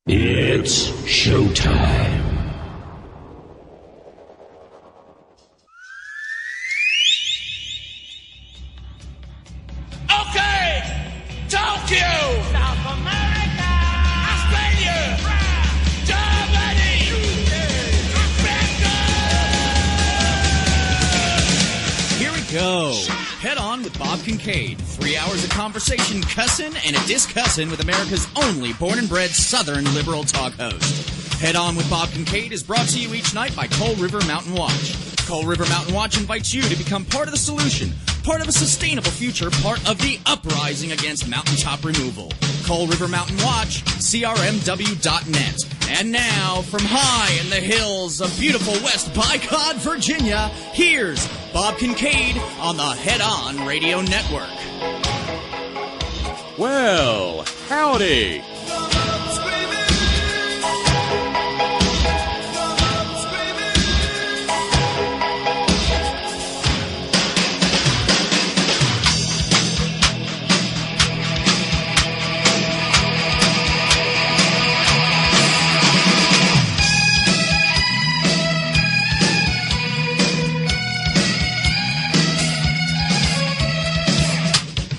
It's showtime. Okay! Tokyo! South America! Australia! Germany! Africa! Here we go. Head on with Bob Kincaid. 3 hours of conversation, cussin' and a discussin' with America's only born and bred Southern liberal talk host. Head on with Bob Kincaid is brought to you each night by Coal River Mountain Watch. Coal River Mountain Watch invites you to become part of the solution, part of a sustainable future, part of the uprising against mountaintop removal. Coal River Mountain Watch, crmw.net. And now, from high in the hills of beautiful West Bicod, Virginia, here's Bob Kincaid on the Head On Radio Network. Well, howdy.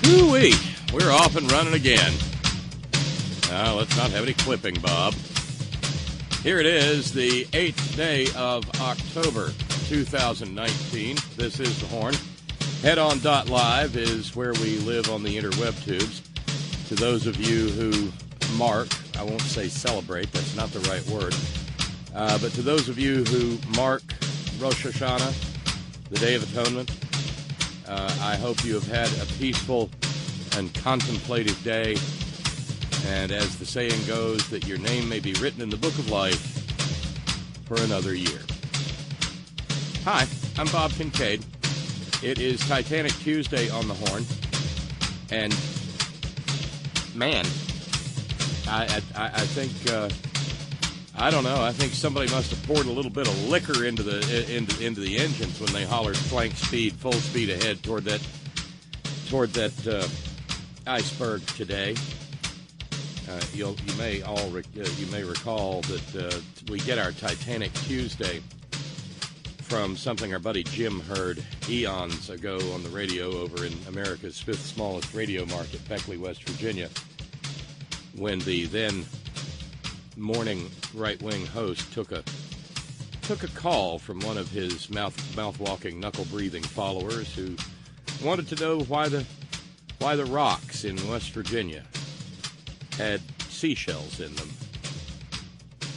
Woo-wee. We're off and running again. Now, let's not have any clipping, Bob. Here it is, the 8th day of October, 2019. This is The Horn. Headon.live is where we live on the interweb tubes. To those of you who mark, I won't say celebrate, that's not the right word, but to those of you who mark Rosh Hashanah, the Day of Atonement, I hope you have had a peaceful and contemplative day, and as the saying goes, that your name may be written in the book of life for another year. Hi, I'm Bob Kincaid. It is Titanic Tuesday on the Horn, and man, I think I don't know. I think somebody must have poured a little bit of liquor into the engines when they hollered flank speed, full speed ahead toward that iceberg today. You may recall that we get our Titanic Tuesday from something our buddy Jim heard eons ago on the radio over in America's fifth smallest radio market, Beckley, West Virginia, when the then morning right-wing host took a call from one of his mouth-walking, knuckle-breathing followers who wanted to know why the rocks in West Virginia had seashells in them,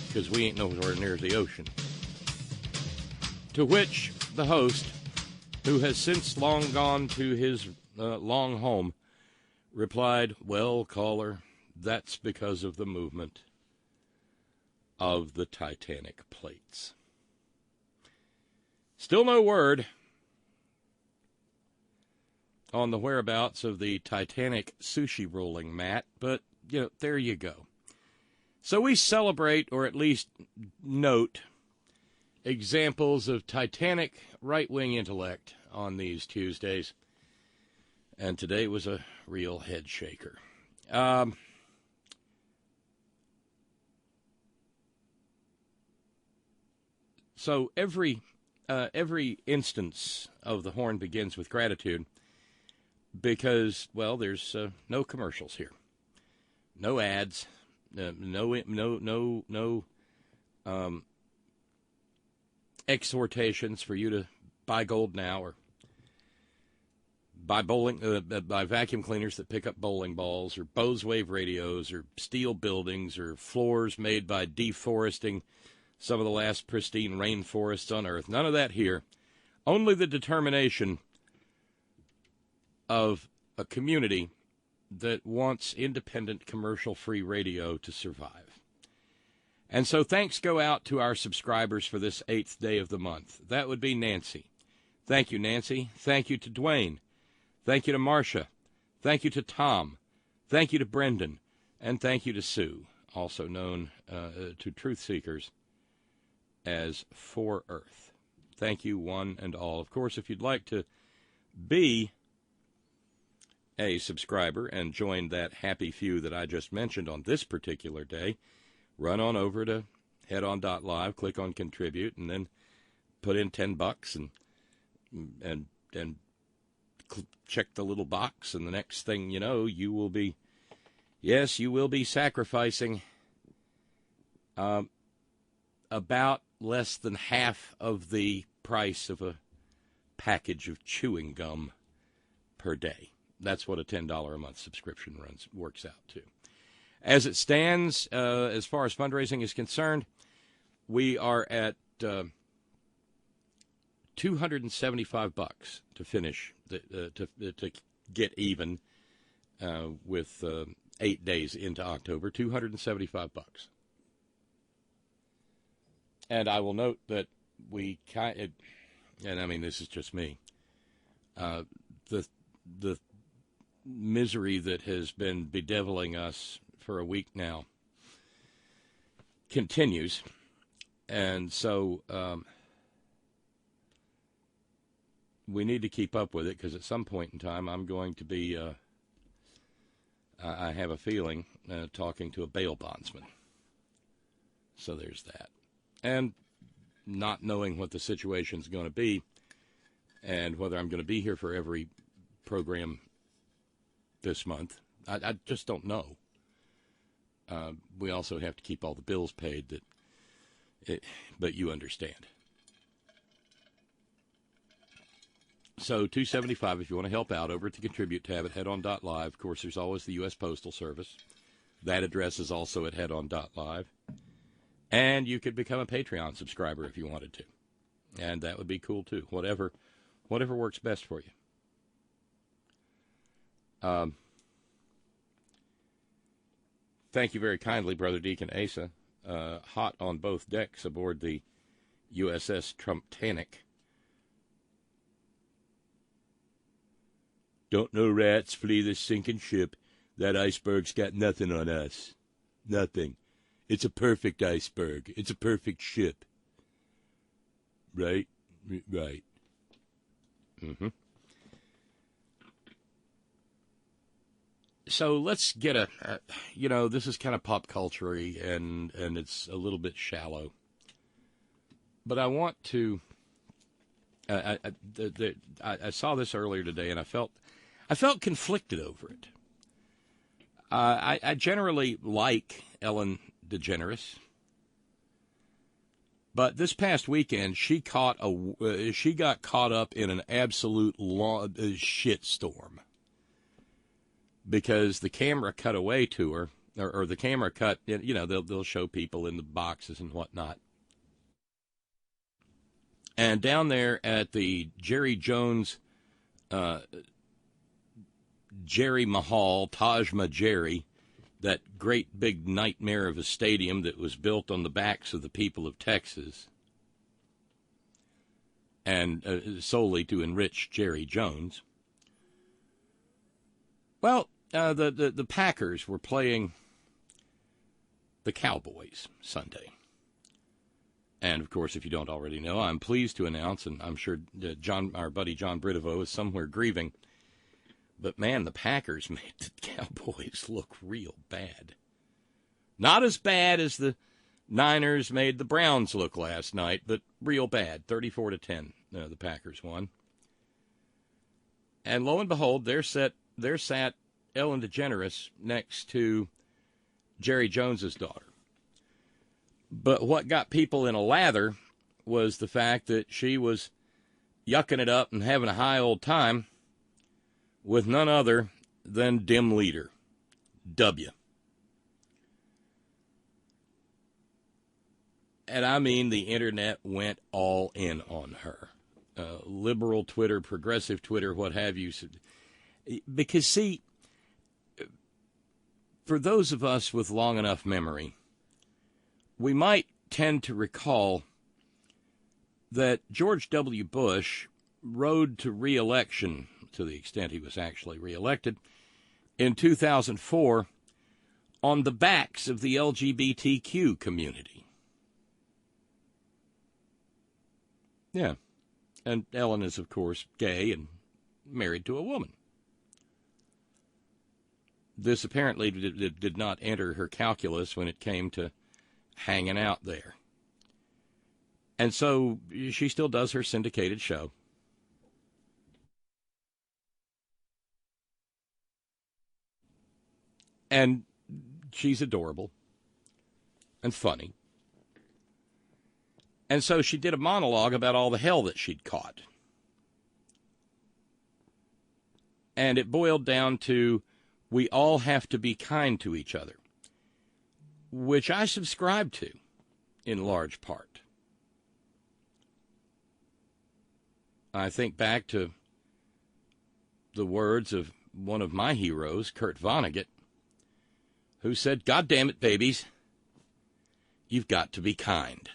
because we ain't nowhere near the ocean. To which the host, who has since long gone to his long home, replied, "Well, caller, that's because of the movement of the Titanic plates." Still no word on the whereabouts of the Titanic sushi rolling mat, but, there you go. So we celebrate, or at least note, examples of Titanic right-wing intellect on these Tuesdays, and today was a real head shaker. So every instance of the Horn begins with gratitude because, well, there's no commercials here, no ads, no exhortations for you to buy gold now or buy buy vacuum cleaners that pick up bowling balls or Bose wave radios or steel buildings or floors made by deforesting some of the last pristine rainforests on Earth. None of that here. Only the determination of a community that wants independent, commercial-free radio to survive. And so thanks go out to our subscribers for this 8th day of the month. That would be Nancy. Thank you, Nancy. Thank you to Dwayne. Thank you to Marcia. Thank you to Tom. Thank you to Brendan. And thank you to Sue, also known to truth seekers as For Earth. Thank you, one and all. Of course, if you'd like to be a subscriber and join that happy few that I just mentioned on this particular day, run on over to headon.live, click on contribute, and then put in $10 and check the little box, and the next thing you know, you will be sacrificing about less than half of the price of a package of chewing gum per day. That's what a $10 a month subscription works out to. As it stands, as far as fundraising is concerned, we are at $275 to finish, to get even with 8 days into October. $275. And I will note that and I mean, this is just me, the misery that has been bedeviling us for a week now continues. And so we need to keep up with it, because at some point in time I'm going to be, I have a feeling, talking to a bail bondsman. So there's that. And not knowing what the situation's going to be and whether I'm going to be here for every program this month, I just don't know. We also have to keep all the bills paid, but you understand. So $275 if you want to help out. Over at the Contribute tab at headon.live. Of course, there's always the U.S. Postal Service. That address is also at headon.live. And you could become a Patreon subscriber if you wanted to. And that would be cool, too. Whatever works best for you. Thank you very kindly, Brother Deacon Asa. Hot on both decks aboard the USS Titanic. Don't no rats flee this sinking ship. That iceberg's got nothing on us. Nothing. It's a perfect iceberg. It's a perfect ship. Right? Right. Mm-hmm. So let's get this is kind of pop culture-y, and it's a little bit shallow. But I want to, I saw this earlier today, and I felt conflicted over it. I generally like Ellen DeGeneres, but this past weekend she got caught up in an absolute shitstorm because the camera cut away to her, or the camera cut. They'll show people in the boxes and whatnot, and down there at the Jerry Jones, Jerry Mahal, Taj Mahal, that great big nightmare of a stadium that was built on the backs of the people of Texas and solely to enrich Jerry Jones. Well, the Packers were playing the Cowboys Sunday. And, of course, if you don't already know, I'm pleased to announce, and I'm sure our buddy John Bridevo is somewhere grieving, but, man, the Packers made the Cowboys look real bad. Not as bad as the Niners made the Browns look last night, but real bad. 34-10, the Packers won. And lo and behold, there sat Ellen DeGeneres next to Jerry Jones's daughter. But what got people in a lather was the fact that she was yucking it up and having a high old time with none other than Dim Leader, W. And I mean, the internet went all in on her. Liberal Twitter, progressive Twitter, what have you. Because, see, for those of us with long enough memory, we might tend to recall that George W. Bush rode to re-election, to the extent he was actually re-elected, in 2004 on the backs of the LGBTQ community. Yeah. And Ellen is, of course, gay and married to a woman. This apparently did not enter her calculus when it came to hanging out there. And so she still does her syndicated show. And she's adorable and funny. And so she did a monologue about all the hell that she'd caught. And it boiled down to, we all have to be kind to each other, which I subscribe to in large part. I think back to the words of one of my heroes, Kurt Vonnegut, who said, "God damn it, babies, you've got to be kind."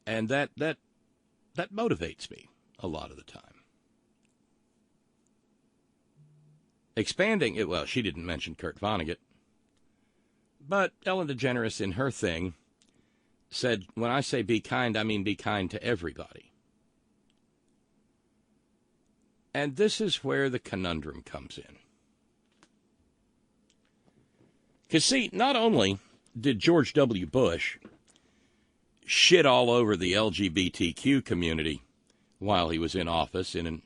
And that motivates me a lot of the time. Expanding it, well, she didn't mention Kurt Vonnegut, but Ellen DeGeneres in her thing said, when I say be kind, I mean be kind to everybody. And this is where the conundrum comes in. Because, see, not only did George W. Bush shit all over the LGBTQ community while he was in office in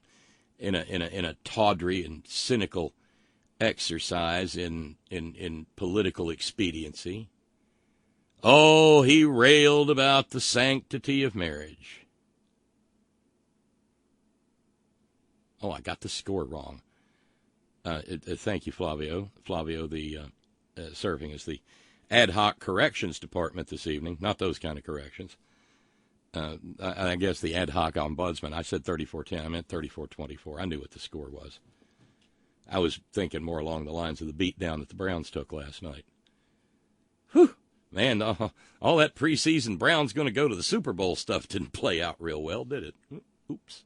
a tawdry and cynical exercise in political expediency. Oh, he railed about the sanctity of marriage. Oh, I got the score wrong. Thank you, Flavio. Flavio, serving as the ad hoc corrections department this evening. Not those kind of corrections. I guess the ad hoc ombudsman. I said 3410. I meant 3424. I knew what the score was. I was thinking more along the lines of the beatdown that the Browns took last night. Whew. Man, all that preseason Browns going to go to the Super Bowl stuff didn't play out real well, did it? Oops.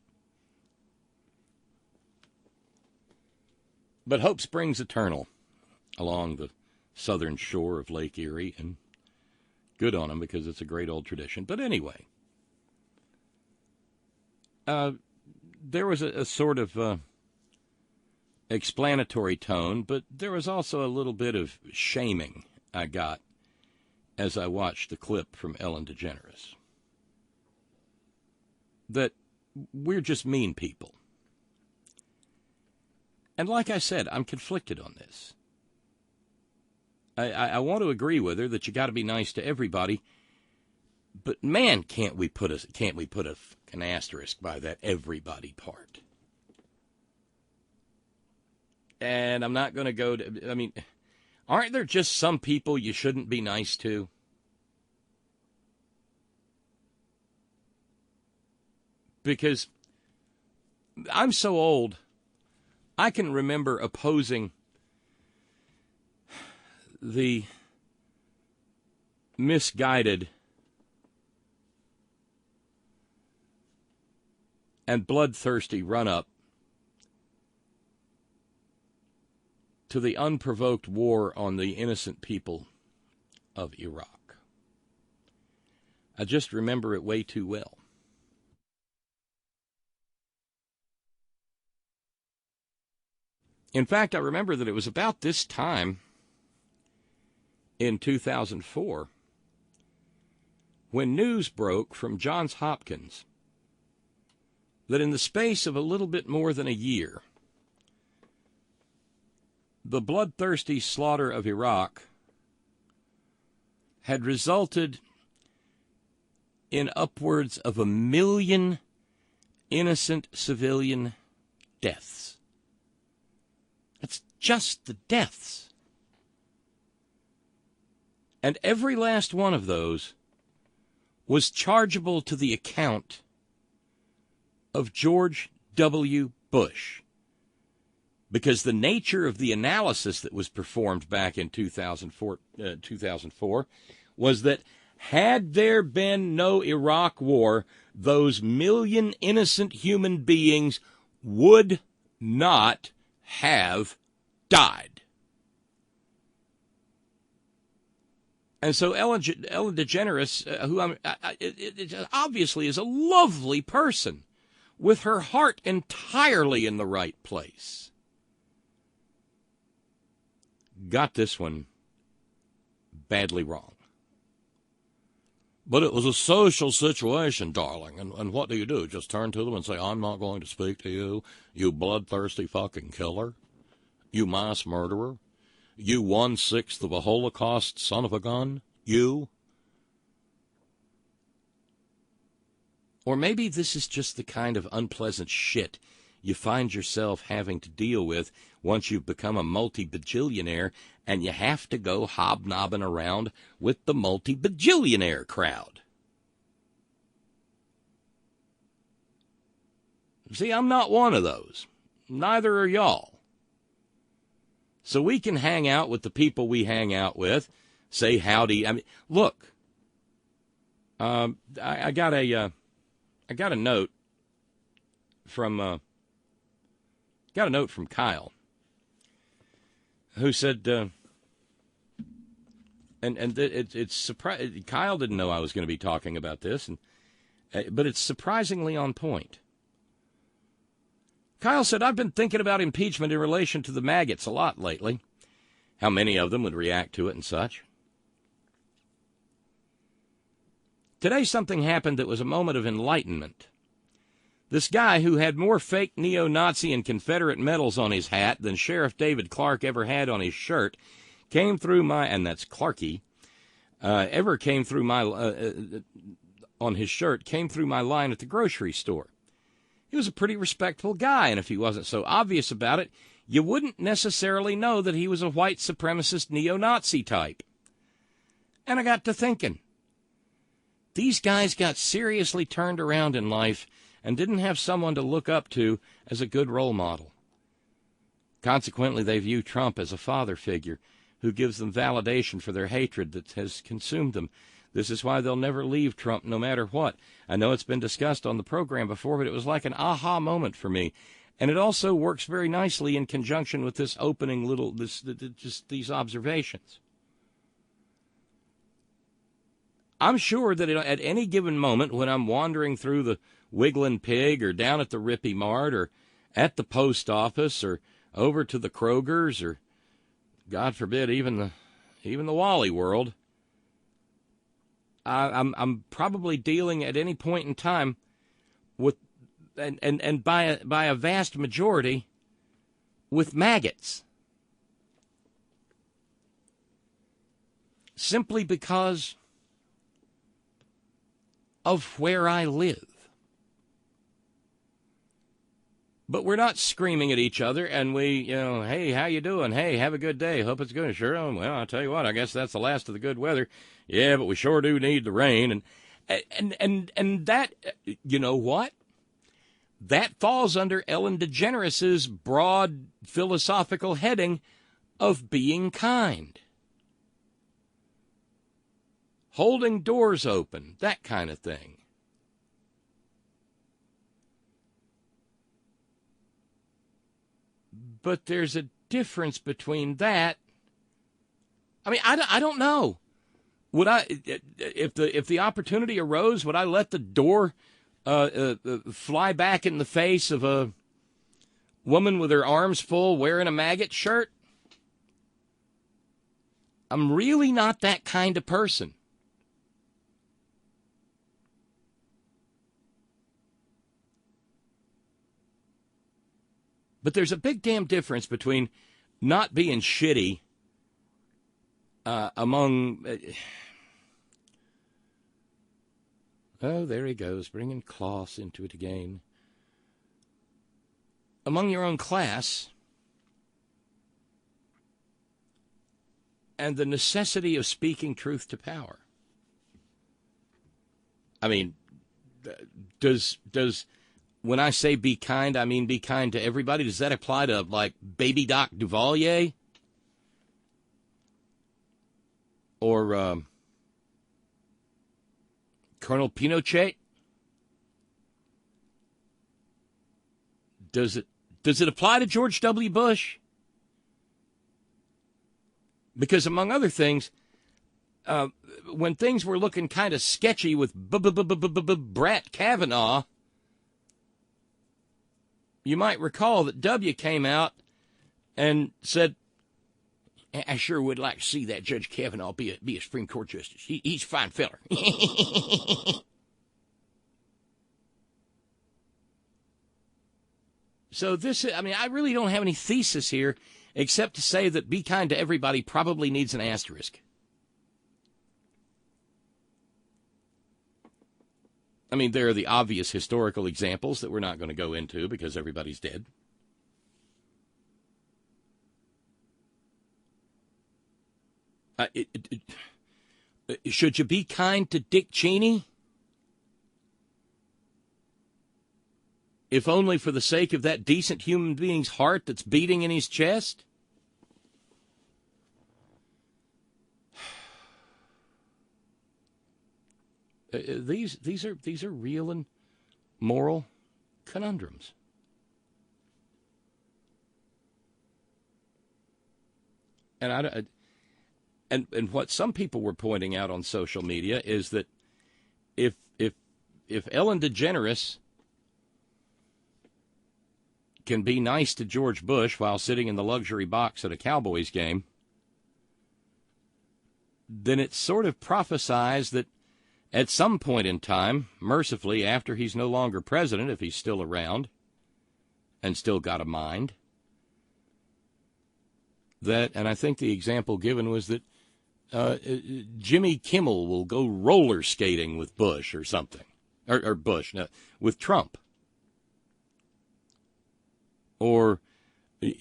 But hope springs eternal along the southern shore of Lake Erie, and good on them because it's a great old tradition. But anyway, there was a sort of explanatory tone, but there was also a little bit of shaming I got as I watched the clip from Ellen DeGeneres. That we're just mean people. And like I said, I'm conflicted on this. I want to agree with her that you got to be nice to everybody, but man, can't we put an asterisk by that everybody part? And I'm not going to go to. I mean, aren't there just some people you shouldn't be nice to? Because I'm so old, I can remember opposing the misguided and bloodthirsty run-up to the unprovoked war on the innocent people of Iraq. I just remember it way too well. In fact, I remember that it was about this time in 2004 when news broke from Johns Hopkins that in the space of a little bit more than a year, the bloodthirsty slaughter of Iraq had resulted in upwards of 1 million innocent civilian deaths. That's just the deaths. And every last one of those was chargeable to the account of George W. Bush, because the nature of the analysis that was performed back in 2004 was that had there been no Iraq war, those 1 million innocent human beings would not have died. And so Ellen DeGeneres, who obviously is a lovely person, with her heart entirely in the right place, got this one badly wrong. But it was a social situation, darling. And what do? Just turn to them and say, I'm not going to speak to you, you bloodthirsty fucking killer, you mass murderer, you 1/6 of a Holocaust son of a gun, you? Or maybe this is just the kind of unpleasant shit you find yourself having to deal with once you've become a multi-bajillionaire and you have to go hobnobbing around with the multi-bajillionaire crowd. See, I'm not one of those. Neither are y'all. So we can hang out with the people we hang out with, say howdy. I mean, look, I got a note from Kyle, who said, it's surprising. Kyle didn't know I was going to be talking about this, but it's surprisingly on point. Kyle said, I've been thinking about impeachment in relation to the maggots a lot lately, how many of them would react to it and such. Today something happened that was a moment of enlightenment. This guy who had more fake neo-Nazi and Confederate medals on his hat than Sheriff David Clark ever had on his shirt came through my, and that's Clarky, on his shirt, came through my line at the grocery store. He was a pretty respectable guy, and if he wasn't so obvious about it, you wouldn't necessarily know that he was a white supremacist neo-Nazi type. And I got to thinking, these guys got seriously turned around in life and didn't have someone to look up to as a good role model. Consequently, they view Trump as a father figure who gives them validation for their hatred that has consumed them. This is why they'll never leave Trump no matter what. I know it's been discussed on the program before, but it was like an aha moment for me. And it also works very nicely in conjunction with this opening just these observations. I'm sure that at any given moment when I'm wandering through the Wiggling Pig or down at the Rippy Mart or at the post office or over to the Kroger's or, God forbid, even the Wally World, I'm probably dealing at any point in time with, and by a vast majority, with maggots. Simply because of where I live. But we're not screaming at each other, and we, hey, how you doing? Hey, have a good day. Hope it's good. Sure. Well, I'll tell you what, I guess that's the last of the good weather. Yeah, but we sure do need the rain. And that, you know what? That falls under Ellen DeGeneres' broad philosophical heading of being kind. Holding doors open, that kind of thing. But there's a difference between that. I mean, I don't know. Would I, if the opportunity arose, would I let the door fly back in the face of a woman with her arms full wearing a maggot shirt? I'm really not that kind of person. But there's a big damn difference between not being shitty among... oh, there he goes, bringing Klaus into it again. Among your own class and the necessity of speaking truth to power. I mean, does when I say be kind, I mean be kind to everybody? Does that apply to, like, Baby Doc Duvalier? Or Colonel Pinochet? Does it apply to George W. Bush? Because, among other things, when things were looking kind of sketchy with Brett Kavanaugh, you might recall that W came out and said, I sure would like to see that Judge Kavanaugh be a Supreme Court justice. He's a fine feller. So I really don't have any thesis here except to say that be kind to everybody probably needs an asterisk. I mean, there are the obvious historical examples that we're not going to go into because everybody's dead. Should you be kind to Dick Cheney? If only for the sake of that decent human being's heart that's beating in his chest? These are real and moral conundrums. And and what some people were pointing out on social media is that if Ellen DeGeneres can be nice to George Bush while sitting in the luxury box at a Cowboys game, then it sort of prophesies that at some point in time, mercifully after he's no longer president, if he's still around and still got a mind, that, and I think the example given was that Jimmy Kimmel will go roller skating with Bush or something, or Bush, no, with Trump. Or,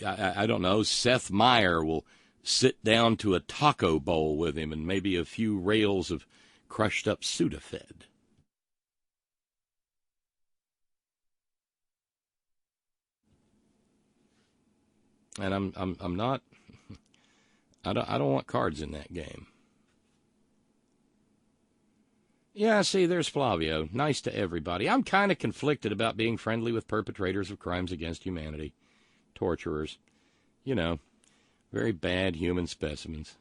I don't know, Seth Meyer will sit down to a taco bowl with him and maybe a few rails of crushed up Sudafed. And I'm not, I don't want cards in that game. Yeah, see, there's Flavio. Nice to everybody. I'm kind of conflicted about being friendly with perpetrators of crimes against humanity. Torturers. You know, very bad human specimens.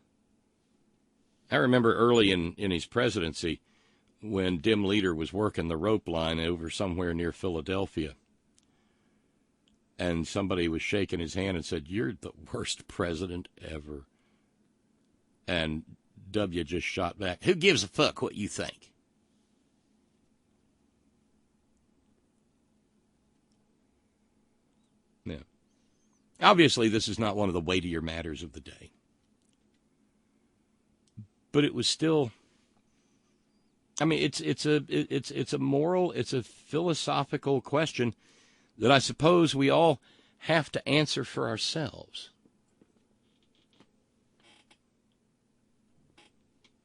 I remember early in his presidency when Dim Leader was working the rope line over somewhere near Philadelphia. And somebody was shaking his hand and said, "You're the worst president ever." And W just shot back, "Who gives a fuck what you think?" Yeah. Obviously, this is not one of the weightier matters of the day. But it was still, I mean, it's a moral, it's a philosophical question that I suppose we all have to answer for ourselves.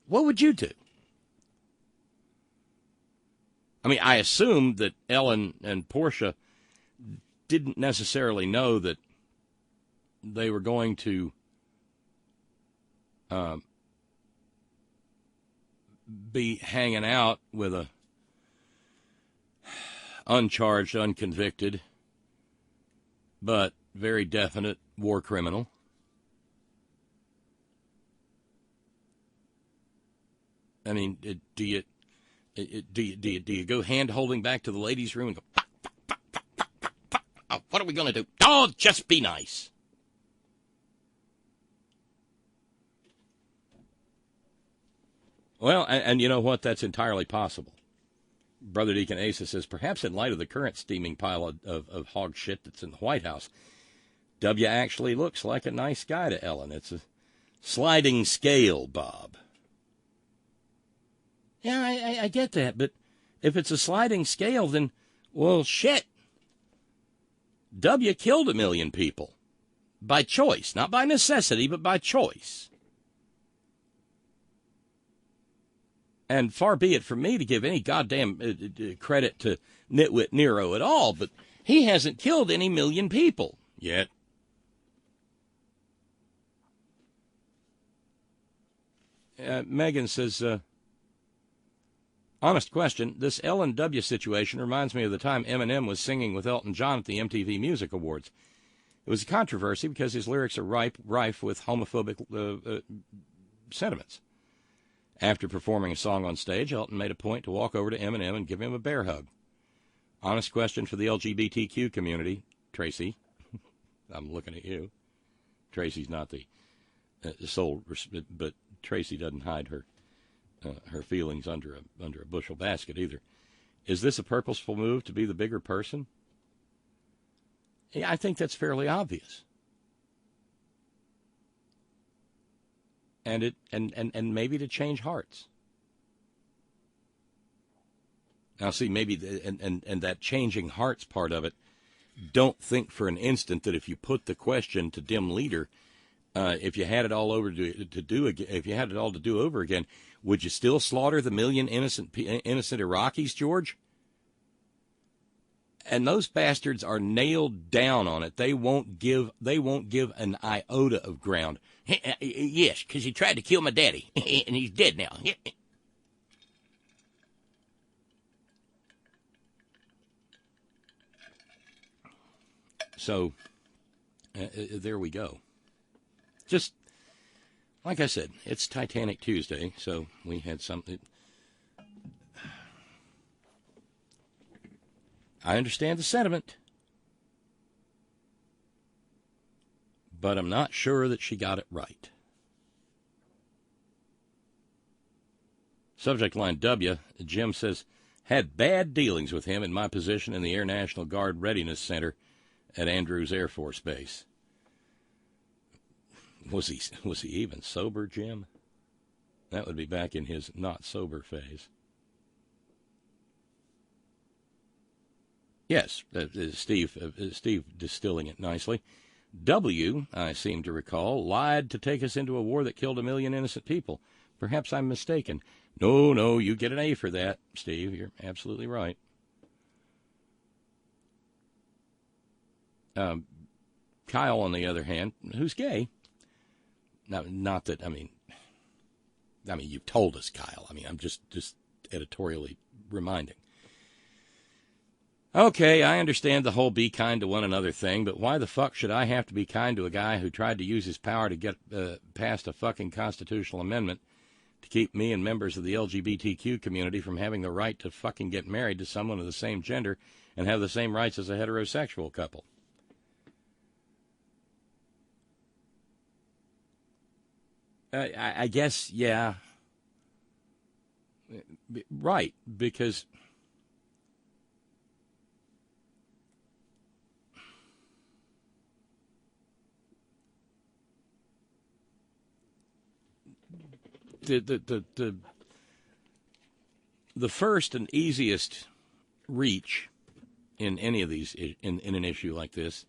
What would you do? I mean, I assume that Ellen and Portia didn't necessarily know that they were going to be hanging out with a uncharged, unconvicted, but very definite war criminal. I mean, do you go hand holding back to the ladies' room and go, "Pop, pop, pop, pop, pop, pop, pop. Oh, what are we going to do? Oh, just be nice." Well, and you know what? That's entirely possible. Brother Deacon Asa says, perhaps in light of the current steaming pile of hog shit that's in the White House, W actually looks like a nice guy to Ellen. It's a sliding scale, Bob. Yeah, I get that, but if it's a sliding scale, then, well, shit. W killed 1 million people. By choice. Not by necessity, but by choice. And far be it from me to give any goddamn credit to Nitwit Nero at all, but he hasn't killed any 1 million people yet. Megan says, honest question, this Ellen W. situation reminds me of the time Eminem was singing with Elton John at the MTV Music Awards. It was a controversy because his lyrics are rife with homophobic sentiments. After performing a song on stage, Elton made a point to walk over to Eminem and give him a bear hug. Honest question for the LGBTQ community, Tracy. I'm looking at you. Tracy's not the but Tracy doesn't hide her feelings under a bushel basket either. Is this a purposeful move to be the bigger person? Yeah, I think that's fairly obvious. And maybe to change hearts. Now, see, maybe and that changing hearts part of it. Don't think for an instant that if you put the question to dim leader, if you had it all over if you had it all to do over again, would you still slaughter the million innocent Iraqis, George? And those bastards are nailed down on it. They won't give an iota of ground. Yes, because he tried to kill my daddy, and he's dead now. So, there we go. Just, like I said, it's Titanic Tuesday, so we had something. I understand the sentiment, but I'm not sure that she got it right. Subject line W, Jim says, had bad dealings with him in my position in the Air National Guard Readiness Center at Andrews Air Force Base. Was he even sober, Jim? That would be back in his not sober phase. Yes, Steve distilling it nicely. W, I seem to recall, lied to take us into a war that killed 1 million innocent people. Perhaps I'm mistaken. No, you get an A for that, Steve. You're absolutely right. Kyle, on the other hand, who's gay. Now, not that, I mean, you've told us, Kyle. I'm just editorially reminding. Okay, I understand the whole be kind to one another thing, but why the fuck should I have to be kind to a guy who tried to use his power to get past a fucking constitutional amendment to keep me and members of the LGBTQ community from having the right to fucking get married to someone of the same gender and have the same rights as a heterosexual couple? I guess, yeah. Right, because the first and easiest reach in any of these, in an issue like this,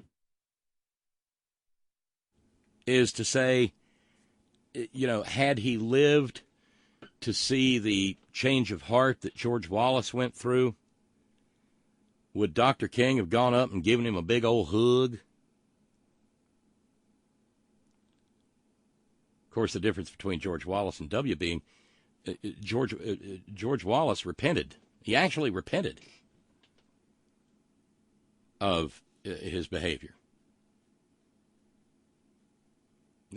is to say, had he lived to see the change of heart that George Wallace went through, would Dr. King have gone up and given him a big old hug? Of course, the difference between George Wallace and W being George Wallace repented. He actually repented of his behavior.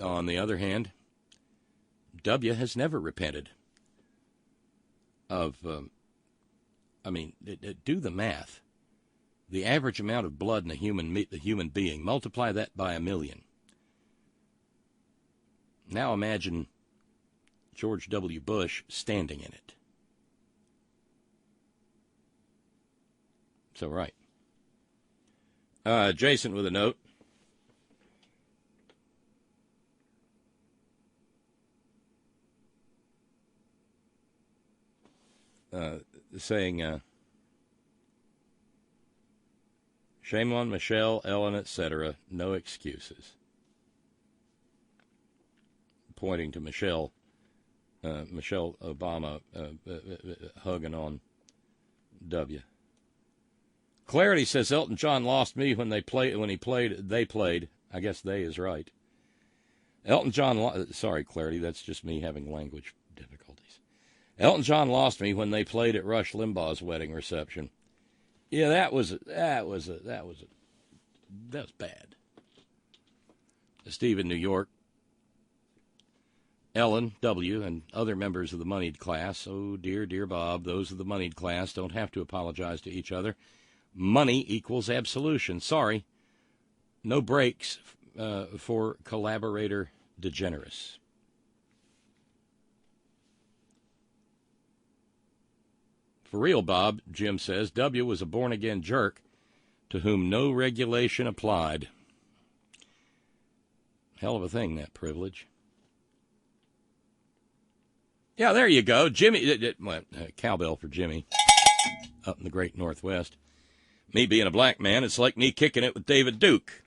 On the other hand, W has never repented of, do the math. The average amount of blood in a human being, multiply that by 1 million. Now imagine George W. Bush standing in it. So, right. Jason with a note. Saying, shame on Michelle, Ellen, etc. No excuses. Pointing to Michelle Obama hugging on W. Clarity says Elton John lost me when they played. I guess they is right. Elton John, sorry, Clarity, that's just me having language difficulties. Elton John lost me when they played at Rush Limbaugh's wedding reception. Yeah, that was bad. Steve in New York. Ellen, W, and other members of the moneyed class. Oh, dear Bob, those of the moneyed class don't have to apologize to each other. Money equals absolution. Sorry. No breaks for collaborator DeGeneres. For real, Bob, Jim says, W was a born-again jerk to whom no regulation applied. Hell of a thing, that privilege. Yeah, there you go. Jimmy, cowbell for Jimmy up in the great Northwest. Me being a black man, it's like me kicking it with David Duke.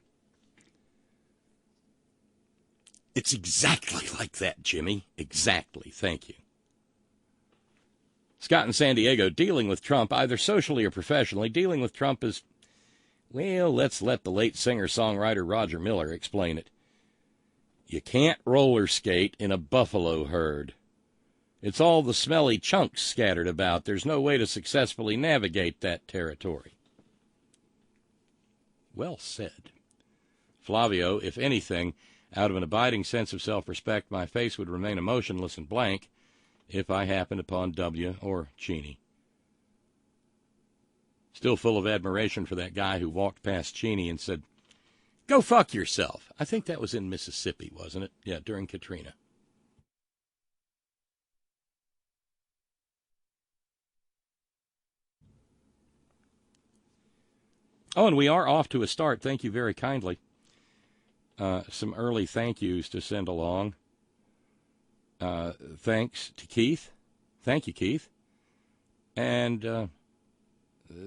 It's exactly like that, Jimmy. Exactly. Thank you. Scott in San Diego, dealing with Trump, either socially or professionally, dealing with Trump is, well, let's let the late singer-songwriter Roger Miller explain it. You can't roller skate in a buffalo herd. It's all the smelly chunks scattered about. There's no way to successfully navigate that territory. Well said. Flavio, if anything, out of an abiding sense of self-respect, my face would remain emotionless and blank if I happened upon W or Cheney. Still full of admiration for that guy who walked past Cheney and said, "Go fuck yourself." I think that was in Mississippi, wasn't it? Yeah, during Katrina. Oh, and we are off to a start. Thank you very kindly. Some early thank yous to send along. Thanks to Keith. Thank you, Keith. And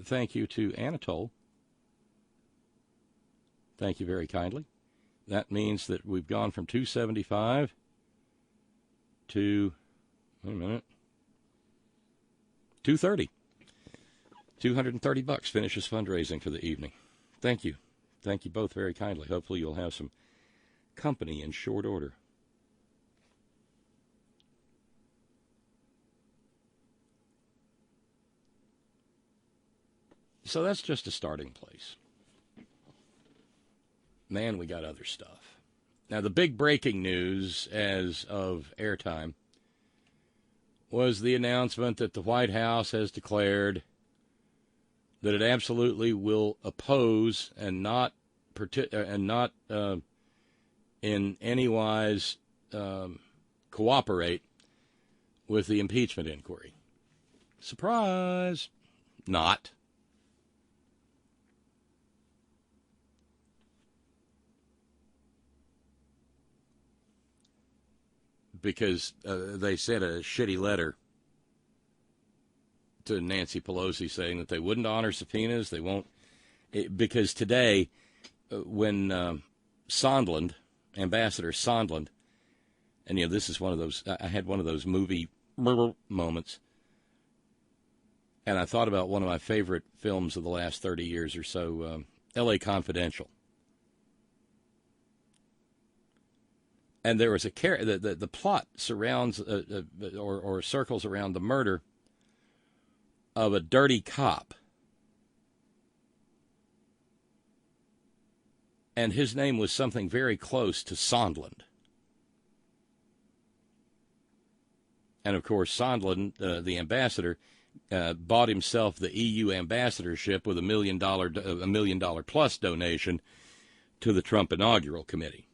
thank you to Anatole. Thank you very kindly. That means that we've gone from $275 to, wait a minute, $230. $230 finishes fundraising for the evening. Thank you. Thank you both very kindly. Hopefully you'll have some company in short order. So that's just a starting place. Man, we got other stuff. Now, the big breaking news as of airtime was the announcement that the White House has declared that it absolutely will oppose and not in any wise cooperate with the impeachment inquiry. Surprise! Not. Because they sent a shitty letter to Nancy Pelosi saying that they wouldn't honor subpoenas. They won't. Because today, when Sondland, Ambassador Sondland, and this is one of those, I had one of those movie moments, and I thought about one of my favorite films of the last 30 years or so, L.A. Confidential. And there was the plot surrounds or circles around the murder of a dirty cop. And his name was something very close to Sondland. And, of course, Sondland, the ambassador, bought himself the EU ambassadorship with $1 million plus donation to the Trump inaugural committee.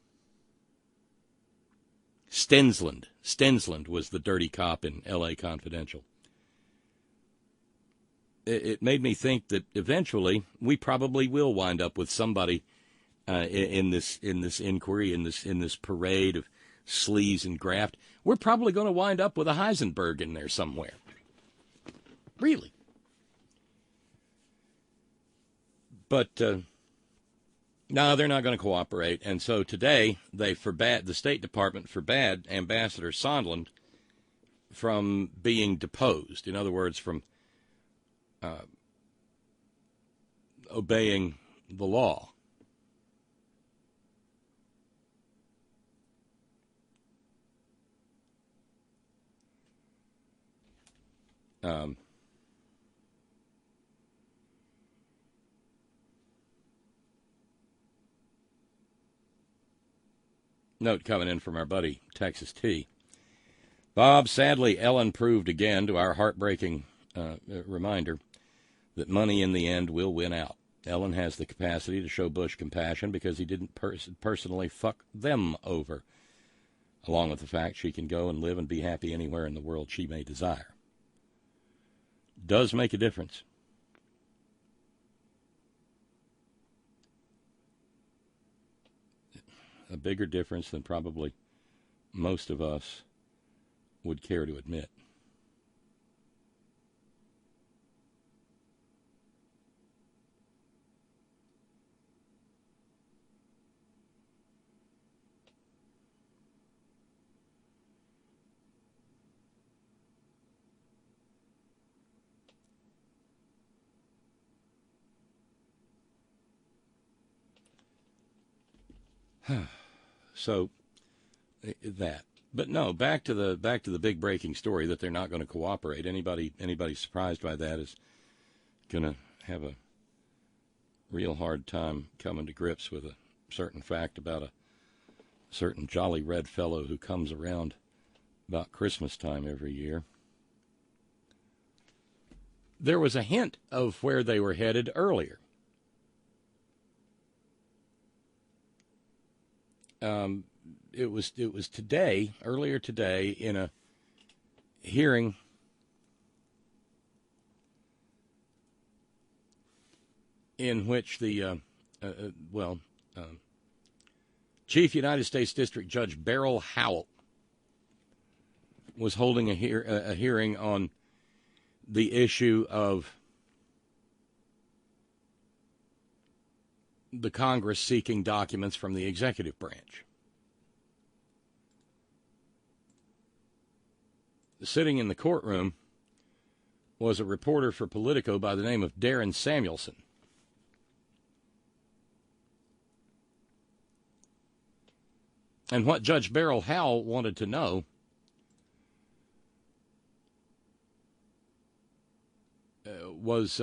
Stensland was the dirty cop in L.A. Confidential. It made me think that eventually we probably will wind up with somebody in this inquiry, in this parade of sleaze and graft. We're probably going to wind up with a Heisenberg in there somewhere. Really. But no, they're not going to cooperate. And so today the State Department forbade Ambassador Sondland from being deposed. In other words, from obeying the law. Note coming in from our buddy Texas T. Bob, sadly, Ellen proved again, to our heartbreaking reminder, that money in the end will win out. Ellen has the capacity to show Bush compassion because he didn't personally fuck them over. along with the fact she can go and live and be happy anywhere in the world she may desire. Does make a difference. A bigger difference than probably most of us would care to admit. So that, but no, back to the big breaking story that they're not going to cooperate. Anybody surprised by that is going to have a real hard time coming to grips with a certain fact about a certain jolly red fellow who comes around about Christmas time every year. There was a hint of where they were headed earlier. It was today, earlier today, in a hearing in which the Chief United States District Judge Beryl Howell was holding a hearing on the issue of the Congress seeking documents from the executive branch. Sitting in the courtroom was a reporter for Politico by the name of Darren Samuelson. And what Judge Beryl Howell wanted to know was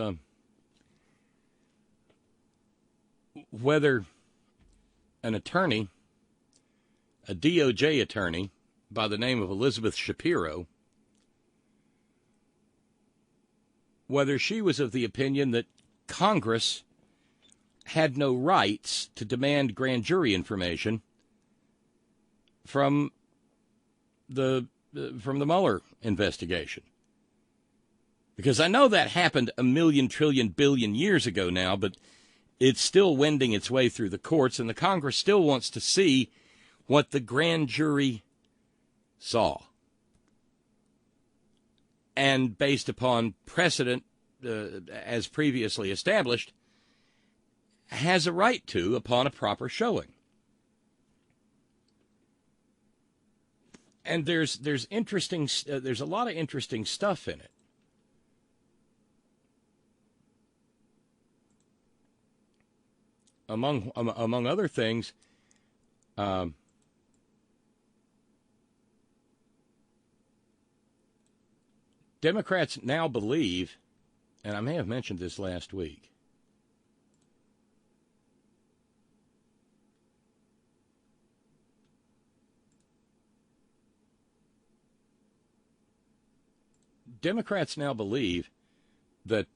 whether an attorney, a DOJ attorney by the name of Elizabeth Shapiro, whether she was of the opinion that Congress had no rights to demand grand jury information from the Mueller investigation. Because I know that happened a million, trillion, billion years ago now, but it's still wending its way through the courts, and the Congress still wants to see what the grand jury saw. And based upon precedent, as previously established, has a right to upon a proper showing. And there's a lot of interesting stuff in it. Among other things, Democrats now believe, and I may have mentioned this last week, Democrats now believe that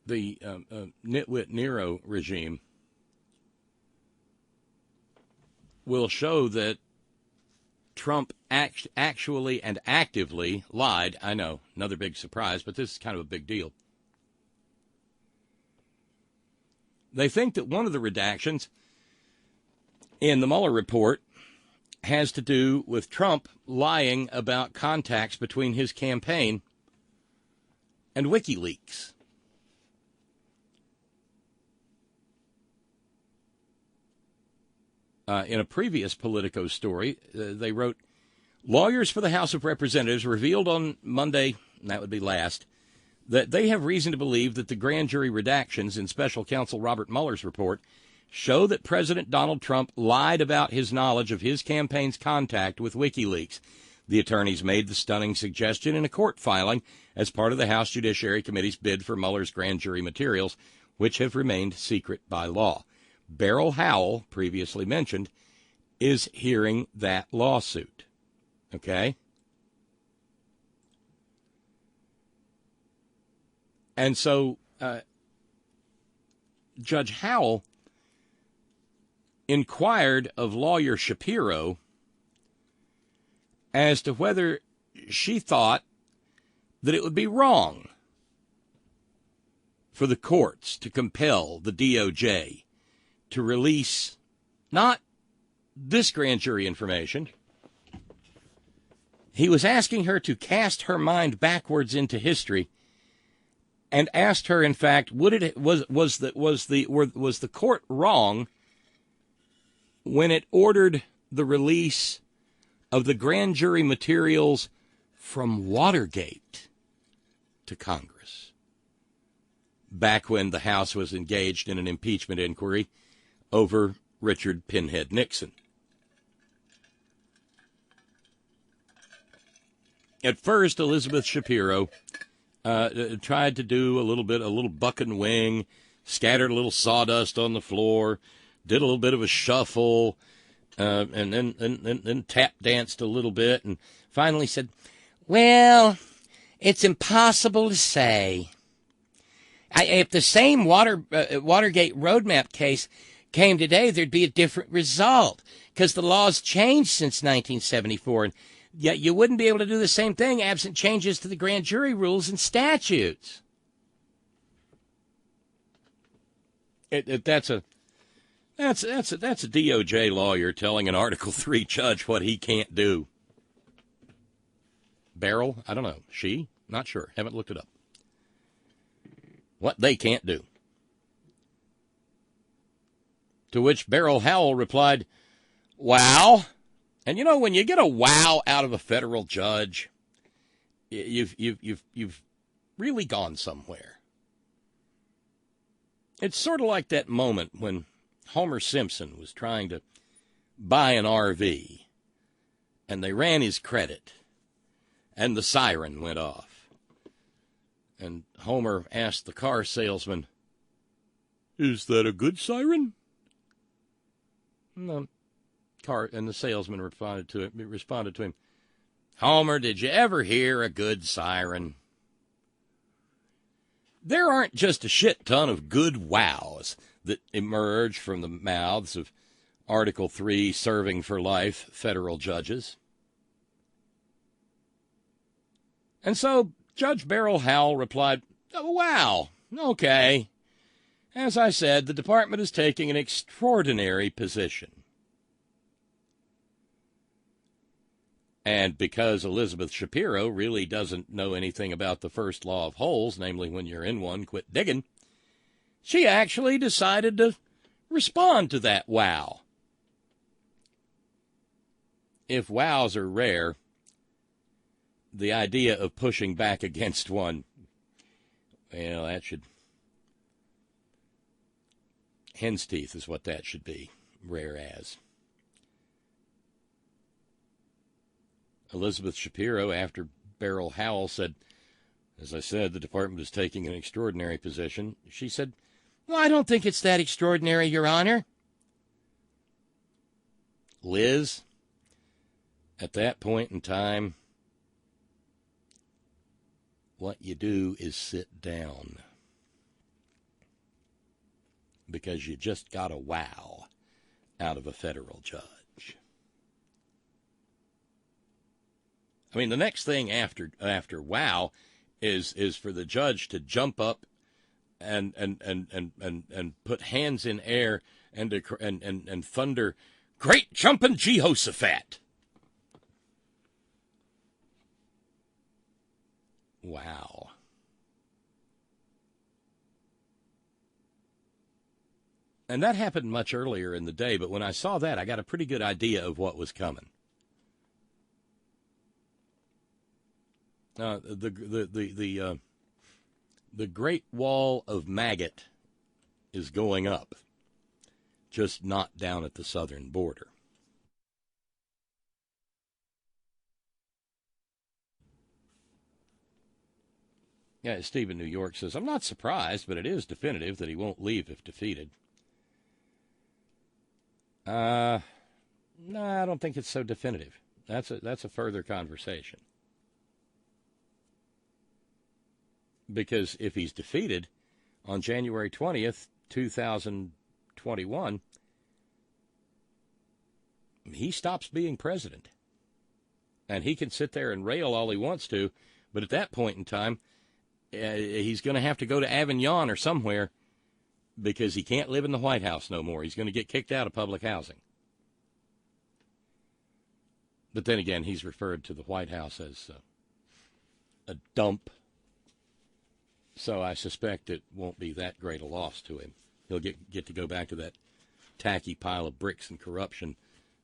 the nitwit Nero regime will show that Trump actually and actively lied. I know, another big surprise, but this is kind of a big deal. They think that one of the redactions in the Mueller report has to do with Trump lying about contacts between his campaign and WikiLeaks. In a previous Politico story, they wrote, lawyers for the House of Representatives revealed on Monday, and that would be last, that they have reason to believe that the grand jury redactions in Special Counsel Robert Mueller's report show that President Donald Trump lied about his knowledge of his campaign's contact with WikiLeaks. The attorneys made the stunning suggestion in a court filing as part of the House Judiciary Committee's bid for Mueller's grand jury materials, which have remained secret by law. Beryl Howell, previously mentioned, is hearing that lawsuit. Okay? And so Judge Howell inquired of lawyer Shapiro as to whether she thought that it would be wrong for the courts to compel the DOJ to release not this grand jury information. He was asking her to cast her mind backwards into history and asked her, in fact, was the court wrong when it ordered the release of the grand jury materials from Watergate to Congress, back when the House was engaged in an impeachment inquiry over Richard Pinhead Nixon. At first, Elizabeth Shapiro tried to do a little buck and wing, scattered a little sawdust on the floor, did a little bit of a shuffle, and then tap danced a little bit, and finally said, "Well, it's impossible to say. If the same Watergate roadmap case came today, there'd be a different result, because the law's changed since 1974, and yet you wouldn't be able to do the same thing absent changes to the grand jury rules and statutes." That's a DOJ lawyer telling an Article III judge what he can't do. Beryl, I don't know. She? Not sure. Haven't looked it up. What they can't do. To which Beryl Howell replied, "Wow." And you know, when you get a wow out of a federal judge, you've really gone somewhere. It's sort of like that moment when Homer Simpson was trying to buy an RV, and they ran his credit, and the siren went off. And Homer asked the car salesman, "Is that a good siren?" No. And the salesman responded to him, "Homer, did you ever hear a good siren?" There aren't just a shit ton of good wows that emerge from the mouths of Article III serving for life federal judges. And so Judge Beryl Howell replied, "Oh, wow, okay. As I said, the department is taking an extraordinary position." And because Elizabeth Shapiro really doesn't know anything about the first law of holes, namely when you're in one, quit digging, she actually decided to respond to that wow. If wows are rare, the idea of pushing back against one, well, that should... hen's teeth is what that should be, rare as. Elizabeth Shapiro, after Beryl Howell said, "As I said, the department is taking an extraordinary position," she said, "Well, I don't think it's that extraordinary, Your Honor." Liz, at that point in time, what you do is sit down. Because you just got a wow out of a federal judge. I mean, the next thing after wow is for the judge to jump up and put hands in air and thunder, "Great jumpin' Jehoshaphat!" Wow. And that happened much earlier in the day, but when I saw that, I got a pretty good idea of what was coming. The Great Wall of MAGAT is going up, just not down at the southern border. Yeah, Steve in New York says, "I'm not surprised, but it is definitive that he won't leave if defeated." No, I don't think it's so definitive. That's a further conversation. Because if he's defeated on January 20th, 2021, he stops being president. And he can sit there and rail all he wants to, but at that point in time, he's going to have to go to Avignon or somewhere because he can't live in the White House no more. He's going to get kicked out of public housing. But then again, he's referred to the White House as a dump. So I suspect it won't be that great a loss to him. He'll get to go back to that tacky pile of bricks and corruption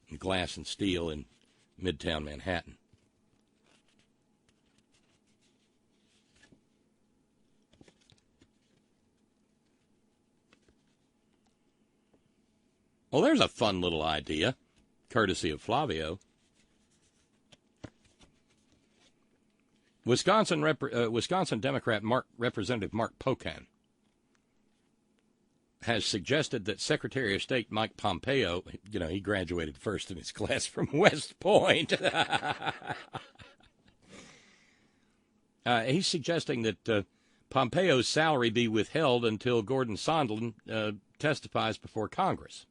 and glass and steel in Midtown Manhattan. Well, there's a fun little idea, courtesy of Flavio. Wisconsin Democrat Representative Mark Pocan has suggested that Secretary of State Mike Pompeo, he graduated first in his class from West Point. He's suggesting that Pompeo's salary be withheld until Gordon Sondland testifies before Congress.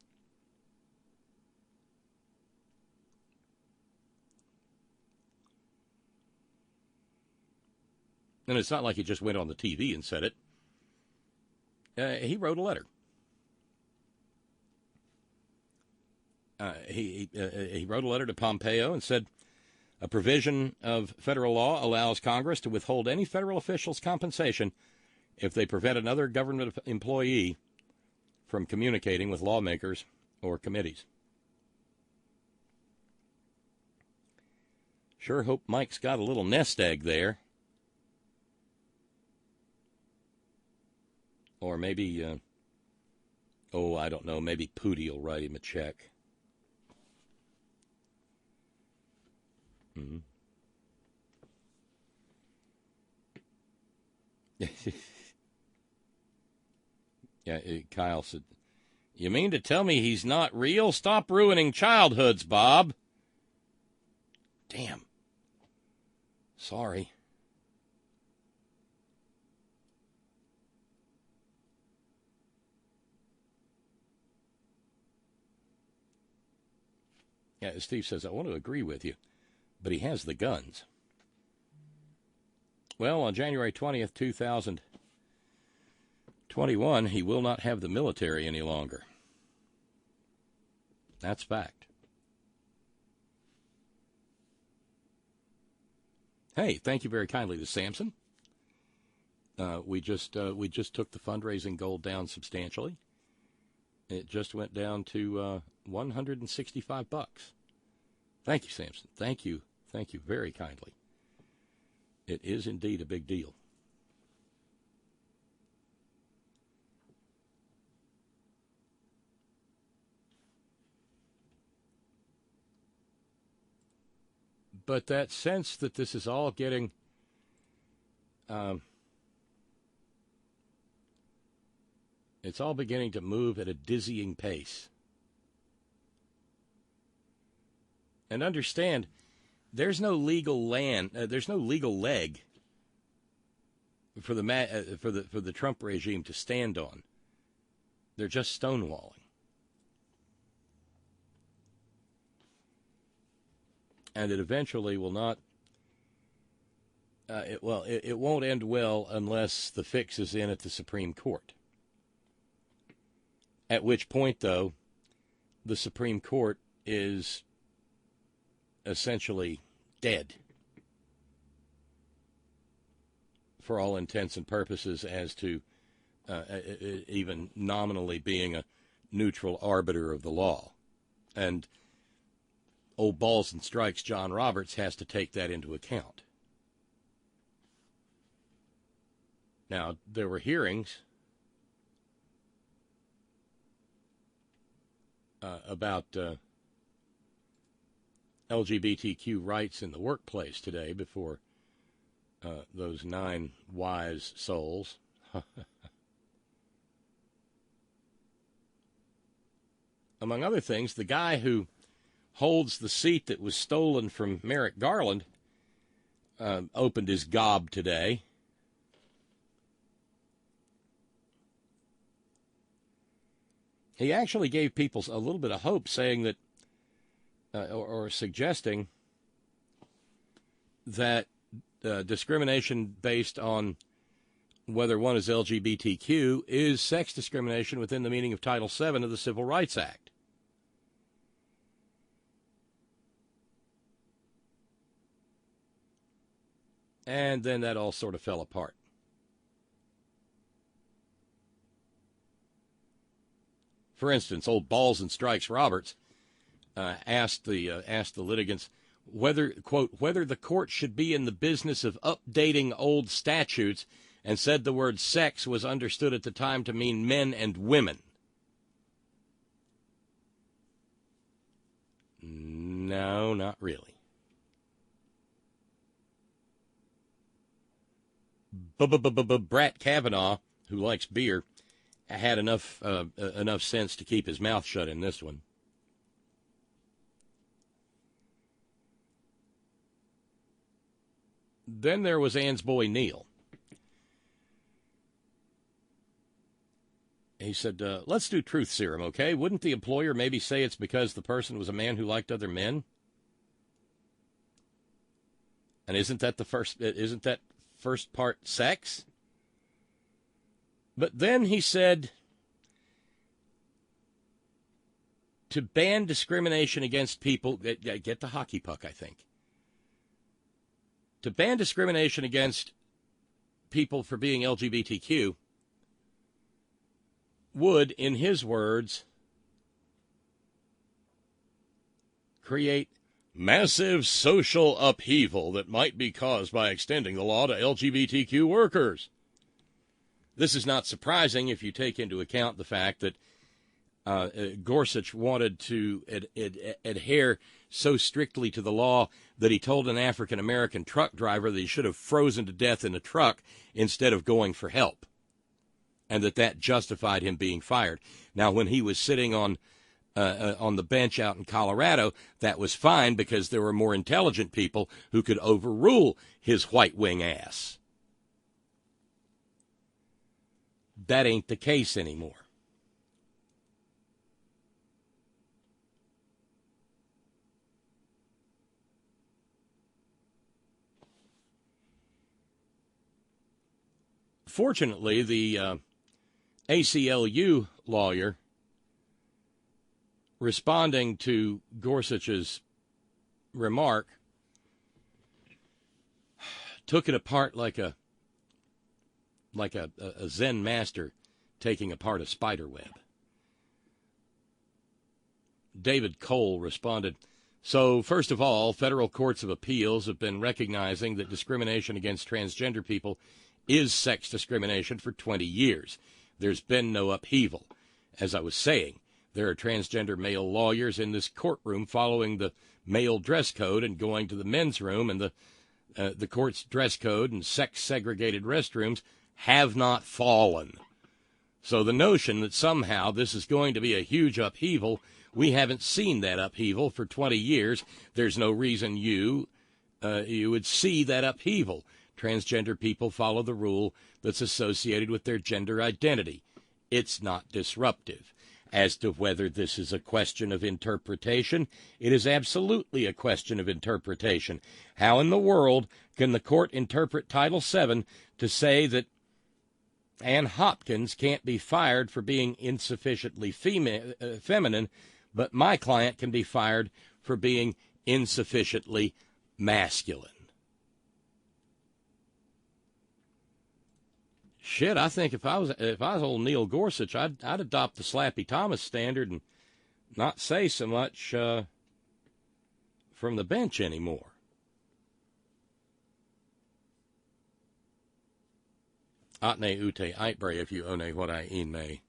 And it's not like he just went on the TV and said it. He wrote a letter. He wrote a letter to Pompeo and said, a provision of federal law allows Congress to withhold any federal official's compensation if they prevent another government employee from communicating with lawmakers or committees. Sure hope Mike's got a little nest egg there. Or maybe, I don't know, maybe Pooty will write him a check. Mm-hmm. Yeah, Kyle said, you mean to tell me he's not real? Stop ruining childhoods, Bob. Damn. Sorry. Yeah, Steve says, I want to agree with you, but he has the guns. Well, on January 20th, 2021, he will not have the military any longer. That's fact. Hey, thank you very kindly to Samson. We just took the fundraising goal down substantially. It just went down to $165. Thank you, Samson. Thank you very kindly. It is indeed a big deal. But that sense that this is all getting it's all beginning to move at a dizzying pace. And understand, there's no legal there's no legal leg for the Trump regime to stand on. They're just stonewalling. And it eventually will not. It won't end well unless the fix is in at the Supreme Court. At which point, though, the Supreme Court is essentially dead for all intents and purposes as to even nominally being a neutral arbiter of the law. And old balls and strikes John Roberts has to take that into account. Now, there were hearings about LGBTQ rights in the workplace today before those 9 wise souls. Among other things, the guy who holds the seat that was stolen from Merrick Garland opened his gob today. He actually gave people a little bit of hope, saying that or suggesting that discrimination based on whether one is LGBTQ is sex discrimination within the meaning of Title VII of the Civil Rights Act. And then that all sort of fell apart. For instance, old Balls and Strikes Roberts asked the litigants whether, quote, whether the court should be in the business of updating old statutes, and said the word sex was understood at the time to mean men and women. No, not really. Brett Kavanaugh, who likes beer, had enough sense to keep his mouth shut in this one. Then there was Ann's boy Neil. He said, let's do truth serum, okay? Wouldn't the employer maybe say it's because the person was a man who liked other men? And isn't that first part sex? But then he said, to ban discrimination against people, get the hockey puck, I think. To ban discrimination against people for being LGBTQ would, in his words, create massive social upheaval that might be caused by extending the law to LGBTQ workers. This is not surprising if you take into account the fact that Gorsuch wanted to adhere so strictly to the law that he told an African-American truck driver that he should have frozen to death in a truck instead of going for help, and that justified him being fired. Now, when he was sitting on the bench out in Colorado, that was fine because there were more intelligent people who could overrule his white wing ass. That ain't the case anymore. Fortunately, the ACLU lawyer, responding to Gorsuch's remark, took it apart like a Zen master taking apart a spider web. David Cole responded, so, first of all, federal courts of appeals have been recognizing that discrimination against transgender people is sex discrimination for 20 years. There's been no upheaval. As I was saying, there are transgender male lawyers in this courtroom following the male dress code and going to the men's room, and the court's dress code and sex-segregated restrooms have not fallen. So the notion that somehow this is going to be a huge upheaval, we haven't seen that upheaval for 20 years. There's no reason you would see that upheaval. Transgender people follow the rule that's associated with their gender identity. It's not disruptive. As to whether this is a question of interpretation, it is absolutely a question of interpretation. How in the world can the court interpret Title VII to say that Ann Hopkins can't be fired for being insufficiently feminine, but my client can be fired for being insufficiently masculine? Shit, I think if I was old Neil Gorsuch, I'd adopt the Slappy Thomas standard and not say so much from the bench anymore. Atne ute eitbre if you one what I in me.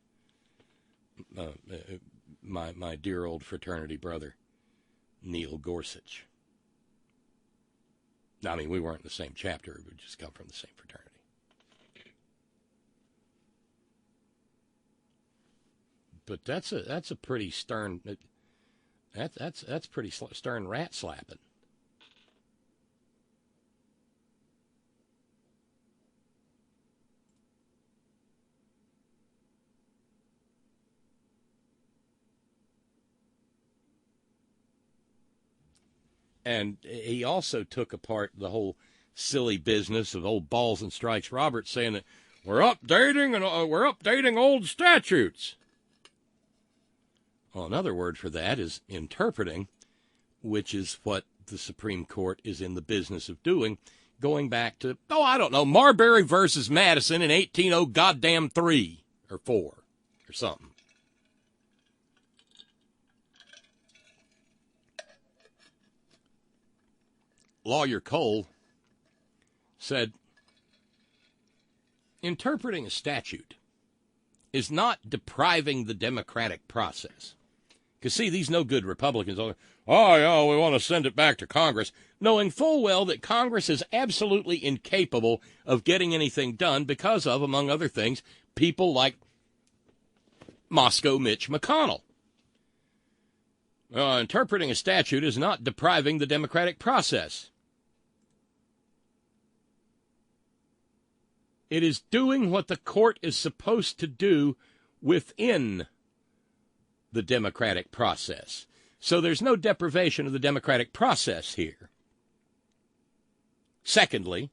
My dear old fraternity brother, Neil Gorsuch. I mean, we weren't in the same chapter; we just come from the same fraternity. But that's a pretty stern. That's pretty stern rat slapping. And he also took apart the whole silly business of old Balls and Strikes Roberts saying that we're updating old statutes. Well, another word for that is interpreting, which is what the Supreme Court is in the business of doing, going back to, Marbury versus Madison in 3 or 4 or something. Lawyer Cole said, interpreting a statute is not depriving the democratic process. Because, see, these no-good Republicans are, we want to send it back to Congress, knowing full well that Congress is absolutely incapable of getting anything done because of, among other things, people like Moscow Mitch McConnell. Interpreting a statute is not depriving the democratic process. It is doing what the court is supposed to do within the democratic process. So there's no deprivation of the democratic process here. Secondly,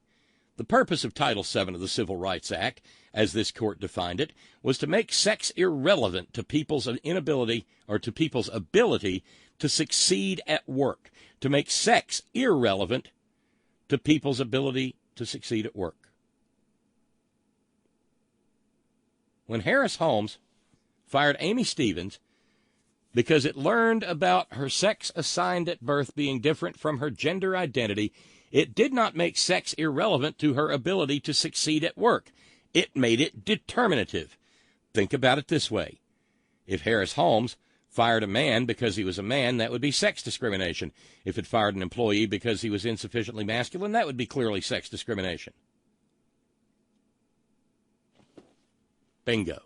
the purpose of Title VII of the Civil Rights Act, as this court defined it, was to make sex irrelevant to people's inability or to people's ability to succeed at work. To make sex irrelevant to people's ability to succeed at work. When Harris Holmes fired Amy Stevens because it learned about her sex assigned at birth being different from her gender identity, it did not make sex irrelevant to her ability to succeed at work. It made it determinative. Think about it this way. If Harris Holmes fired a man because he was a man, that would be sex discrimination. If it fired an employee because he was insufficiently masculine, that would be clearly sex discrimination. Bingo.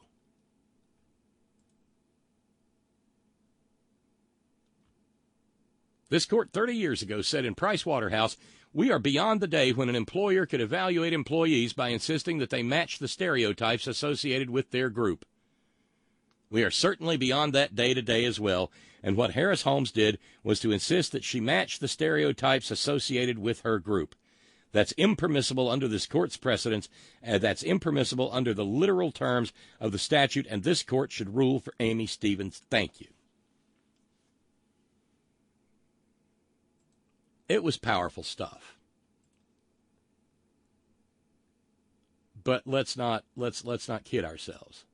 This court 30 years ago said in Price Waterhouse, we are beyond the day when an employer could evaluate employees by insisting that they match the stereotypes associated with their group. We are certainly beyond that day today as well, and what Harris Holmes did was to insist that she match the stereotypes associated with her group. That's impermissible under this court's precedents, and that's impermissible under the literal terms of the statute, and this court should rule for Amy Stevens. Thank you. It was powerful stuff. But let's not kid ourselves.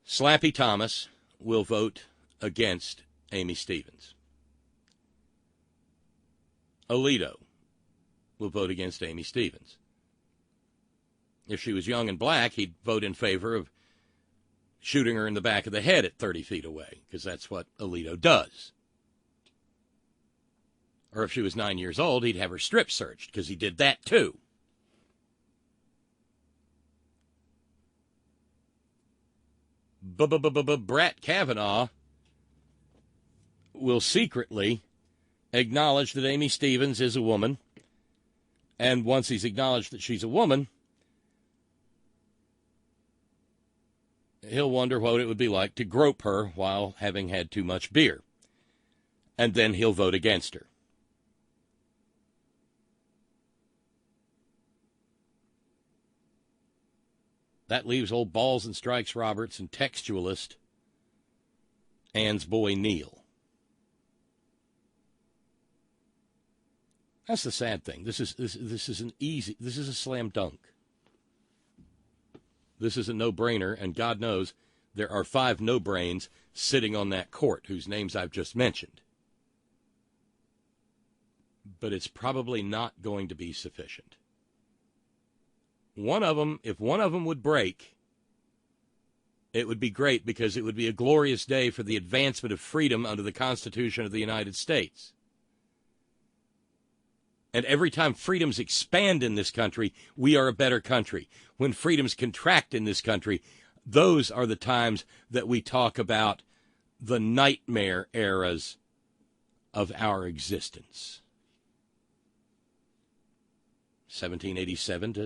Slappy Thomas will vote against Amy Stevens. Alito will vote against Amy Stevens. If she was young and black, he'd vote in favor of shooting her in the back of the head at 30 feet away, because that's what Alito does. Or if she was 9 years old, he'd have her strip searched, because he did that too. Brett Kavanaugh will secretly acknowledge that Amy Stevens is a woman, and once he's acknowledged that she's a woman, he'll wonder what it would be like to grope her while having had too much beer. And then he'll vote against her. That leaves old Balls and Strikes Roberts and textualist Ann's boy Neil. That's the sad thing. This is a slam dunk. This is a no-brainer, and God knows there are 5 no-brains sitting on that court whose names I've just mentioned. But it's probably not going to be sufficient. One of them, if one of them would break, it would be great, because it would be a glorious day for the advancement of freedom under the Constitution of the United States. And every time freedoms expand in this country, we are a better country. When freedoms contract in this country, those are the times that we talk about the nightmare eras of our existence. 1787 to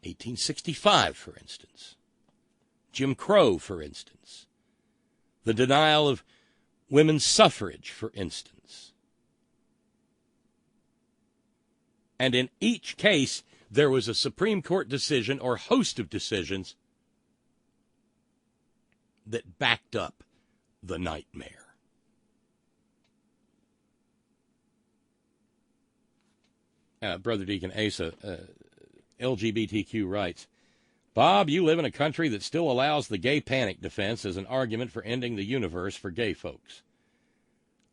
1865, for instance. Jim Crow, for instance. The denial of women's suffrage, for instance. And in each case, there was a Supreme Court decision or host of decisions that backed up the nightmare. Brother Deacon Asa, LGBTQ writes, Bob, you live in a country that still allows the gay panic defense as an argument for ending the universe for gay folks.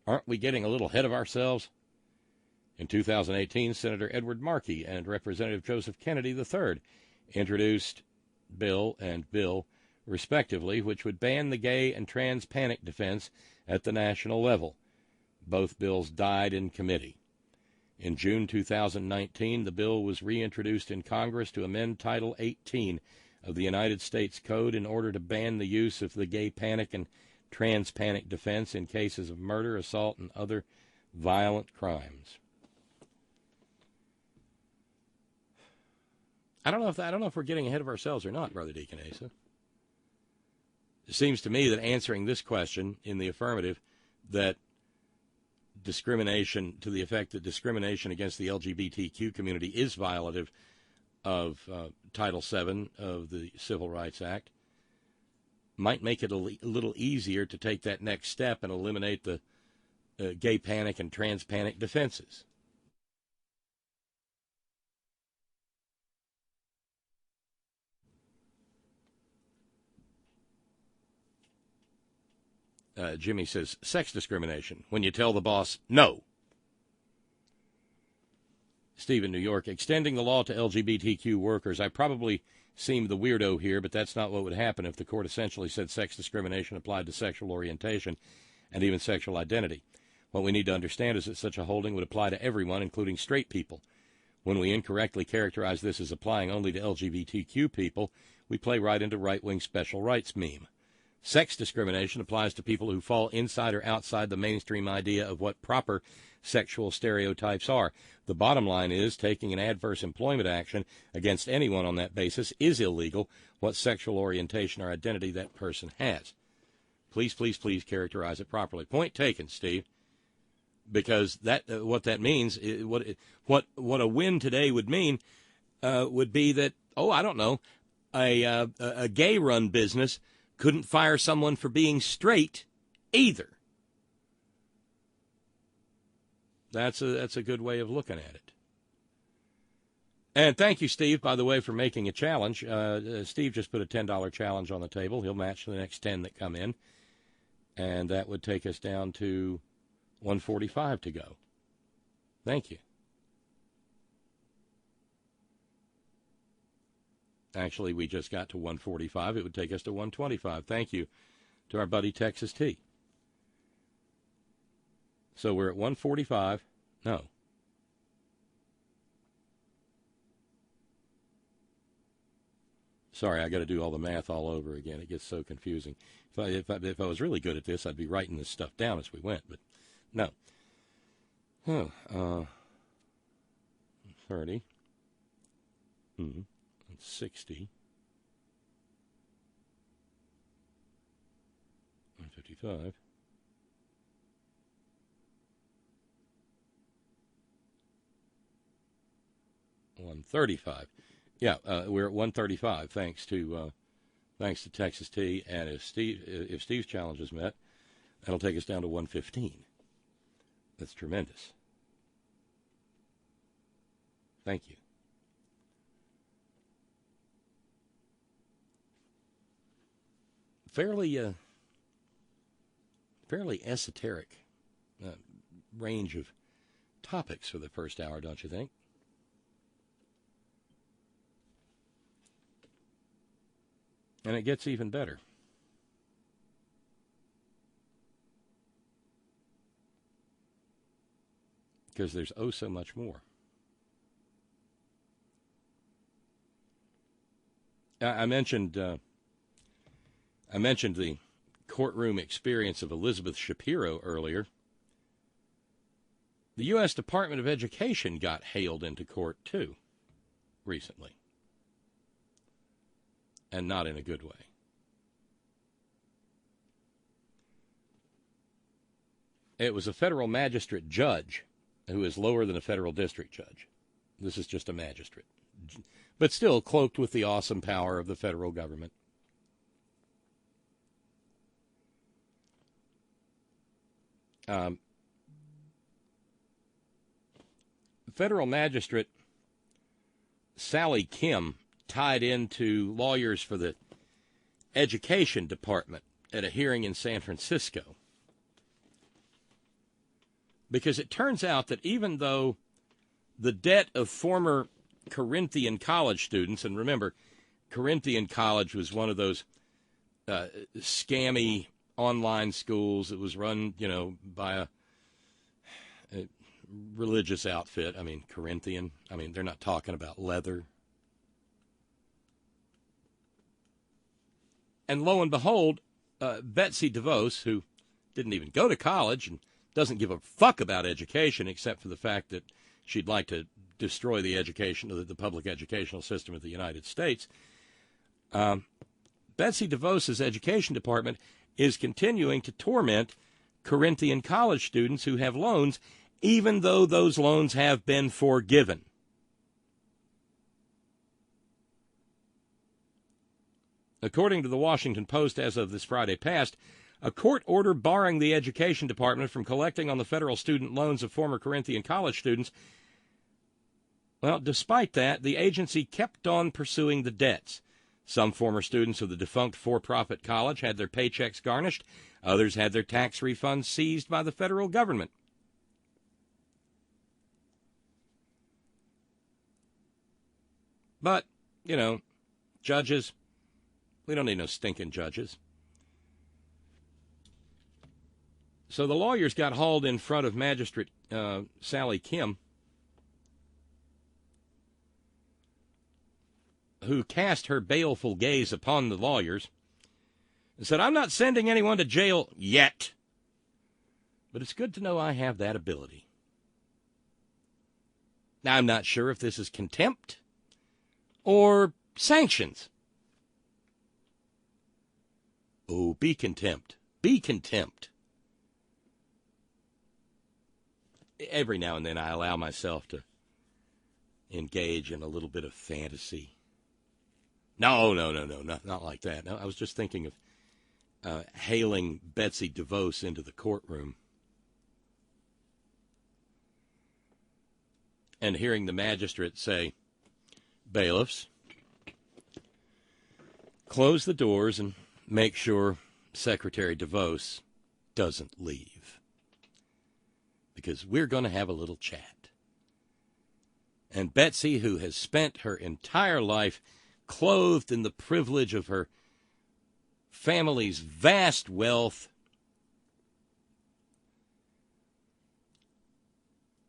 Aren't we getting a little ahead of ourselves? In 2018, Senator Edward Markey and Representative Joseph Kennedy III introduced bill, respectively, which would ban the gay and trans panic defense at the national level. Both bills died in committee. In June 2019, the bill was reintroduced in Congress to amend Title 18 of the United States Code in order to ban the use of the gay panic and trans panic defense in cases of murder, assault, and other violent crimes. I don't know if we're getting ahead of ourselves or not, Brother Deacon Asa. It seems to me that answering this question in the affirmative, that discrimination, to the effect that discrimination against the LGBTQ community is violative of Title VII of the Civil Rights Act, might make it a little easier to take that next step and eliminate the gay panic and trans panic defenses. Jimmy says, sex discrimination, when you tell the boss no. Steve in New York, extending the law to LGBTQ workers. I probably seem the weirdo here, but that's not what would happen if the court essentially said sex discrimination applied to sexual orientation and even sexual identity. What we need to understand is that such a holding would apply to everyone, including straight people. When we incorrectly characterize this as applying only to LGBTQ people, we play right into right-wing special rights meme. Sex discrimination applies to people who fall inside or outside the mainstream idea of what proper sexual stereotypes are. The bottom line is taking an adverse employment action against anyone on that basis is illegal, what sexual orientation or identity that person has. Please, please, please characterize it properly. Point taken, Steve, because that what that means, what a win today would mean would be that, I don't know, a gay-run business couldn't fire someone for being straight either. That's a good way of looking at it. And thank you, Steve, by the way, for making a challenge. Steve just put a $10 challenge on the table. He'll match the next 10 that come in. And that would take us down to 145 to go. Thank you. Actually, we just got to 145. It would take us to 125. Thank you to our buddy Texas T. So we're at 145. No. Sorry, I got to do all the math all over again. It gets so confusing. If I was really good at this, I'd be writing this stuff down as we went, but no. 30. 60. 155. 135. Yeah, we're at 135 thanks to Texas T. And if Steve's challenge is met, that'll take us down to 115. That's tremendous. Thank you. Fairly esoteric range of topics for the first hour, don't you think? And it gets even better. Because there's so much more. I mentioned the courtroom experience of Elizabeth Shapiro earlier. The U.S. Department of Education got hailed into court, too, recently. And not in a good way. It was a federal magistrate judge who is lower than a federal district judge. This is just a magistrate, but still cloaked with the awesome power of the federal government. Federal magistrate Sally Kim tied into lawyers for the education department at a hearing in San Francisco. Because it turns out that even though the debt of former Corinthian college students, and remember, Corinthian College was one of those scammy online schools that was run, by a religious outfit. I mean, Corinthian. I mean, they're not talking about leather. And lo and behold, Betsy DeVos, who didn't even go to college and doesn't give a fuck about education except for the fact that she'd like to destroy the public educational system of the United States. Betsy DeVos's education department is continuing to torment Corinthian college students who have loans, even though those loans have been forgiven. According to the Washington Post, as of this Friday past, a court order barring the Education Department from collecting on the federal student loans of former Corinthian college students. Well, despite that, the agency kept on pursuing the debts. Some former students of the defunct for-profit college had their paychecks garnished. Others had their tax refunds seized by the federal government. But, judges, we don't need no stinking judges. So the lawyers got hauled in front of Magistrate Sally Kim, who cast her baleful gaze upon the lawyers and said, "I'm not sending anyone to jail yet, but it's good to know I have that ability." Now, I'm not sure if this is contempt or sanctions. Oh, be contempt. Be contempt. Every now and then I allow myself to engage in a little bit of fantasy. No, not like that. No, I was just thinking of hailing Betsy DeVos into the courtroom and hearing the magistrate say, "Bailiffs, close the doors and make sure Secretary DeVos doesn't leave, because we're going to have a little chat." And Betsy, who has spent her entire life clothed in the privilege of her family's vast wealth,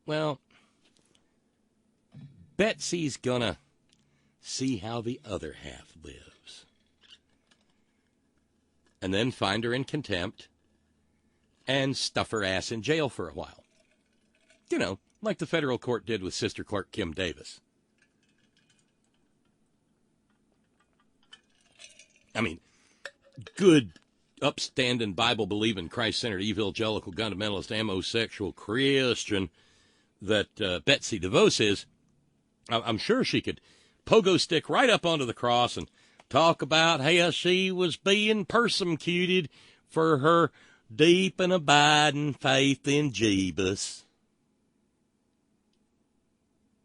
well, Betsy's going to see how the other half lives. And then find her in contempt and stuff her ass in jail for a while. Like the federal court did with Sister Clerk Kim Davis. I mean, good, upstanding, Bible-believing, Christ-centered, evangelical, fundamentalist, homosexual Christian that Betsy DeVos is, I'm sure she could pogo stick right up onto the cross and talk about how she was being persecuted for her deep and abiding faith in Jesus.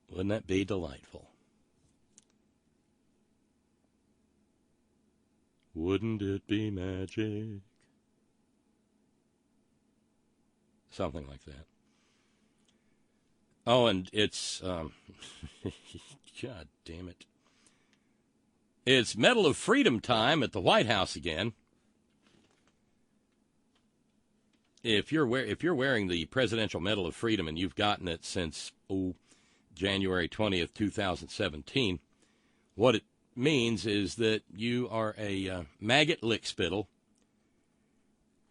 Wouldn't that be delightful? Wouldn't it be magic? Something like that. Oh, and it's, God damn it. It's Medal of Freedom time at the White House again. If you're wearing the Presidential Medal of Freedom and you've gotten it since, January 20th, 2017, what it means is that you are a maggot lickspittle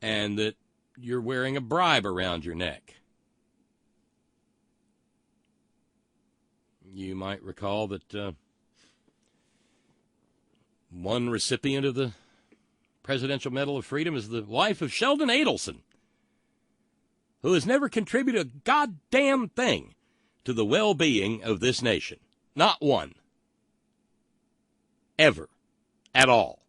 and that you're wearing a bribe around your neck. You might recall that one recipient of the Presidential Medal of Freedom is the wife of Sheldon Adelson, who has never contributed a goddamn thing to the well-being of this nation. Not one. Ever. At all.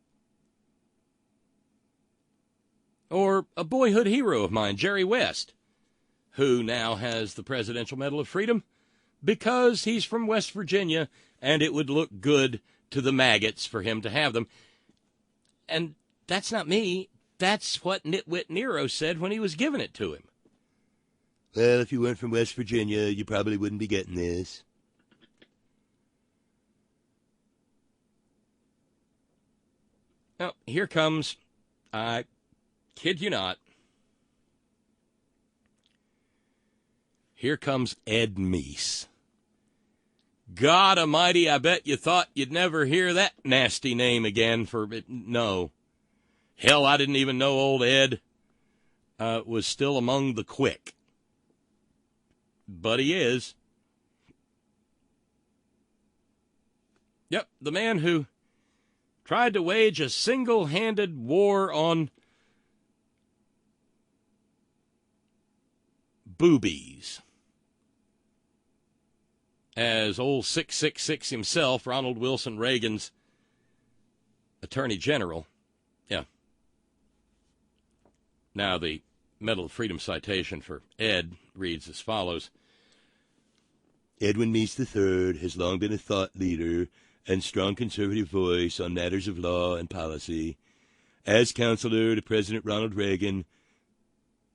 Or a boyhood hero of mine, Jerry West, who now has the Presidential Medal of Freedom because he's from West Virginia and it would look good to the maggots for him to have them. And that's not me. That's what Nitwit Nero said when he was giving it to him. Well, if you weren't from West Virginia, you probably wouldn't be getting this. Now, here comes, I kid you not, here comes Ed Meese. God almighty, I bet you thought you'd never hear that nasty name again no. Hell, I didn't even know old Ed was still among the quick. But he is. Yep, the man who tried to wage a single-handed war on boobies. As old 666 himself, Ronald Wilson Reagan's Attorney General. Yeah. Now, the Medal of Freedom citation for Ed reads as follows. Edwin Meese III has long been a thought leader and strong conservative voice on matters of law and policy. As counselor to President Ronald Reagan,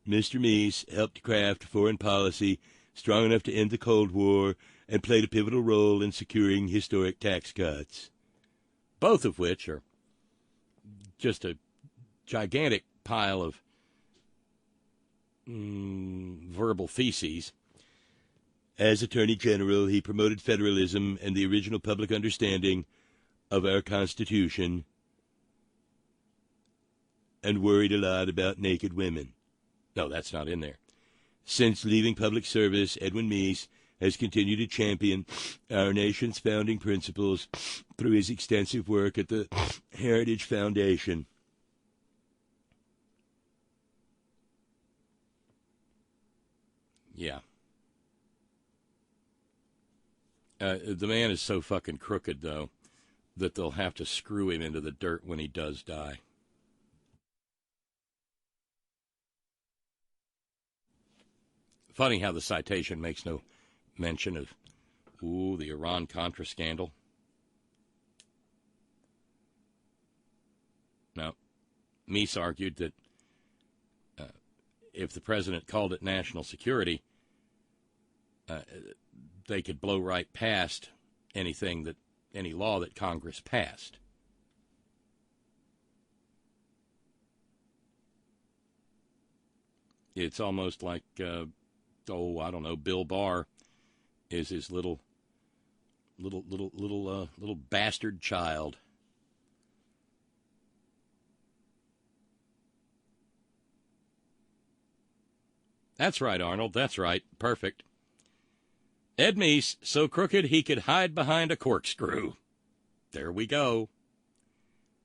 Mr. Meese helped craft foreign policy strong enough to end the Cold War and played a pivotal role in securing historic tax cuts, both of which are just a gigantic pile of verbal feces. As Attorney General, he promoted federalism and the original public understanding of our Constitution and worried a lot about naked women. No, that's not in there. Since leaving public service, Edwin Meese has continued to champion our nation's founding principles through his extensive work at the Heritage Foundation. Yeah. The man is so fucking crooked, though, that they'll have to screw him into the dirt when he does die. Funny how the citation makes no mention of, the Iran-Contra scandal. No. Meese argued that if the president called it national security, they could blow right past any law that Congress passed. It's almost like, I don't know, Bill Barr is his little bastard child. That's right, Arnold. That's right. Perfect. Ed Meese, so crooked he could hide behind a corkscrew. There we go.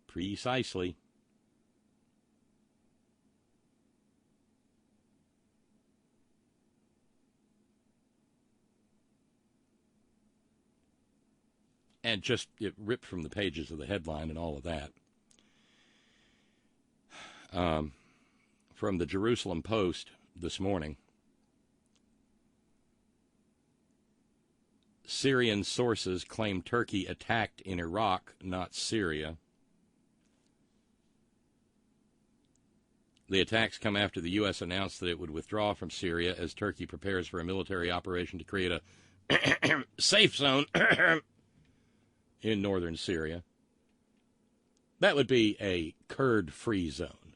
Precisely. And just it ripped from the pages of the headline and all of that. From the Jerusalem Post this morning. Syrian sources claim Turkey attacked in Iraq, not Syria. The attacks come after the U.S. announced that it would withdraw from Syria as Turkey prepares for a military operation to create a safe zone in northern Syria. That would be a Kurd-free zone,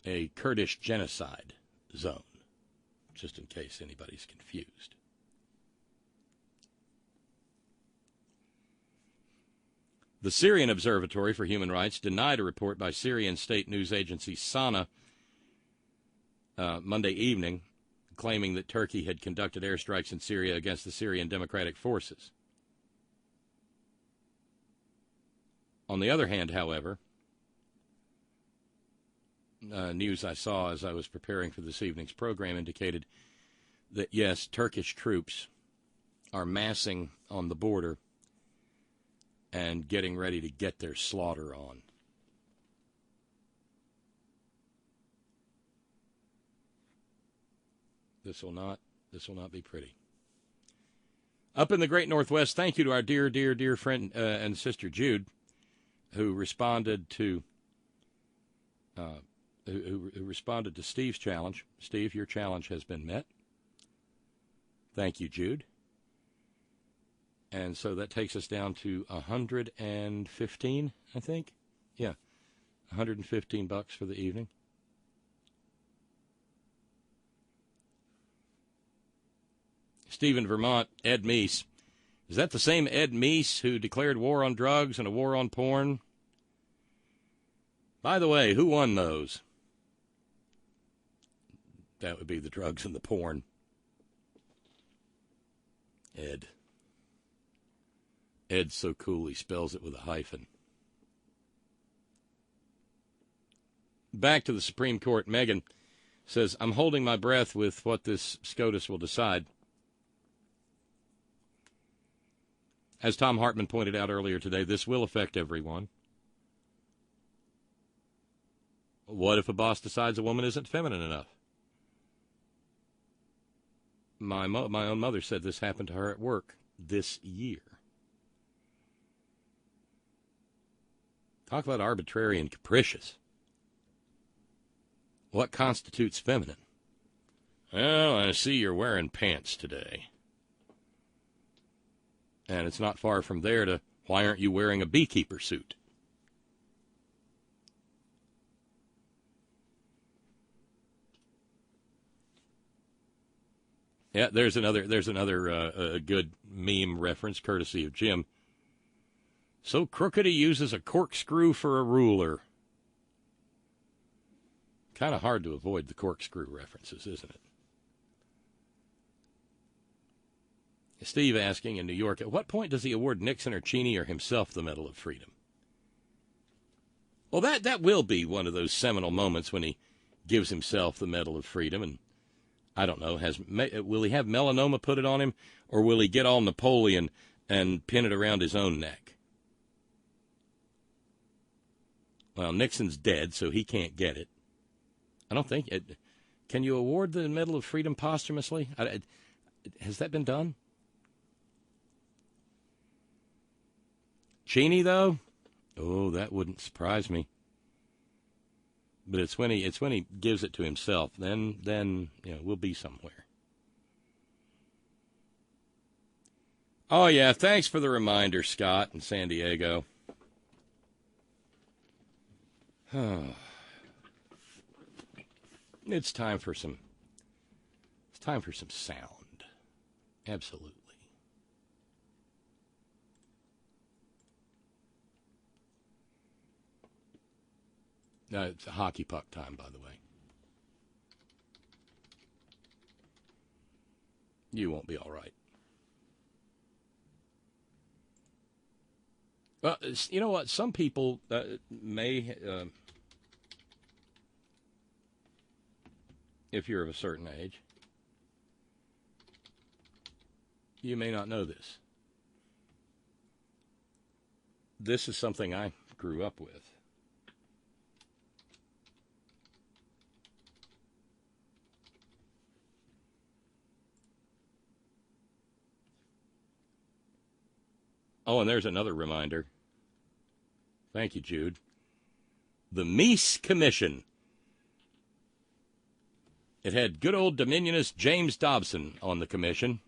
a Kurdish genocide zone, just in case anybody's confused. The Syrian Observatory for Human Rights denied a report by Syrian state news agency Sana Monday evening, claiming that Turkey had conducted airstrikes in Syria against the Syrian Democratic Forces. On the other hand, however, news I saw as I was preparing for this evening's program indicated that, yes, Turkish troops are massing on the border and getting ready to get their slaughter on. This will not be pretty. Up in the great Northwest, thank you to our dear, dear, dear friend and sister Jude, who responded to who responded to Steve's challenge. Steve, your challenge has been met. Thank you, Jude. And so that takes us down to 115, I think. Yeah, $115 for the evening. Steve in Vermont, Ed Meese. Is that the same Ed Meese who declared war on drugs and a war on porn? By the way, who won those? That would be the drugs and the porn. Ed. Ed's so cool he spells it with a hyphen. Back to the Supreme Court. Megan says, I'm holding my breath with what this SCOTUS will decide. As Tom Hartman pointed out earlier today, this will affect everyone. What if a boss decides a woman isn't feminine enough? My own mother said this happened to her at work this year. Talk about arbitrary and capricious. What constitutes feminine? Well, I see you're wearing pants today. And it's not far from there to, why aren't you wearing a beekeeper suit? Yeah, there's another good meme reference, courtesy of Jim. So crooked he uses a corkscrew for a ruler. Kind of hard to avoid the corkscrew references, isn't it? Steve asking in New York, at what point does he award Nixon or Cheney or himself the Medal of Freedom? Well, that will be one of those seminal moments when he gives himself the Medal of Freedom. And I don't know, will he have melanoma put it on him, or will he get all Napoleon and pin it around his own neck? Well, Nixon's dead, so he can't get it. I don't think it. Can you award the Medal of Freedom posthumously? Has that been done? Cheney, though? Oh, that wouldn't surprise me. But it's when he gives it to himself, then we'll be somewhere. Oh yeah, thanks for the reminder, Scott in San Diego. It's time for some sound. Absolutely. It's a hockey puck time, by the way. You won't be all right. Well, you know what? Some people may, if you're of a certain age, you may not know this. This is something I grew up with. Oh, and there's another reminder. Thank you, Jude. The Meese Commission. It had good old Dominionist James Dobson on the commission.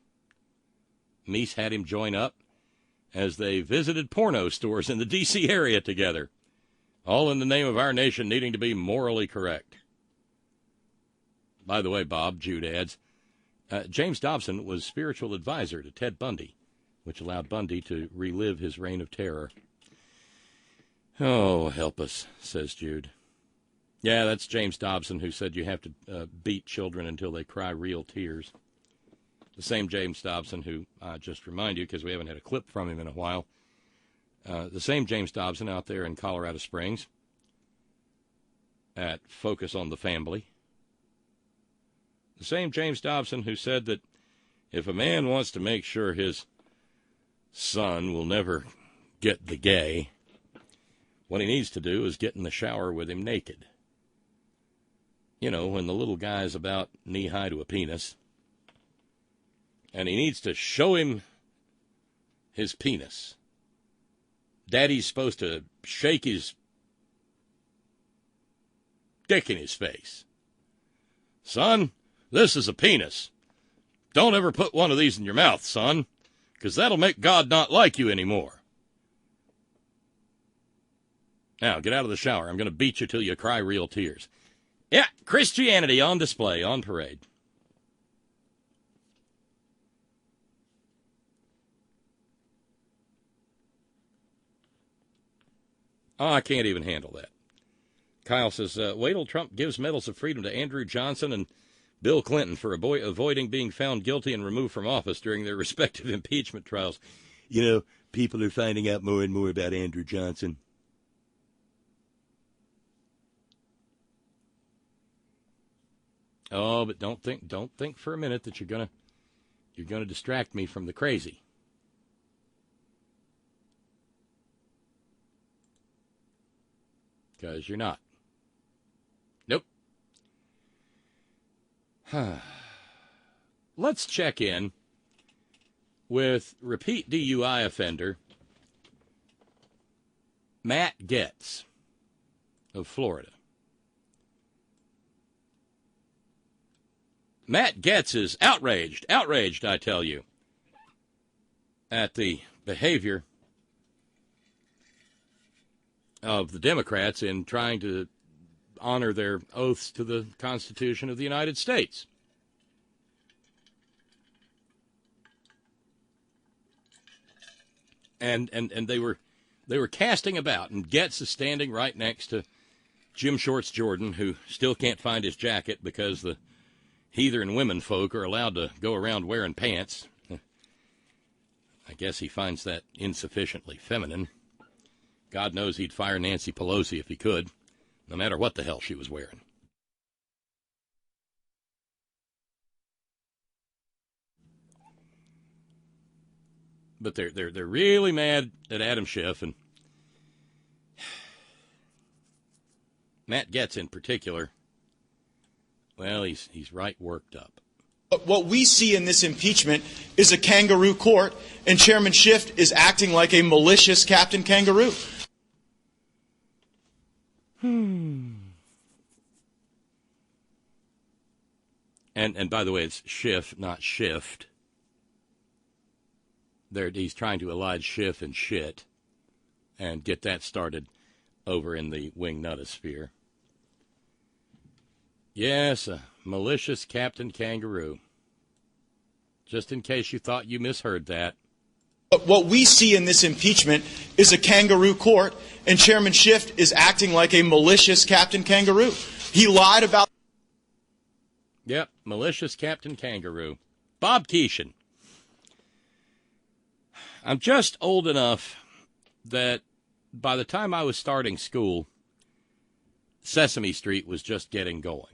Meese had him join up as they visited porno stores in the D.C. area together, all in the name of our nation needing to be morally correct. By the way, Bob, Jude adds, James Dobson was spiritual advisor to Ted Bundy, which allowed Bundy to relive his reign of terror. Oh, help us, says Jude. Yeah, that's James Dobson, who said you have to beat children until they cry real tears. The same James Dobson who, just remind you, because we haven't had a clip from him in a while, the same James Dobson out there in Colorado Springs, at Focus on the Family. The same James Dobson who said that if a man wants to make sure his son will never get the gay, what he needs to do is get in the shower with him naked. You know, when the little guy's about knee-high to a penis, and he needs to show him his penis. Daddy's supposed to shake his dick in his face. Son, this is a penis. Don't ever put one of these in your mouth, son, because that'll make God not like you anymore. Now, get out of the shower. I'm going to beat you till you cry real tears. Yeah, Christianity on display, on parade. Oh, I can't even handle that. Kyle says, wait till Trump gives medals of freedom to Andrew Johnson and Bill Clinton for avoiding being found guilty and removed from office during their respective impeachment trials. You know, people are finding out more and more about Andrew Johnson. Oh, but don't think for a minute that you're gonna distract me from the crazy. Because you're not. Nope. Let's check in with repeat DUI offender Matt Gaetz of Florida. Matt Gaetz is outraged, I tell you, at the behavior of the Democrats in trying to honor their oaths to the Constitution of the United States. And they were casting about, and Gaetz is standing right next to Jim Shorts Jordan, who still can't find his jacket because the heathen women folk are allowed to go around wearing pants. I guess he finds that insufficiently feminine. God knows he'd fire Nancy Pelosi if he could, no matter what the hell she was wearing. But they're really mad at Adam Schiff, and Matt Gaetz in particular. Well, he's right worked up. What we see in this impeachment is a kangaroo court, and Chairman Schiff is acting like a malicious Captain Kangaroo. And by the way, it's Schiff, not shift. He's trying to elide Schiff and shit and get that started over in the wingnutosphere. Yes, a malicious Captain Kangaroo. Just in case you thought you misheard that. What we see in this impeachment is a kangaroo court, and Chairman Schiff is acting like a malicious Captain Kangaroo. He lied about... Yep, malicious Captain Kangaroo. Bob Keeshan. I'm just old enough that by the time I was starting school, Sesame Street was just getting going.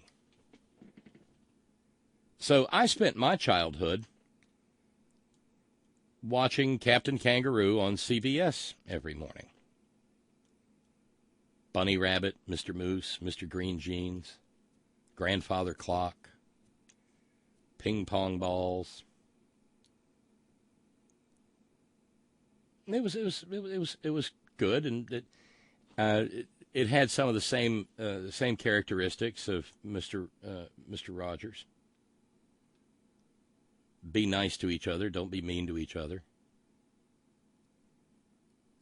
So I spent my childhood watching Captain Kangaroo on CBS every morning. Bunny Rabbit, Mr. Moose, Mr. Green Jeans, Grandfather Clock, ping pong balls. It was good, and it had some of the same characteristics of Mr. Rogers. Be nice to each other. Don't be mean to each other.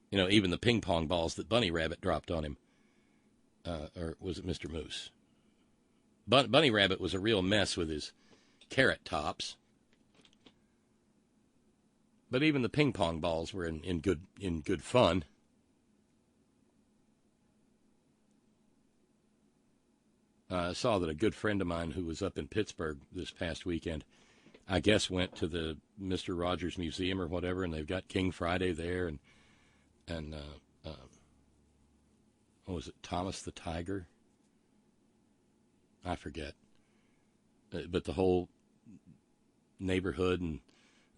You know, even the ping pong balls that Bunny Rabbit dropped on him, or was it Mr. Moose? Bunny Rabbit was a real mess with his carrot tops. But even the ping pong balls were in good fun. I saw that a good friend of mine who was up in Pittsburgh this past weekend, I guess went to the Mr. Rogers Museum or whatever, and they've got King Friday there, and what was it, Thomas the Tiger? I forget. But the whole neighborhood and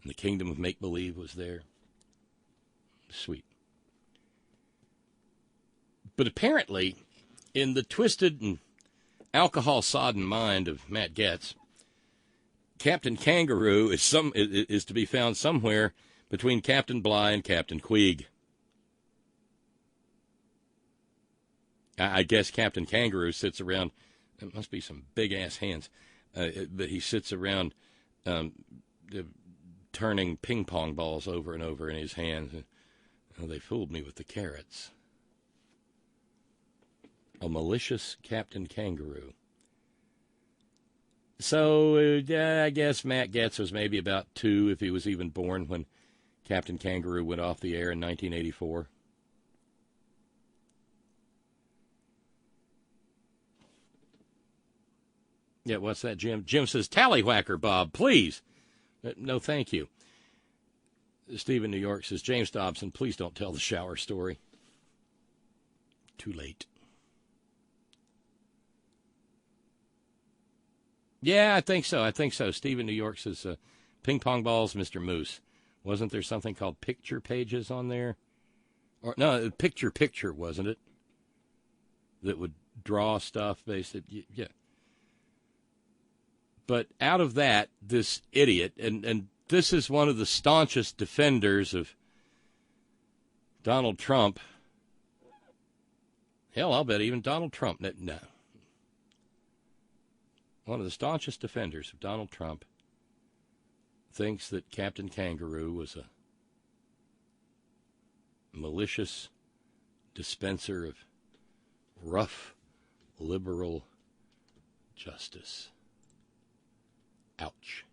the kingdom of make-believe was there. Sweet. But apparently, in the twisted and alcohol-sodden mind of Matt Gaetz, Captain Kangaroo is to be found somewhere between Captain Bligh and Captain Queeg. I guess Captain Kangaroo sits around. It must be some big-ass hands. But he sits around turning ping-pong balls over and over in his hands. And, they fooled me with the carrots. A malicious Captain Kangaroo. So, I guess Matt Gaetz was maybe about 2, if he was even born, when Captain Kangaroo went off the air in 1984. Yeah, what's that, Jim? Jim says, tallywhacker, Bob, please. No, thank you. Steve in New York says, James Dobson, please don't tell the shower story. Too late. Yeah, I think so. Steve in New York says, ping pong balls, Mr. Moose. Wasn't there something called picture pages on there? Or no, picture, wasn't it? That would draw stuff, basically. Yeah. But out of that, this idiot, and this is one of the staunchest defenders of Donald Trump. Hell, I'll bet even Donald Trump. No. One of the staunchest defenders of Donald Trump thinks that Captain Kangaroo was a malicious dispenser of rough liberal justice. Ouch.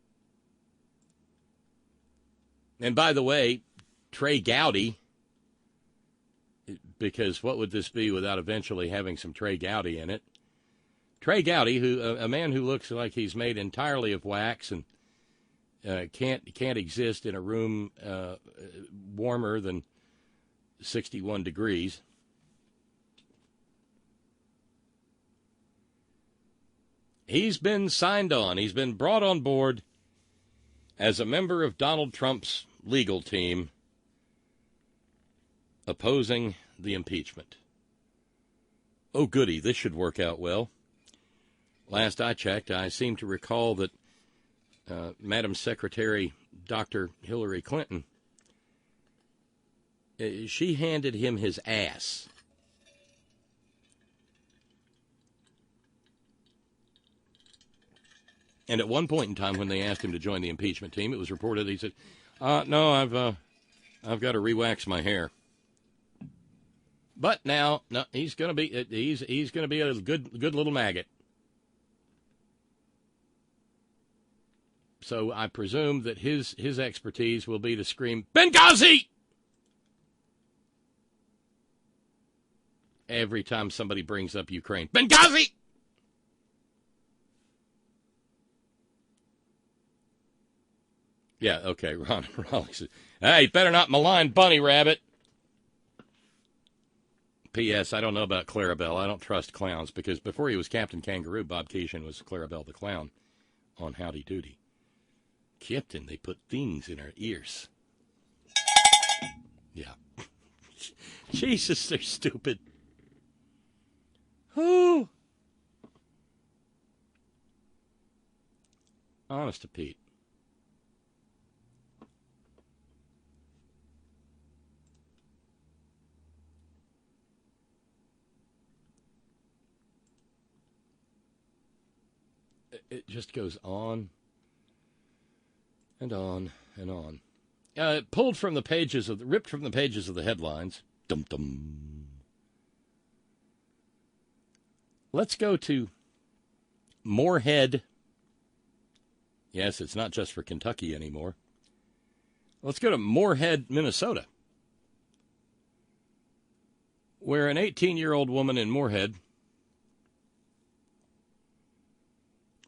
And by the way, Trey Gowdy, because what would this be without eventually having some Trey Gowdy in it? Trey Gowdy, who a man who looks like he's made entirely of wax and can't exist in a room warmer than 61 degrees. He's been signed on. He's been brought on board as a member of Donald Trump's legal team opposing the impeachment. Oh, goody, this should work out well. Last I checked, I seem to recall that Madam Secretary Dr. Hillary Clinton, she handed him his ass. And at one point in time, when they asked him to join the impeachment team, it was reported he said, "No, I've got to re-wax my hair." But now, no, he's going to be a good little maggot. So I presume that his expertise will be to scream, "Benghazi!" every time somebody brings up Ukraine. Benghazi! Yeah, okay, Raleigh says, hey, you better not malign Bunny Rabbit. P.S. I don't know about Clarabelle. I don't trust clowns, because before he was Captain Kangaroo, Bob Keeshan was Clarabelle the Clown on Howdy Doody. Captain, they put things in our ears. Yeah. Jesus, they're stupid. Who? Honest to Pete. It just goes on and on and on. Ripped from the pages of the headlines. Dum dum. Let's go to Moorhead. Yes, it's not just for Kentucky anymore. Let's go to Moorhead, Minnesota, where an 18-year-old woman in Moorhead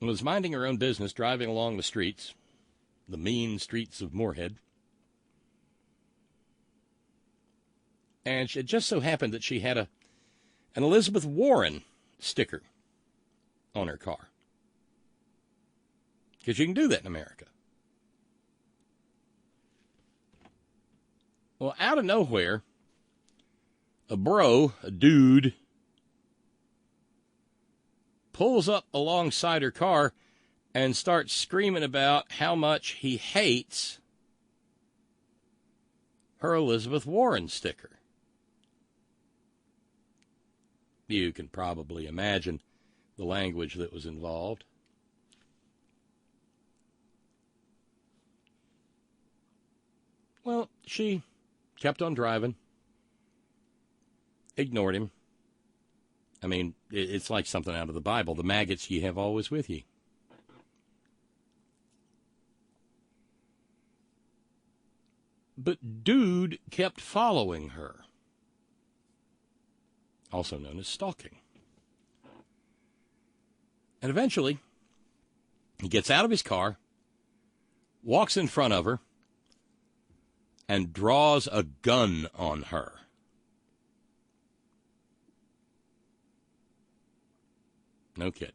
was minding her own business, driving along the streets, the mean streets of Moorhead. And it just so happened that she had an Elizabeth Warren sticker on her car. Because you can do that in America. Well, out of nowhere, a dude, pulls up alongside her car and starts screaming about how much he hates her Elizabeth Warren sticker. You can probably imagine the language that was involved. Well, she kept on driving, ignored him. I mean, it's like something out of the Bible. The maggots ye have always with ye. But dude kept following her, also known as stalking. And eventually, he gets out of his car, walks in front of her, and draws a gun on her. No kidding.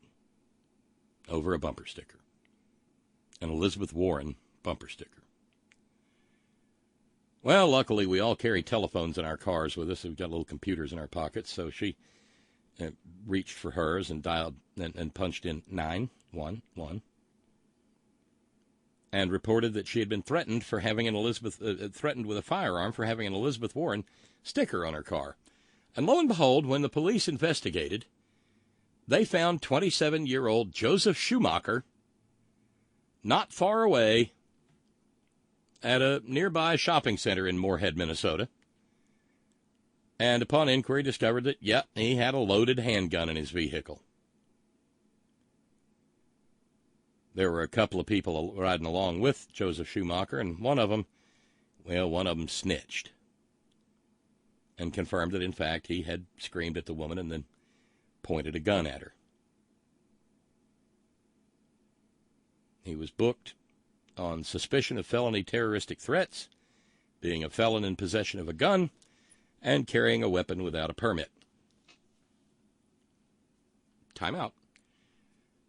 Over a bumper sticker. An Elizabeth Warren bumper sticker. Well, luckily, we all carry telephones in our cars with us. We've got little computers in our pockets. So she reached for hers and dialed and punched in 911 and reported that she had been threatened for having threatened with a firearm for having an Elizabeth Warren sticker on her car. And lo and behold, when the police investigated, they found 27-year-old Joseph Schumacher not far away at a nearby shopping center in Moorhead, Minnesota. And upon inquiry, discovered that, he had a loaded handgun in his vehicle. There were a couple of people riding along with Joseph Schumacher, and one of them snitched and confirmed that, in fact, he had screamed at the woman and then pointed a gun at her. He was booked on suspicion of felony terroristic threats, being a felon in possession of a gun, and carrying a weapon without a permit. Time out.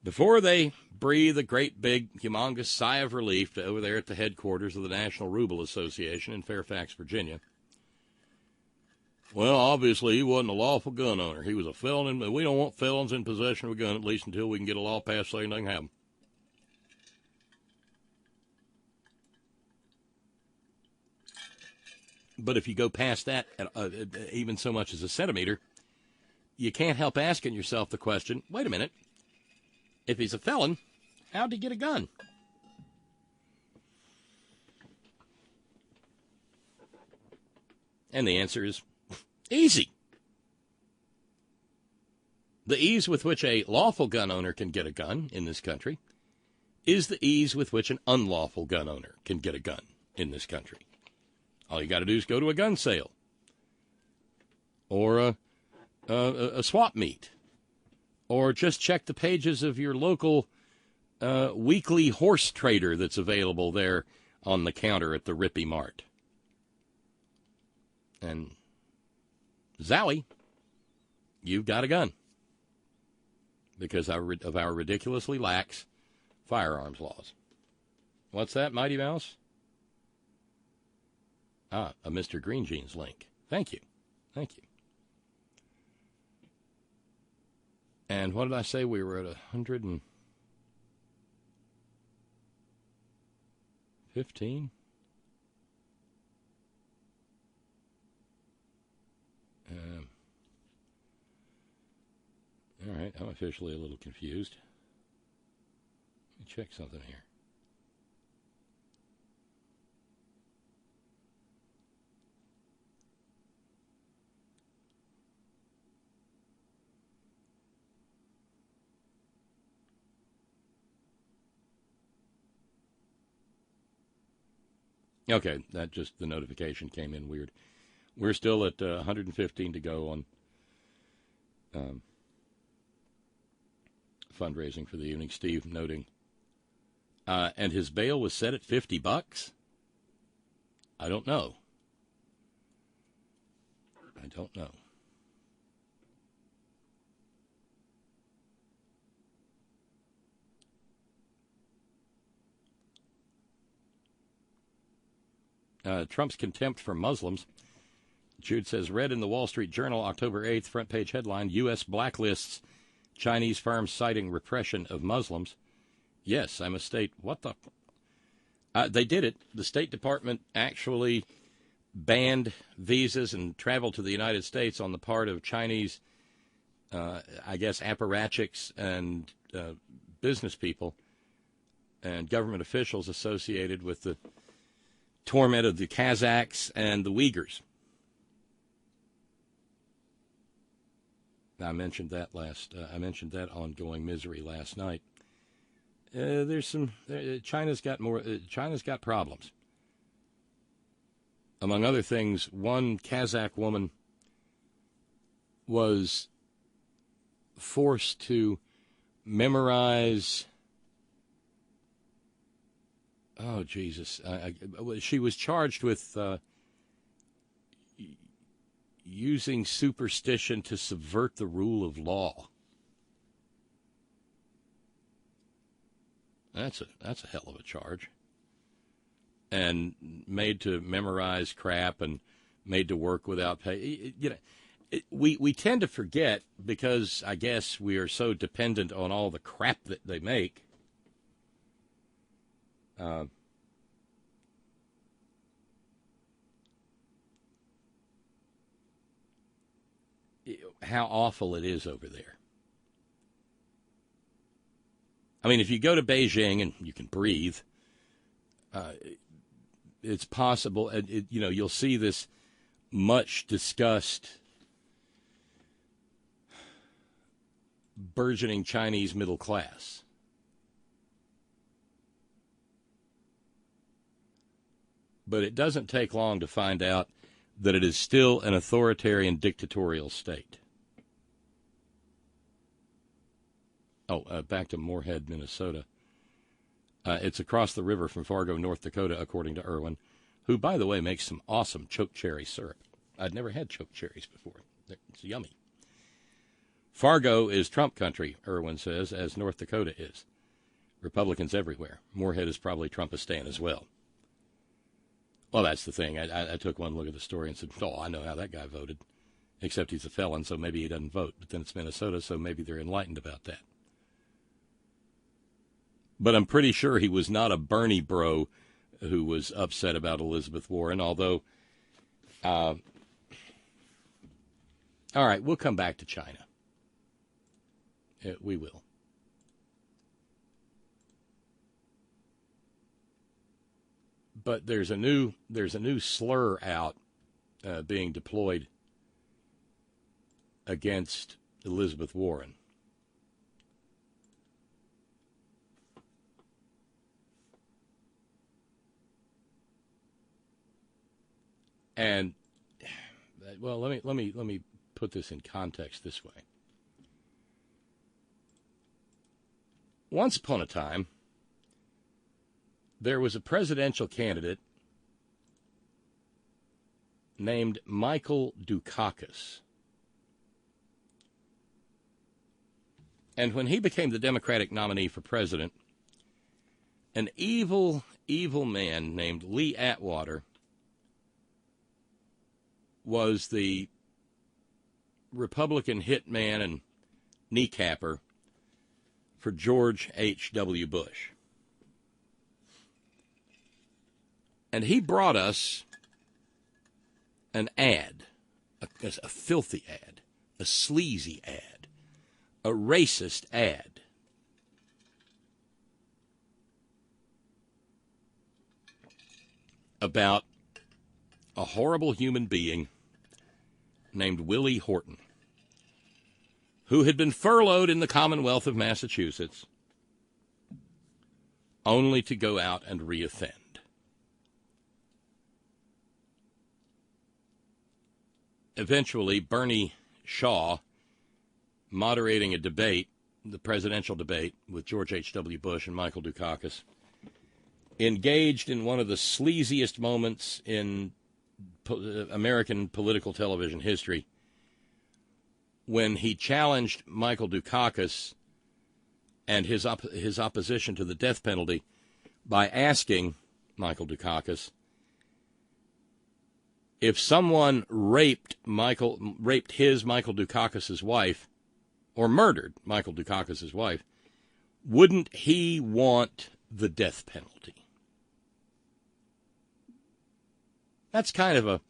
Before they breathe a great big, humongous sigh of relief over there at the headquarters of the National Ruble Association in Fairfax, Virginia. Well, obviously, he wasn't a lawful gun owner. He was a felon, and we don't want felons in possession of a gun, at least until we can get a law passed saying they can have them. But if you go past that, even so much as a centimeter, you can't help asking yourself the question, wait a minute, if he's a felon, how'd he get a gun? And the answer is easy. The ease with which a lawful gun owner can get a gun in this country is the ease with which an unlawful gun owner can get a gun in this country. All you got to do is go to a gun sale or a swap meet, or just check the pages of your local weekly horse trader that's available there on the counter at the Rippy Mart. And zowie, you've got a gun because of our ridiculously lax firearms laws. What's that, Mighty Mouse? A Mr. Green Jeans link. Thank you. Thank you. And what did I say? We were at 115? All right, I'm officially a little confused. Let me check something here. Okay, that just, the notification came in weird. We're still at 115 to go on fundraising for the evening. Steve noting. And his bail was set at $50? I don't know. I don't know. Trump's contempt for Muslims. Jude says, read in the Wall Street Journal, October 8th, front page headline, U.S. blacklists Chinese firms citing repression of Muslims. Yes, I'm a state. What the? They did it. The State Department actually banned visas and travel to the United States on the part of Chinese, I guess, apparatchiks and business people and government officials associated with the torment of the Kazakhs and the Uyghurs. I mentioned that ongoing misery last night. China's got problems. Among other things, one Kazakh woman was forced to memorize. Oh, Jesus. She was charged with using superstition to subvert the rule of law. That's a hell of a charge. And made to memorize crap and made to work without pay. We tend to forget, because I guess we are so dependent on all the crap that they make. How awful it is over there. I mean, if you go to Beijing and you can breathe, it's possible. You'll see this much discussed burgeoning Chinese middle class. But it doesn't take long to find out that it is still an authoritarian dictatorial state. Back to Moorhead, Minnesota. It's across the river from Fargo, North Dakota, according to Irwin, who, by the way, makes some awesome choke cherry syrup. I'd never had choke cherries before. It's yummy. Fargo is Trump country, Irwin says, as North Dakota is. Republicans everywhere. Moorhead is probably Trumpistan as well. Well, that's the thing. I took one look at the story and said, I know how that guy voted. Except he's a felon, so maybe he doesn't vote. But then it's Minnesota, so maybe they're enlightened about that. But I'm pretty sure he was not a Bernie bro who was upset about Elizabeth Warren, although, all right, we'll come back to China. We will. But there's a new slur out being deployed against Elizabeth Warren. And well, let me put this in context this way. Once upon a time, there was a presidential candidate named Michael Dukakis. And when he became the Democratic nominee for president, an evil, evil man named Lee Atwater was the Republican hitman and kneecapper for George H.W. Bush. And he brought us an ad, a filthy ad, a sleazy ad, a racist ad. About a horrible human being named Willie Horton, who had been furloughed in the Commonwealth of Massachusetts only to go out and reoffend. Eventually, Bernie Shaw, moderating a debate, the presidential debate with George H.W. Bush and Michael Dukakis, engaged in one of the sleaziest moments in American political television history when he challenged Michael Dukakis and his opposition to the death penalty by asking Michael Dukakis if someone raped Michael Dukakis's wife, or murdered Michael Dukakis's wife, wouldn't he want the death penalty? That's kind of a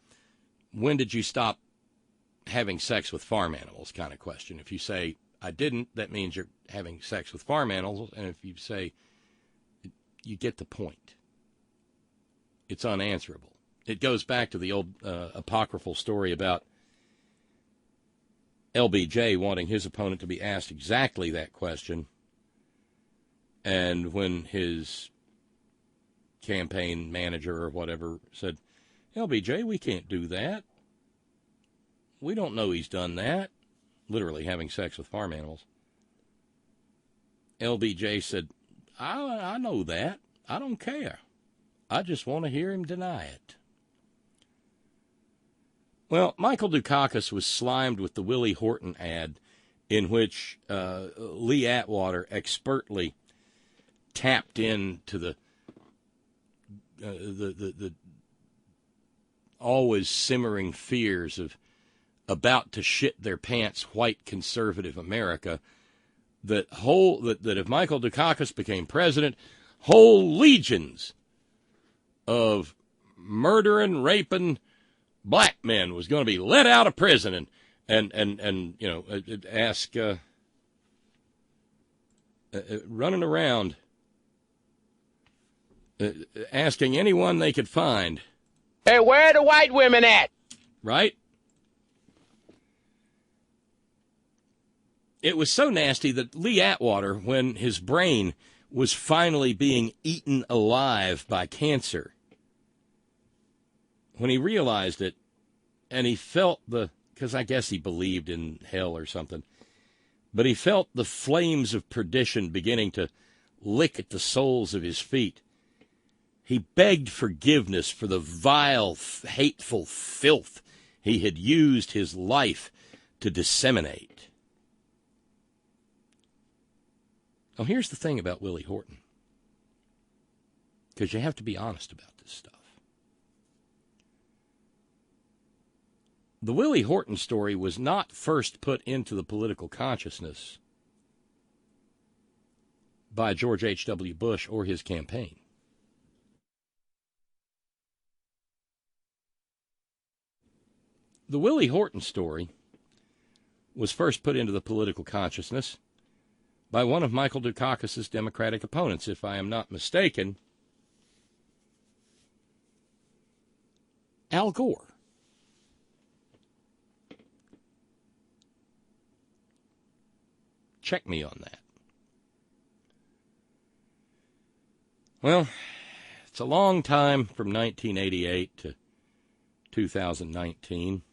when did you stop having sex with farm animals kind of question. If you say, I didn't, that means you're having sex with farm animals. And if you say, you get the point. It's unanswerable. It goes back to the old apocryphal story about LBJ wanting his opponent to be asked exactly that question. And when his campaign manager or whatever said, LBJ, we can't do that. We don't know he's done that. Literally having sex with farm animals. LBJ said, I know that. I don't care. I just want to hear him deny it. Well, Michael Dukakis was slimed with the Willie Horton ad in which Lee Atwater expertly tapped into the always simmering fears of about to shit their pants white conservative America, that if Michael Dukakis became president, whole legions of murdering, raping black men was going to be let out of prison and you know, ask running around asking anyone they could find, Hey, where are the white women at? right? It was so nasty that Lee Atwater, when his brain was finally being eaten alive by cancer, when he realized it, and he felt because I guess he believed in hell or something, but he felt the flames of perdition beginning to lick at the soles of his feet. He begged forgiveness for the vile, hateful filth he had used his life to disseminate. Now, here's the thing about Willie Horton, because you have to be honest about this stuff. The Willie Horton story was not first put into the political consciousness by George H.W. Bush or his campaign. The Willie Horton story was first put into the political consciousness by one of Michael Dukakis' Democratic opponents, if I am not mistaken, Al Gore. Check me on that. Well, it's a long time from 1988 to 2019.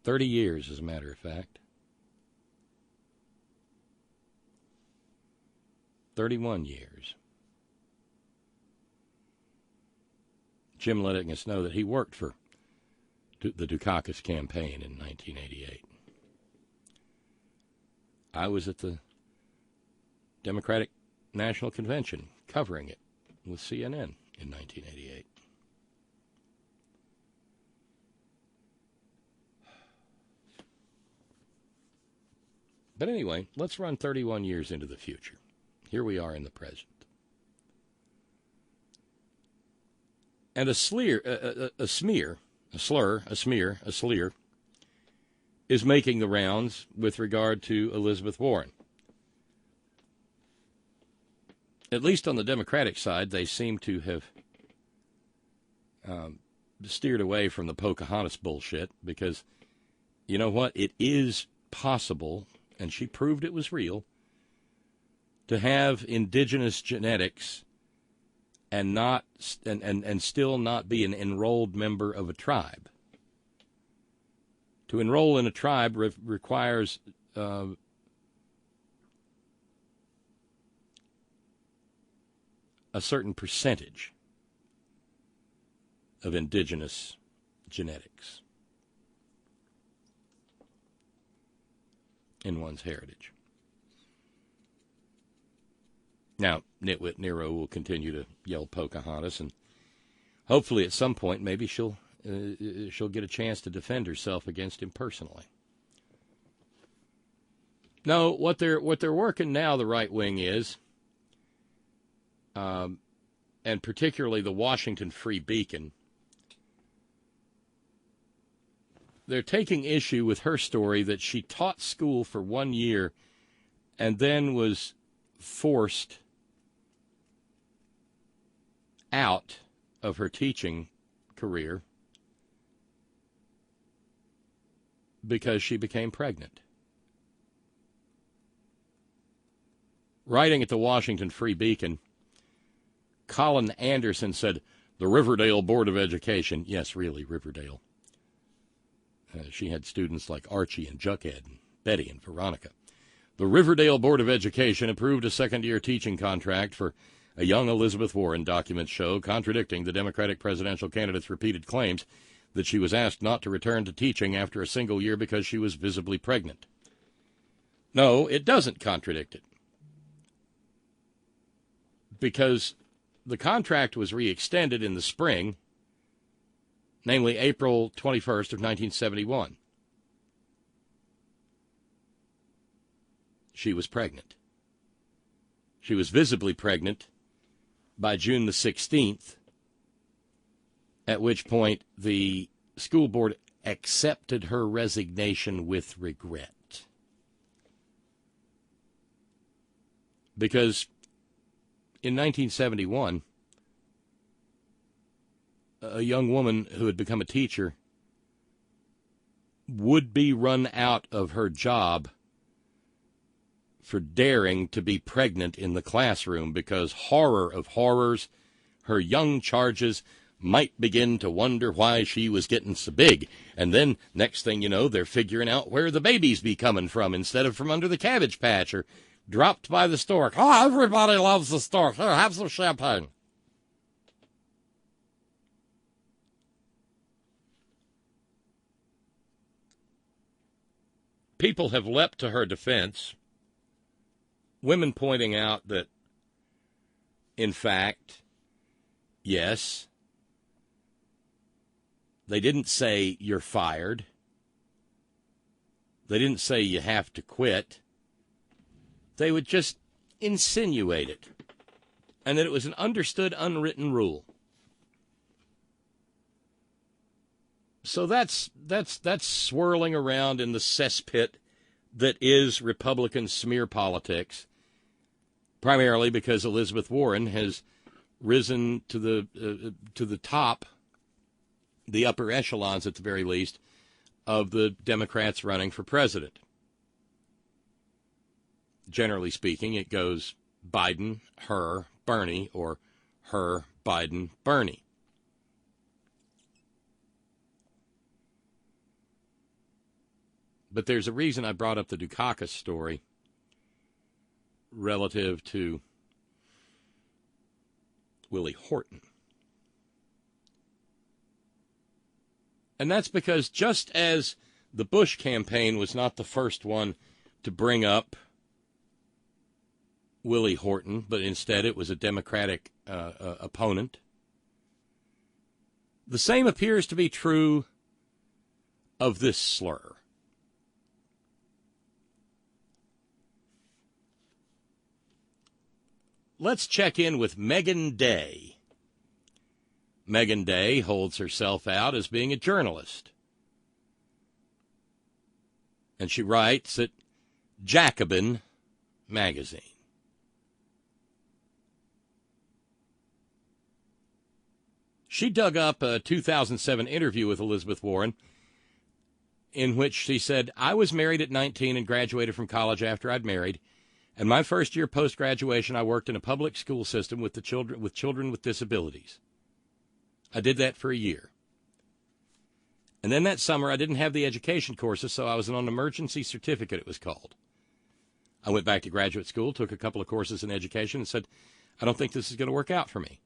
30 years, as a matter of fact. 31 years. Jim letting us know that he worked for the Dukakis campaign in 1988. I was at the Democratic National Convention covering it with CNN in 1988. But anyway, let's run 31 years into the future. Here we are in the present. And a smear is making the rounds with regard to Elizabeth Warren. At least on the Democratic side, they seem to have steered away from the Pocahontas bullshit because, you know what, it is possible, and she proved it was real, to have indigenous genetics and still not be an enrolled member of a tribe. To enroll in a tribe requires a certain percentage of indigenous genetics in one's heritage. Now, Nitwit Nero will continue to yell Pocahontas, and hopefully at some point maybe she'll get a chance to defend herself against him personally. No, what they're working now, the right wing is, and particularly the Washington Free Beacon, they're taking issue with her story that she taught school for 1 year and then was forced out of her teaching career because she became pregnant. Writing at the Washington Free Beacon, Colin Anderson said, the Riverdale Board of Education, yes, really, Riverdale. She had students like Archie and Jughead and Betty and Veronica. The Riverdale Board of Education approved a second-year teaching contract for a young Elizabeth Warren, documents show, contradicting the Democratic presidential candidate's repeated claims that she was asked not to return to teaching after a single year because she was visibly pregnant. No, it doesn't contradict it. Because the contract was re-extended in the spring, namely April 21st of 1971. She was pregnant. She was visibly pregnant by June the 16th, at which point the school board accepted her resignation with regret. Because in 1971, a young woman who had become a teacher would be run out of her job for daring to be pregnant in the classroom because, horror of horrors, her young charges might begin to wonder why she was getting so big. And then, next thing you know, they're figuring out where the babies be coming from instead of from under the cabbage patch or dropped by the stork. Oh, everybody loves the stork. Here, have some champagne. People have leapt to her defense, women pointing out that, in fact, yes, they didn't say you're fired. They didn't say you have to quit. They would just insinuate it, and that it was an understood, unwritten rule. So that's swirling around in the cesspit that is Republican smear politics, primarily because Elizabeth Warren has risen to the top, the upper echelons at the very least, of the Democrats running for president. Generally speaking, it goes Biden, her, Bernie, or her, Biden, Bernie. But there's a reason I brought up the Dukakis story relative to Willie Horton. And that's because just as the Bush campaign was not the first one to bring up Willie Horton, but instead it was a Democratic opponent, the same appears to be true of this slur. Let's check in with Megan Day. Megan Day holds herself out as being a journalist. And she writes at Jacobin magazine. She dug up a 2007 interview with Elizabeth Warren in which she said, I was married at 19 and graduated from college after I'd married. And my first year post-graduation, I worked in a public school system with children with disabilities. I did that for a year. And then that summer, I didn't have the education courses, so I was on an emergency certificate, it was called. I went back to graduate school, took a couple of courses in education, and said, I don't think this is going to work out for me.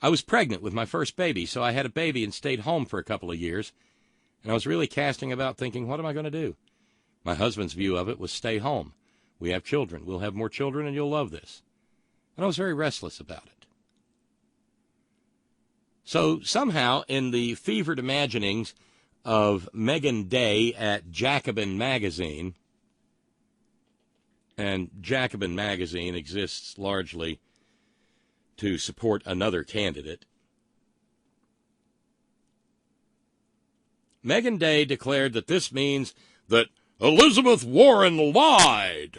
I was pregnant with my first baby, so I had a baby and stayed home for a couple of years. And I was really casting about thinking, what am I going to do? My husband's view of it was stay home. We have children. We'll have more children, and you'll love this. And I was very restless about it. So somehow in the fevered imaginings of Megan Day at Jacobin Magazine, and Jacobin Magazine exists largely to support another candidate, Megan Day declared that this means that Elizabeth Warren lied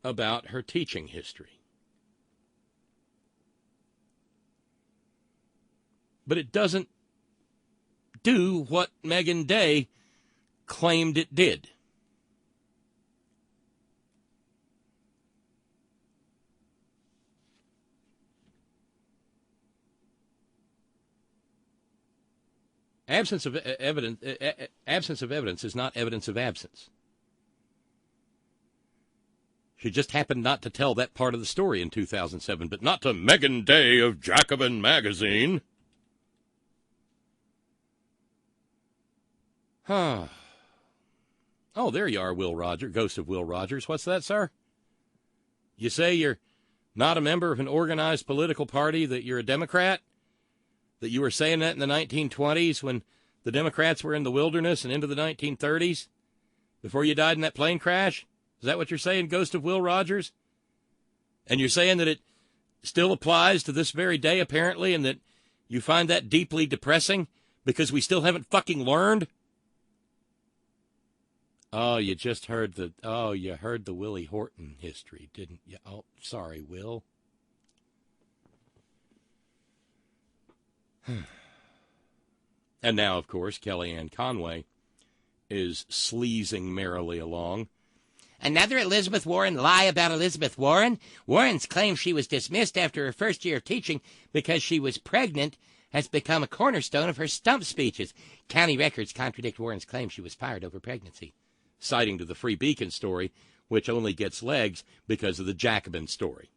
about her teaching history. But it doesn't do what Megan Day claimed it did. Absence of evidence is not evidence of absence. She just happened not to tell that part of the story in 2007, but not to Megan Day of Jacobin Magazine. Oh, there you are, Will Rogers, ghost of Will Rogers. What's that, sir? You say you're not a member of an organized political party, that you're a Democrat? That you were saying that in the 1920s when the Democrats were in the wilderness and into the 1930s before you died in that plane crash? Is that what you're saying, ghost of Will Rogers? And you're saying that it still applies to this very day, apparently, and that you find that deeply depressing because we still haven't fucking learned? Oh, you just heard you heard the Willie Horton history, didn't you? Oh, sorry, Will. And now, of course, Kellyanne Conway is sleazing merrily along. Another Elizabeth Warren lie about Elizabeth Warren. Warren's claim she was dismissed after her first year of teaching because she was pregnant has become a cornerstone of her stump speeches. County records contradict Warren's claim she was fired over pregnancy, citing to the Free Beacon story, which only gets legs because of the Jacobin story.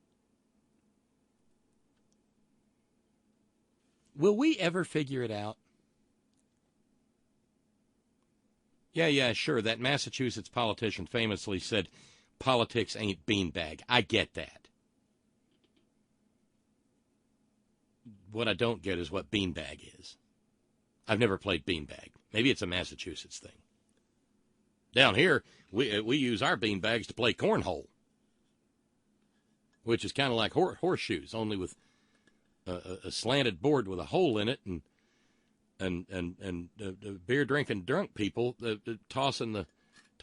Will we ever figure it out? Yeah, sure. That Massachusetts politician famously said, politics ain't beanbag. I get that. What I don't get is what beanbag is. I've never played beanbag. Maybe it's a Massachusetts thing. Down here, we use our beanbags to play cornhole, which is kind of like horseshoes, only with a slanted board with a hole in it, and beer drinking drunk people tossing the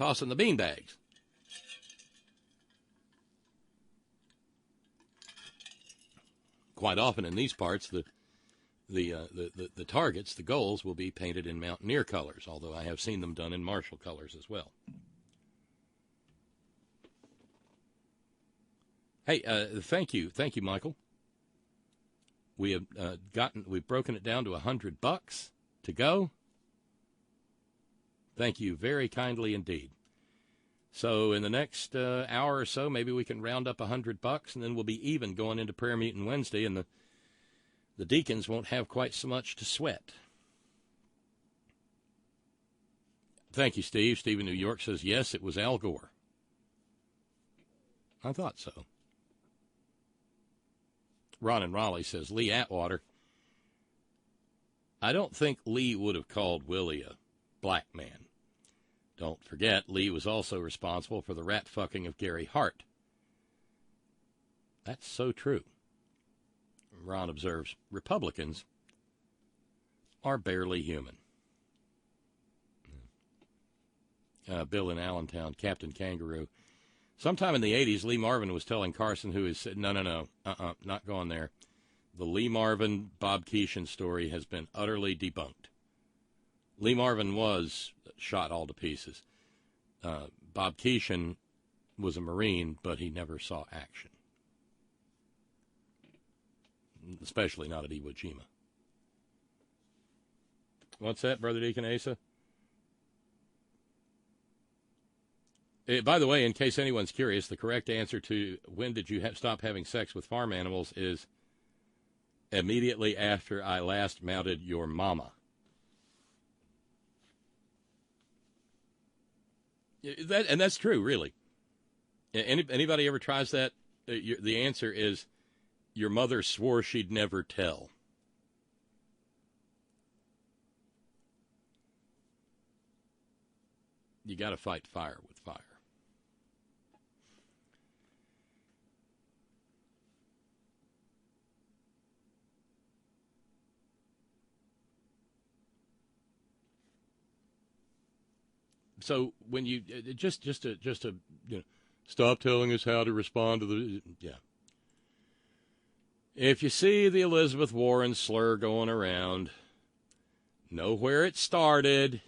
beanbags. Quite often in these parts, the targets, the goals, will be painted in Mountaineer colors, although I have seen them done in Marshall colors as well. Hey, thank you, Michael. We have we've broken it down to $100 to go. Thank you very kindly indeed. So in the next hour or so, maybe we can round up $100, and then we'll be even going into prayer meeting Wednesday, and the deacons won't have quite so much to sweat. Thank you, Steve. Steve in New York says, yes, it was Al Gore. I thought so. Ron in Raleigh says, Lee Atwater. I don't think Lee would have called Willie a black man. Don't forget, Lee was also responsible for the rat fucking of Gary Hart. That's so true. Ron observes, Republicans are barely human. Bill in Allentown, Captain Kangaroo. Sometime in the 80s, Lee Marvin was telling Carson, who has said, no, not going there. The Lee Marvin, Bob Keeshan story has been utterly debunked. Lee Marvin was shot all to pieces. Bob Keeshan was a Marine, but he never saw action, especially not at Iwo Jima. What's that, Brother Deacon Asa? By the way, in case anyone's curious, the correct answer to when did you stop having sex with farm animals is immediately after I last mounted your mama. And that's true, really. Anybody ever tries that, the answer is your mother swore she'd never tell. You got to fight fire with fire. So when you just to stop telling us how to respond to the If you see the Elizabeth Warren slur going around, know where it started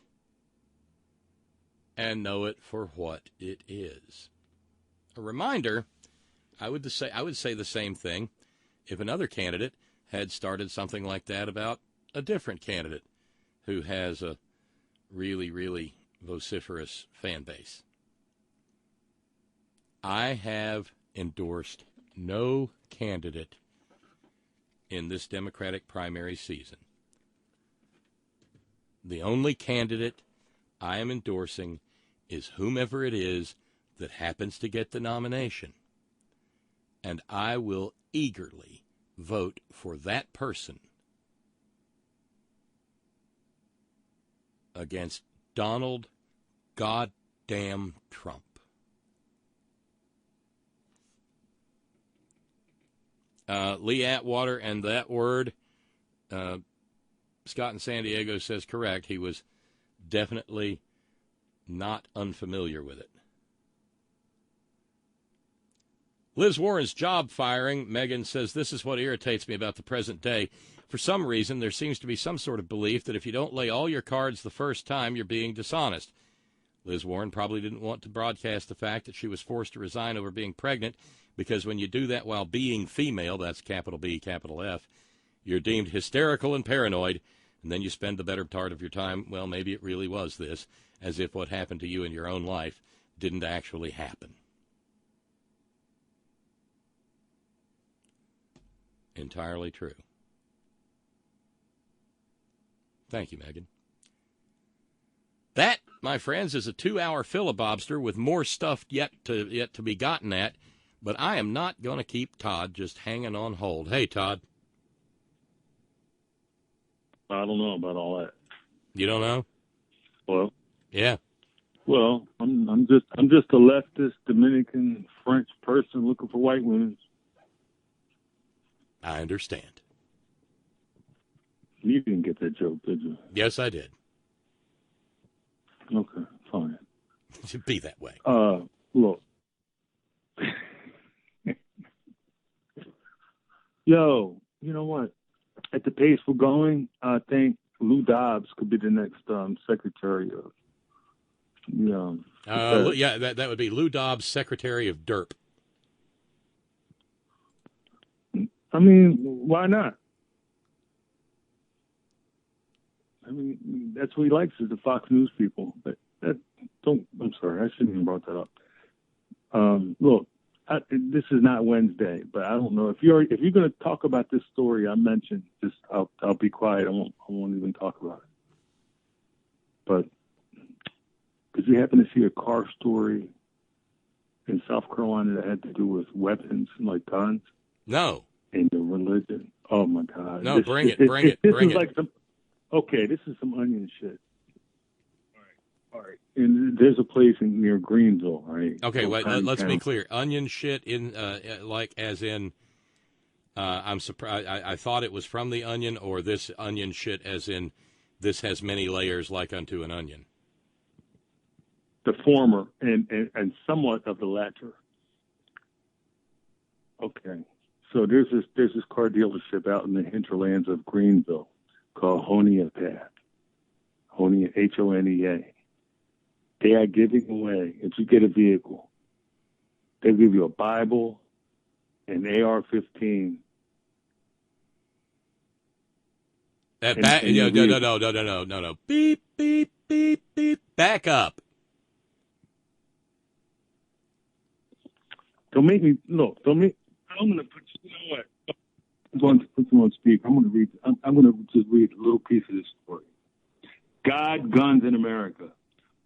and know it for what it is. A reminder, I would say the same thing if another candidate had started something like that about a different candidate who has a really, really vociferous fan base. I have endorsed no candidate in this Democratic primary season. The only candidate I am endorsing is whomever it is that happens to get the nomination. And I will eagerly vote for that person against Donald goddamn Trump. Lee Atwater and that word, Scott in San Diego says correct. He was definitely not unfamiliar with it. Liz Warren's job firing, Megan says, this is what irritates me about the present day. For some reason, there seems to be some sort of belief that if you don't lay all your cards the first time, you're being dishonest. Liz Warren probably didn't want to broadcast the fact that she was forced to resign over being pregnant, because when you do that while being female, that's capital B, capital F, you're deemed hysterical and paranoid, and then you spend the better part of your time, well, maybe it really was this, as if what happened to you in your own life didn't actually happen. Entirely true. Thank you, Megan. That, my friends, is a 2-hour filibuster with more stuff yet to be gotten at, but I am not going to keep Todd just hanging on hold. Hey, Todd. I don't know about all that. You don't know? Well, yeah. Well, I'm just a leftist Dominican French person looking for white women. I understand. You didn't get that joke, did you? Yes, I did. Okay, fine. It should be that way. Look. Yo, you know what? At the pace we're going, I think Lou Dobbs could be the next secretary of. Yeah, that would be Lou Dobbs, Secretary of Derp. I mean, why not? I mean, that's what he likes is the Fox News people. But I'm sorry, I shouldn't have brought that up. Look, this is not Wednesday, but I don't know if you're going to talk about this story I mentioned. Just I'll be quiet. I won't even talk about it. But did you happen to see a car story in South Carolina that had to do with weapons, like guns? No. And the religion. Oh my God. No, bring it. Okay, this is some onion shit. All right. And there's a place near Greenville, right? Okay, wait. Let's be clear. Onion shit in like as in. I'm surprised. I thought it was from the onion, or this onion shit as in this has many layers like unto an onion. The former and somewhat of the latter. Okay. So there's this car dealership out in the hinterlands of Greenville called Honea Path. Honea, Honea. They are giving away, if you get a vehicle, they'll give you a Bible, an AR-15. No. Beep, beep, beep, beep. Back up. I'm going to put, you know what? I'm going to put you on speaker. I'm going to just read a little piece of this story. God, Guns in America.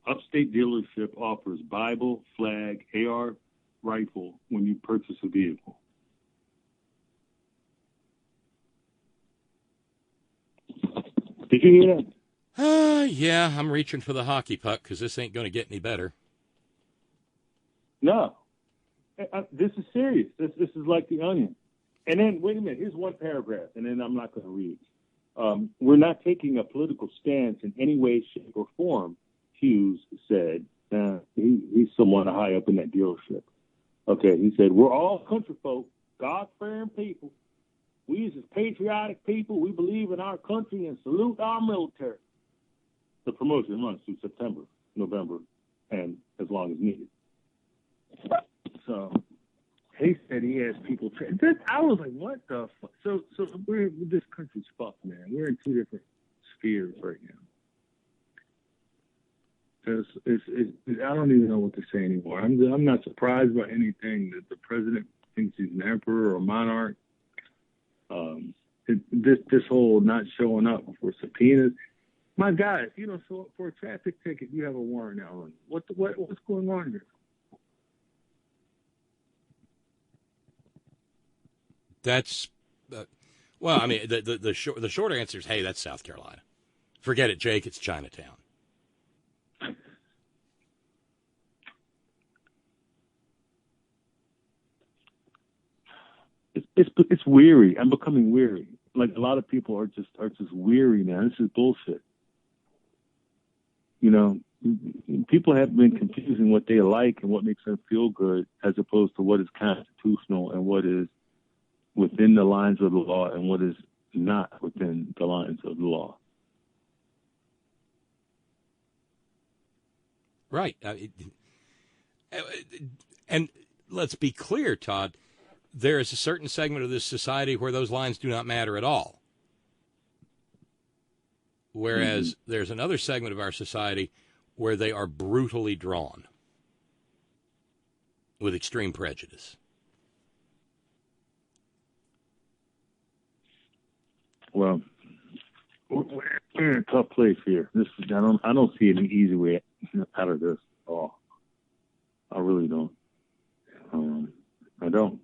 Upstate dealership offers Bible, flag, AR rifle when you purchase a vehicle. Did you hear that? Yeah, I'm reaching for the hockey puck because this ain't going to get any better. No. This is serious. This is like The Onion. And then, wait a minute, here's one paragraph, and then I'm not going to read. We're not taking a political stance in any way, shape, or form, Hughes said. He's someone high up in that dealership. Okay, he said, we're all country folk, God-fearing people. We as patriotic people, we believe in our country and salute our military. The promotion runs through September, November, and as long as needed. So he said he has people. I was like, what the fuck? So this country's fucked, man. We're in two different spheres right now. I don't even know what to say anymore. I'm not surprised by anything that the president thinks he's an emperor or a monarch. This whole not showing up for subpoenas. My God, so for a traffic ticket, you have a warrant out on you. What's going on here? That's, well, I mean, the short answer is, hey, that's South Carolina. Forget it, Jake. It's Chinatown. It's weary. I'm becoming weary. Like a lot of people are just weary now. This is bullshit. People have been confusing what they like and what makes them feel good, as opposed to what is constitutional and what is within the lines of the law and what is not within the lines of the law. Right. And let's be clear, Todd. There is a certain segment of this society where those lines do not matter at all. Whereas there's another segment of our society where they are brutally drawn with extreme prejudice. Well, we're in a tough place here. I don't see any easy way out of this at all. I really don't. I don't.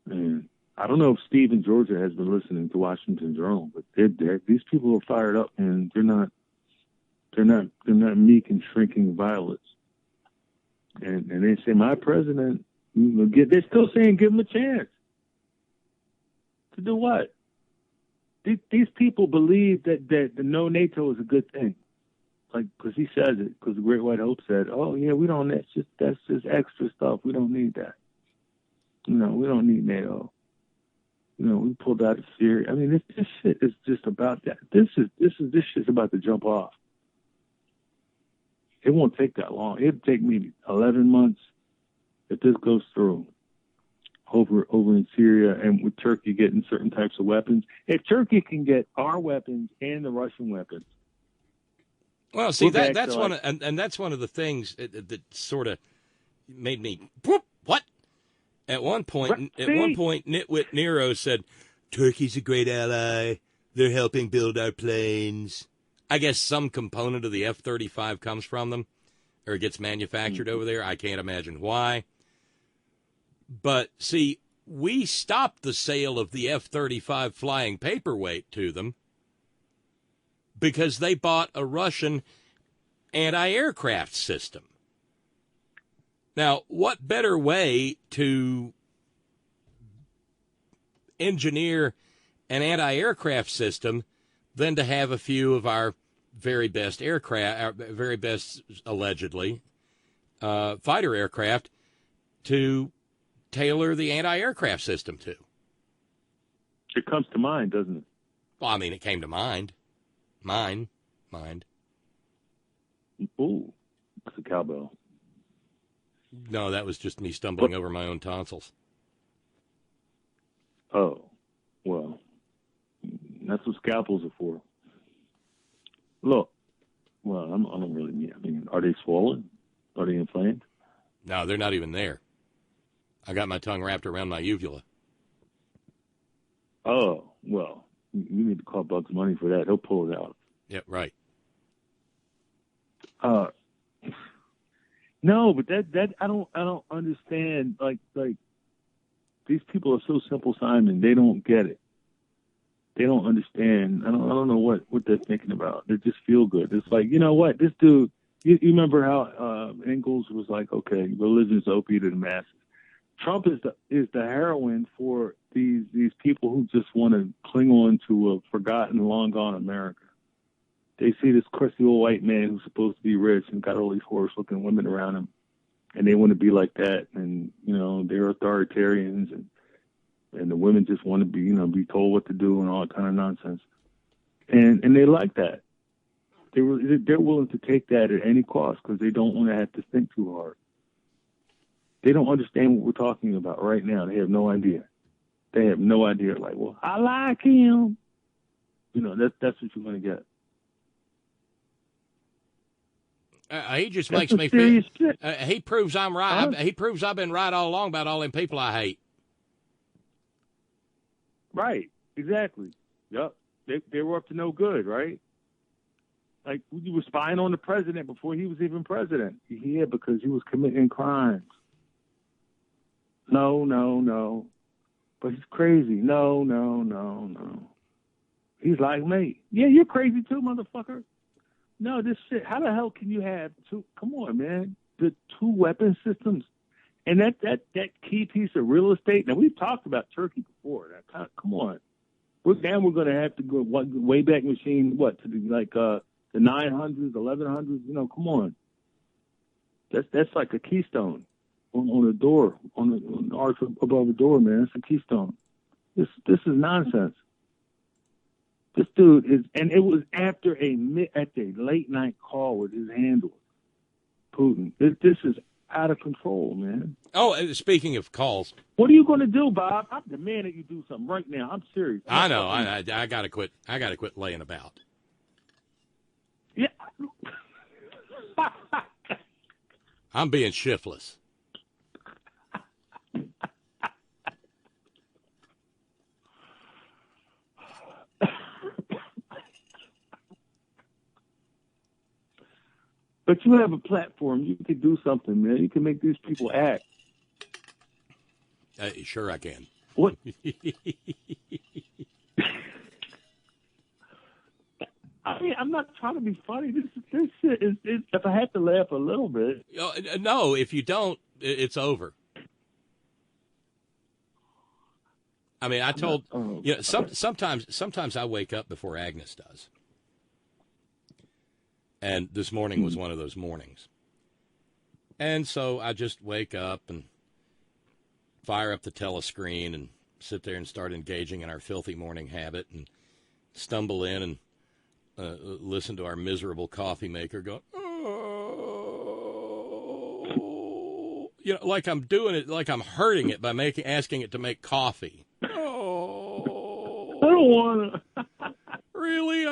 And I don't know if Steve in Georgia has been listening to Washington Journal, but these people are fired up, and they're not meek and shrinking violets. And they say, my president, they're still saying give him a chance. To do what? These people believe that the no NATO is a good thing. Like, because he says it, because the Great White Hope said, oh, yeah, we don't, that's just extra stuff. We don't need that. We don't need NATO. We pulled out of Syria. I mean, this shit is just about that. This shit's about to jump off. It won't take that long. It'll take maybe 11 months if this goes through over in Syria, and with Turkey getting certain types of weapons. If Turkey can get our weapons and the Russian weapons. Well, see, that's one of the things that sort of made me, whoop, what? At one point, Nitwit Nero said, Turkey's a great ally. They're helping build our planes. I guess some component of the F-35 comes from them or gets manufactured over there. I can't imagine why. But, see, we stopped the sale of the F-35 flying paperweight to them because they bought a Russian anti-aircraft system. Now, what better way to engineer an anti-aircraft system than to have a few of our very best aircraft, our very best, allegedly, fighter aircraft to tailor the anti-aircraft system to? It comes to mind, doesn't it? Well, I mean, it came to mind. Mind. Ooh, it's a cowbell. No, that was just me stumbling over my own tonsils. Oh, well, that's what scalpels are for. Look, well, I don't really mean. I mean, are they swollen? Are they inflamed? No, they're not even there. I got my tongue wrapped around my uvula. Oh, well, you need to call Bugs Money for that. He'll pull it out. Yep, right. No, but that I don't understand. Like these people are so simple, Simon. They don't get it. they don't understand. I don't know what they're thinking about. They just feel good. It's like, you know what, this dude. You remember how Engels was like, okay, religion's opiate of the masses. Trump is the heroin for these people who just want to cling on to a forgotten, long gone America. They see this crusty old white man who's supposed to be rich and got all these horse-looking women around him, and they want to be like that. And they're authoritarians, and the women just want to be told what to do and all that kind of nonsense. And they like that. They're willing to take that at any cost because they don't want to have to think too hard. They don't understand what we're talking about right now. They have no idea. They have no idea. Like, well, I like him. That's what you're going to get. He just makes me feel. He proves I'm right. He proves I've been right all along about all them people I hate. Right. Exactly. Yep. They were up to no good, right? Like, you were spying on the president before he was even president. Yeah, because he was committing crimes. No. But he's crazy. No. He's like me. Yeah, you're crazy too, motherfucker. No, this shit. How the hell can you have two? Come on, man. The two weapon systems. And that key piece of real estate. Now, we've talked about Turkey before. Come on. We're going to have to go Wayback Machine, to the 900s, 1100s, come on. That's like a keystone on a door, on the arch above the door, man. It's a keystone. This is nonsense. This dude is, and it was at the late night call with his handler, Putin. This is out of control, man. Oh, speaking of calls. What are you going to do, Bob? I'm demanding you do something right now. I'm serious. I know. I got to quit. I got to quit laying about. Yeah. I'm being shiftless. But you have a platform. You can do something, man. You can make these people act. Sure I can. What? I mean, I'm not trying to be funny. This shit is if I have to laugh a little bit. No, if you don't, it's over. I mean, I told sometimes I wake up before Agnes does, and this morning was one of those mornings, and so I just wake up and fire up the telescreen and sit there and start engaging in our filthy morning habit and stumble in and listen to our miserable coffee maker go, oh, like I'm doing it, like I'm hurting it by asking it to make coffee. Oh, I don't want to. Really?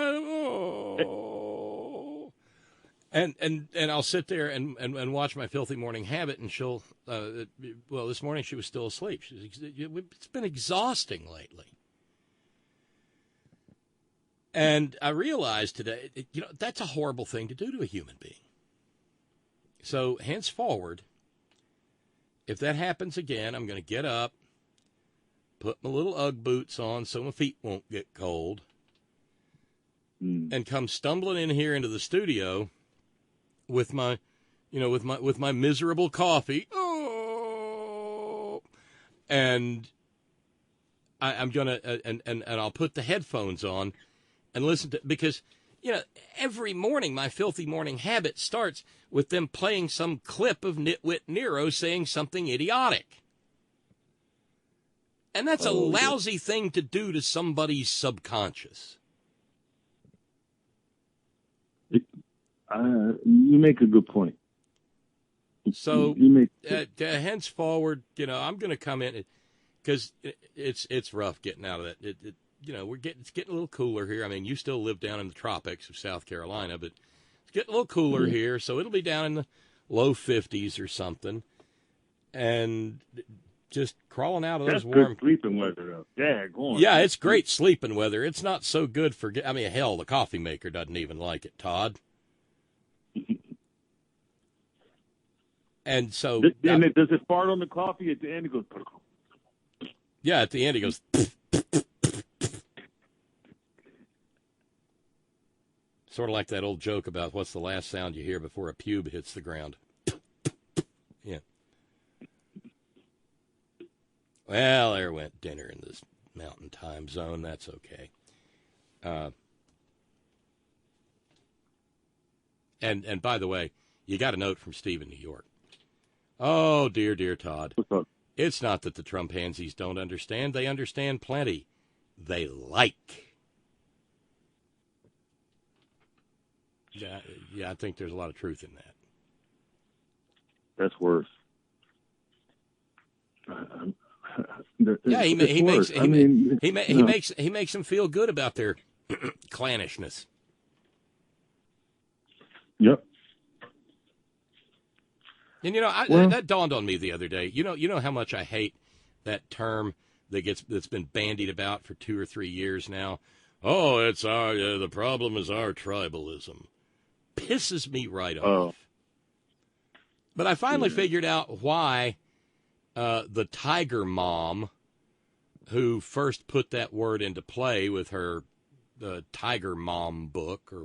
And I'll sit there and watch my filthy morning habit, and she'll, this morning she was still asleep. It's been exhausting lately. And I realized today, that's a horrible thing to do to a human being. So henceforward, if that happens again, I'm going to get up, put my little Ugg boots on so my feet won't get cold, and come stumbling in here into the studio with my, with my miserable coffee. Oh, and I'm gonna and I'll put the headphones on and listen to, because, every morning my filthy morning habit starts with them playing some clip of Nitwit Nero saying something idiotic. And that's a lousy thing to do to somebody's subconscious. You make a good point. So, henceforward, I'm going to come in, because it's rough getting out of that. It's getting a little cooler here. I mean, you still live down in the tropics of South Carolina, but it's getting a little cooler here, so it'll be down in the low 50s or something, and just crawling out of those warm. Good sleeping weather, though. Daggone. Yeah, it's great sleeping weather. It's not so good for. I mean, hell, the coffee maker doesn't even like it, Todd. And so, does it fart on the coffee at the end? It goes. Yeah, at the end it goes. Sort of like that old joke about what's the last sound you hear before a pube hits the ground. Yeah. Well, there went dinner in this mountain time zone. That's okay. And by the way, you got a note from Steve in New York. Oh, dear Todd. What's up? It's not that the Trumpansies don't understand. They understand plenty. They like. Yeah, I think there's a lot of truth in that. That's worse. Yeah, he makes them feel good about their clannishness. Yep. And that dawned on me the other day. You know how much I hate that term that's been bandied about for 2 or 3 years now. Oh, it's the problem is our tribalism. Pisses me right off. But I finally figured out why the Tiger Mom, who first put that word into play with her Tiger Mom book her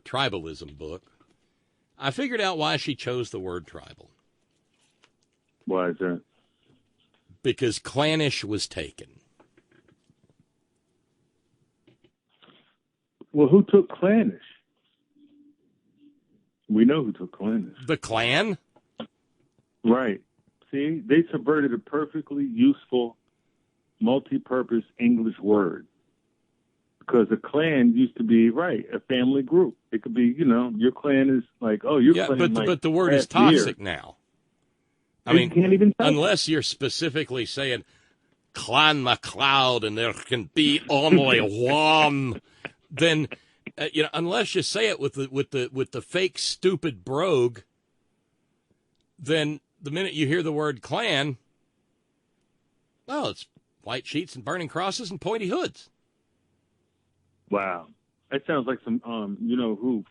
tribalism book. I figured out why she chose the word tribal. Why is that? Because clannish was taken. Well, who took clannish? We know who took clannish. The Klan? Right. See, they subverted a perfectly useful, multi-purpose English word. Because a clan used to be, a family group. It could be, your clan is like, clan but the word is toxic now. I mean, can't even unless you're specifically saying Clan MacLeod and there can be only one, then unless you say it with the fake stupid brogue, then the minute you hear the word clan, well, it's white sheets and burning crosses and pointy hoods. Wow. That sounds like some,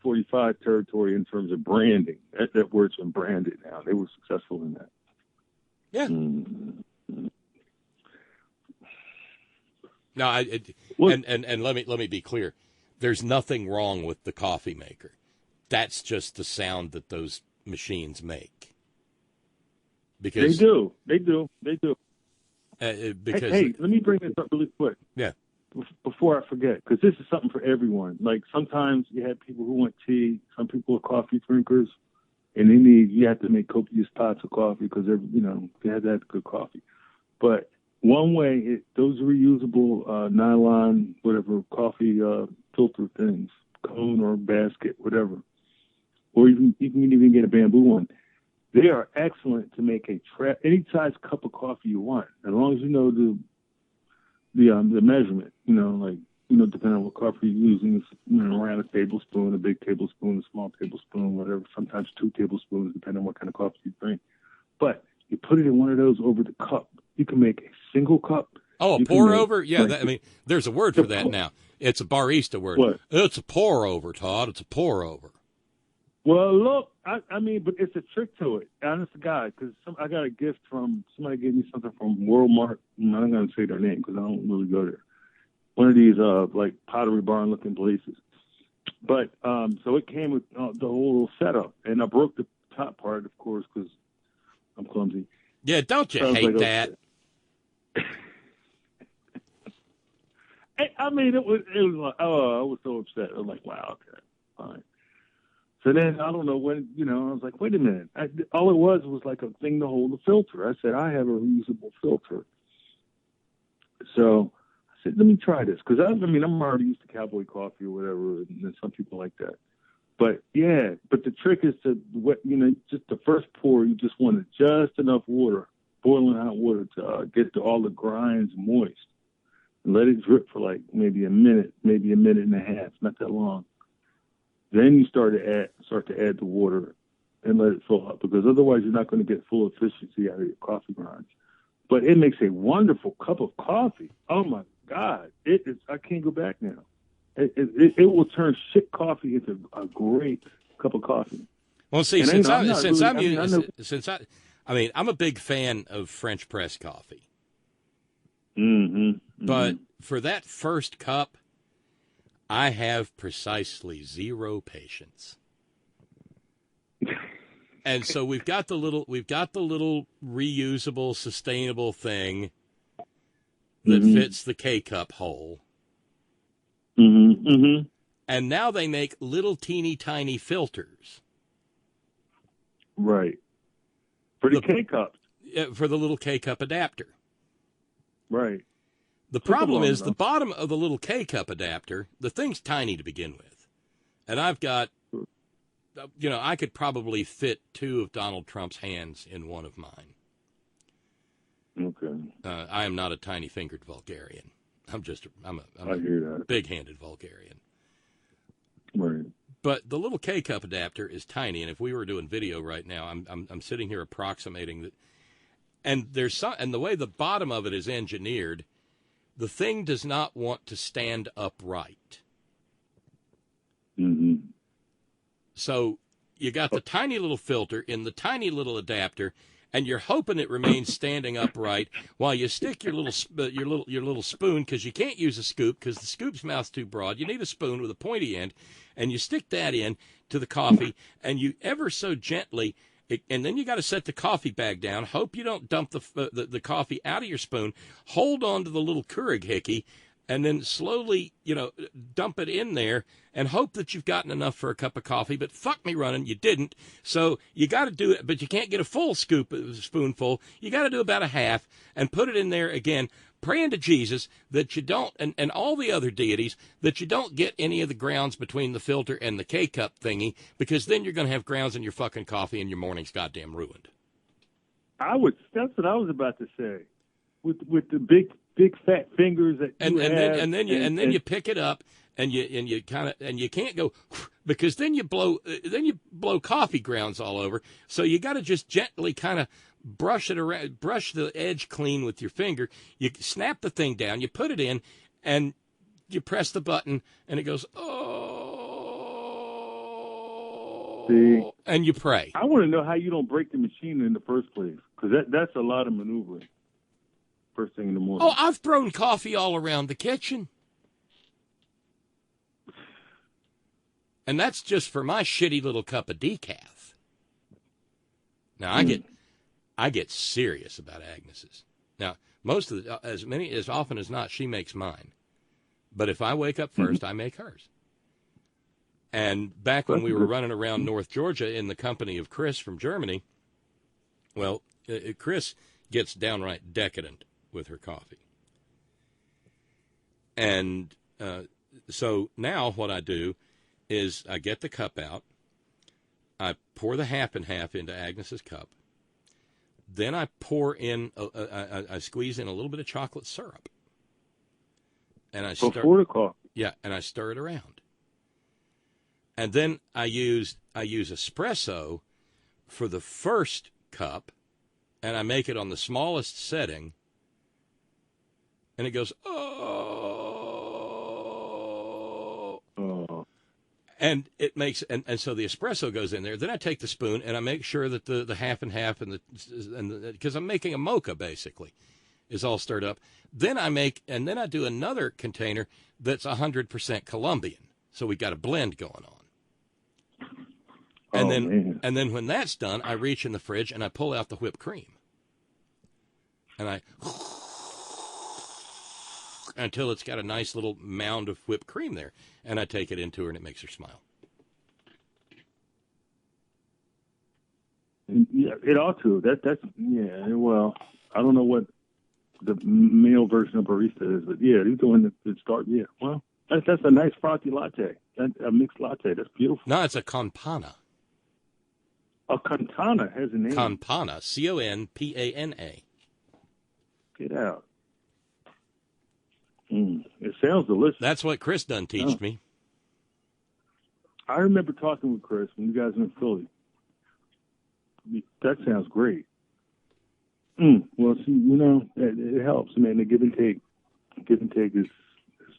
45 territory in terms of branding. That word's been branded now. They were successful in that. Yeah. Mm-hmm. No, and let me be clear. There's nothing wrong with the coffee maker. That's just the sound that those machines make. Because they do. Because hey, let me bring this up really quick. Yeah. Before I forget, because this is something for everyone. Like sometimes you have people who want tea, some people are coffee drinkers, and you have to make copious pots of coffee because they have to have good coffee. But one way, those reusable nylon, whatever, coffee filter things, cone or basket, whatever, or you can even get a bamboo one. They are excellent to make any size cup of coffee you want, as long as you know the measurement. Depending on what coffee you're using, around a tablespoon, a big tablespoon, a small tablespoon, whatever. Sometimes 2 tablespoons, depending on what kind of coffee you drink. But you put it in one of those over the cup. You can make a single cup. Oh, a pour over? Yeah, there's a word for that now. It's a barista word. What? It's a pour over, Todd. It's a pour over. Well, look, but it's a trick to it. Honest to God, because I got a gift from somebody gave me something from Worldmark. I'm not going to say their name because I don't really go there. One of these like Pottery Barn looking places. But so it came with the whole setup, and I broke the top part, of course, because I'm clumsy. Yeah, don't you hate that? It was like, I was so upset. I was like, wow, okay, fine. So then I don't know when, I was like, wait a minute. All it was like a thing to hold the filter. I said, I have a reusable filter. So I said, let me try this. Because I'm already used to cowboy coffee or whatever, and some people like that. But the trick is to, just the first pour, you just wanted just enough water, boiling hot water to get all the grinds moist. And let it drip for like maybe a minute and a half, not that long. Then you start to add the water and let it fill up, because otherwise you're not going to get full efficiency out of your coffee grinds. But it makes a wonderful cup of coffee. Oh my God! I can't go back now. It will turn shit coffee into a great cup of coffee. Well, see, I'm a big fan of French press coffee. Mm-hmm. But for that first cup, I have precisely zero patience. And so we've got the little reusable, sustainable thing that fits the K-cup hole. Mm-hmm. Mm-hmm. And now they make little teeny tiny filters. Right. For the K-cups. For the little K-cup adapter. Right. The problem is the bottom of the little K-cup adapter, the thing's tiny to begin with. And I've got, I could probably fit 2 of Donald Trump's hands in one of mine. Okay. I am not a tiny-fingered vulgarian. I'm I hear that. Big-handed vulgarian. Right. But the little K-cup adapter is tiny, and if we were doing video right now, I'm sitting here approximating that. And and the way the bottom of it is engineered, the thing does not want to stand upright. Mm-hmm. So you got the tiny little filter in the tiny little adapter, and you're hoping it remains standing upright while you stick your little spoon, because you can't use a scoop because the scoop's mouth's too broad. You need a spoon with a pointy end, and you stick that in to the coffee, and you ever so gently. And then you got to set the coffee bag down. Hope you don't dump the coffee out of your spoon. Hold on to the little Keurig hickey, and then slowly, dump it in there, and hope that you've gotten enough for a cup of coffee. But fuck me running, you didn't. So you got to do it, but you can't get a full spoonful. You got to do about a half, and put it in there again, praying to Jesus that you don't, and all the other deities, that you don't get any of the grounds between the filter and the K-cup thingy, because then you're going to have grounds in your fucking coffee and your morning's goddamn ruined. That's what I was about to say. With the big fat fingers that you have. And then you pick it up and you can't go, because then you blow coffee grounds all over. So you got to just gently kind of brush it around, brush the edge clean with your finger. You snap the thing down, you put it in, and you press the button, and it goes, oh. See, and you pray. I want to know how you don't break the machine in the first place, because that's a lot of maneuvering. First thing in the morning. Oh, I've thrown coffee all around the kitchen. And that's just for my shitty little cup of decaf. Now, I get serious about Agnes's. Now, as often as not, she makes mine. But if I wake up first, I make hers. And back when we were running around North Georgia in the company of Chris from Germany, well, Chris gets downright decadent with her coffee. And so now what I do is I get the cup out, I pour the half and half into Agnes's cup, then I pour in, I squeeze in a little bit of chocolate syrup, and I before the coffee. Yeah, and I stir it around, and then I use espresso for the first cup, and I make it on the smallest setting. And it goes, oh. And it makes, and so the espresso goes in there. Then I take the spoon and I make sure that the half and half because I'm making a mocha basically, is all stirred up. Then I do another container that's 100% Colombian. So we got a blend going on. And then when that's done, I reach in the fridge and I pull out the whipped cream. And I until it's got a nice little mound of whipped cream there. And I take it into her, and it makes her smile. Yeah, it ought to. That's yeah. Well, I don't know what the male version of barista is, but yeah, he's doing the start. Yeah, well, that's a nice frothy latte. That's a mixed latte. That's beautiful. No, it's a Campana. A Campana has a name. Campana, Compana. Get out. It sounds delicious. That's what Chris done teached me. I remember talking with Chris when you guys were in Philly. That sounds great. Well, see, it helps, man. The give and take. Give and take is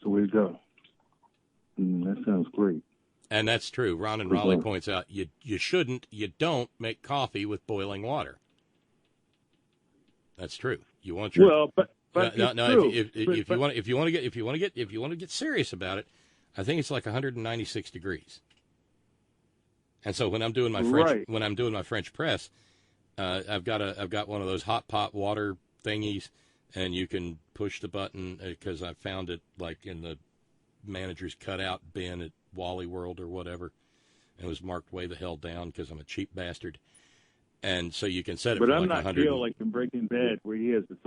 the way to go. That sounds great. And that's true. Ron and Raleigh points out you don't make coffee with boiling water. That's true. You want your But no. If you want to get serious about it, I think it's like 196 degrees. And so when I'm doing my French press, I've got one of those hot pot water thingies, and you can push the button because I found it like in the manager's cutout bin at Wally World or whatever. It was marked way the hell down because I'm a cheap bastard. And so you can set it for like 100. But I'm not Gil like in Breaking Bad where he has the...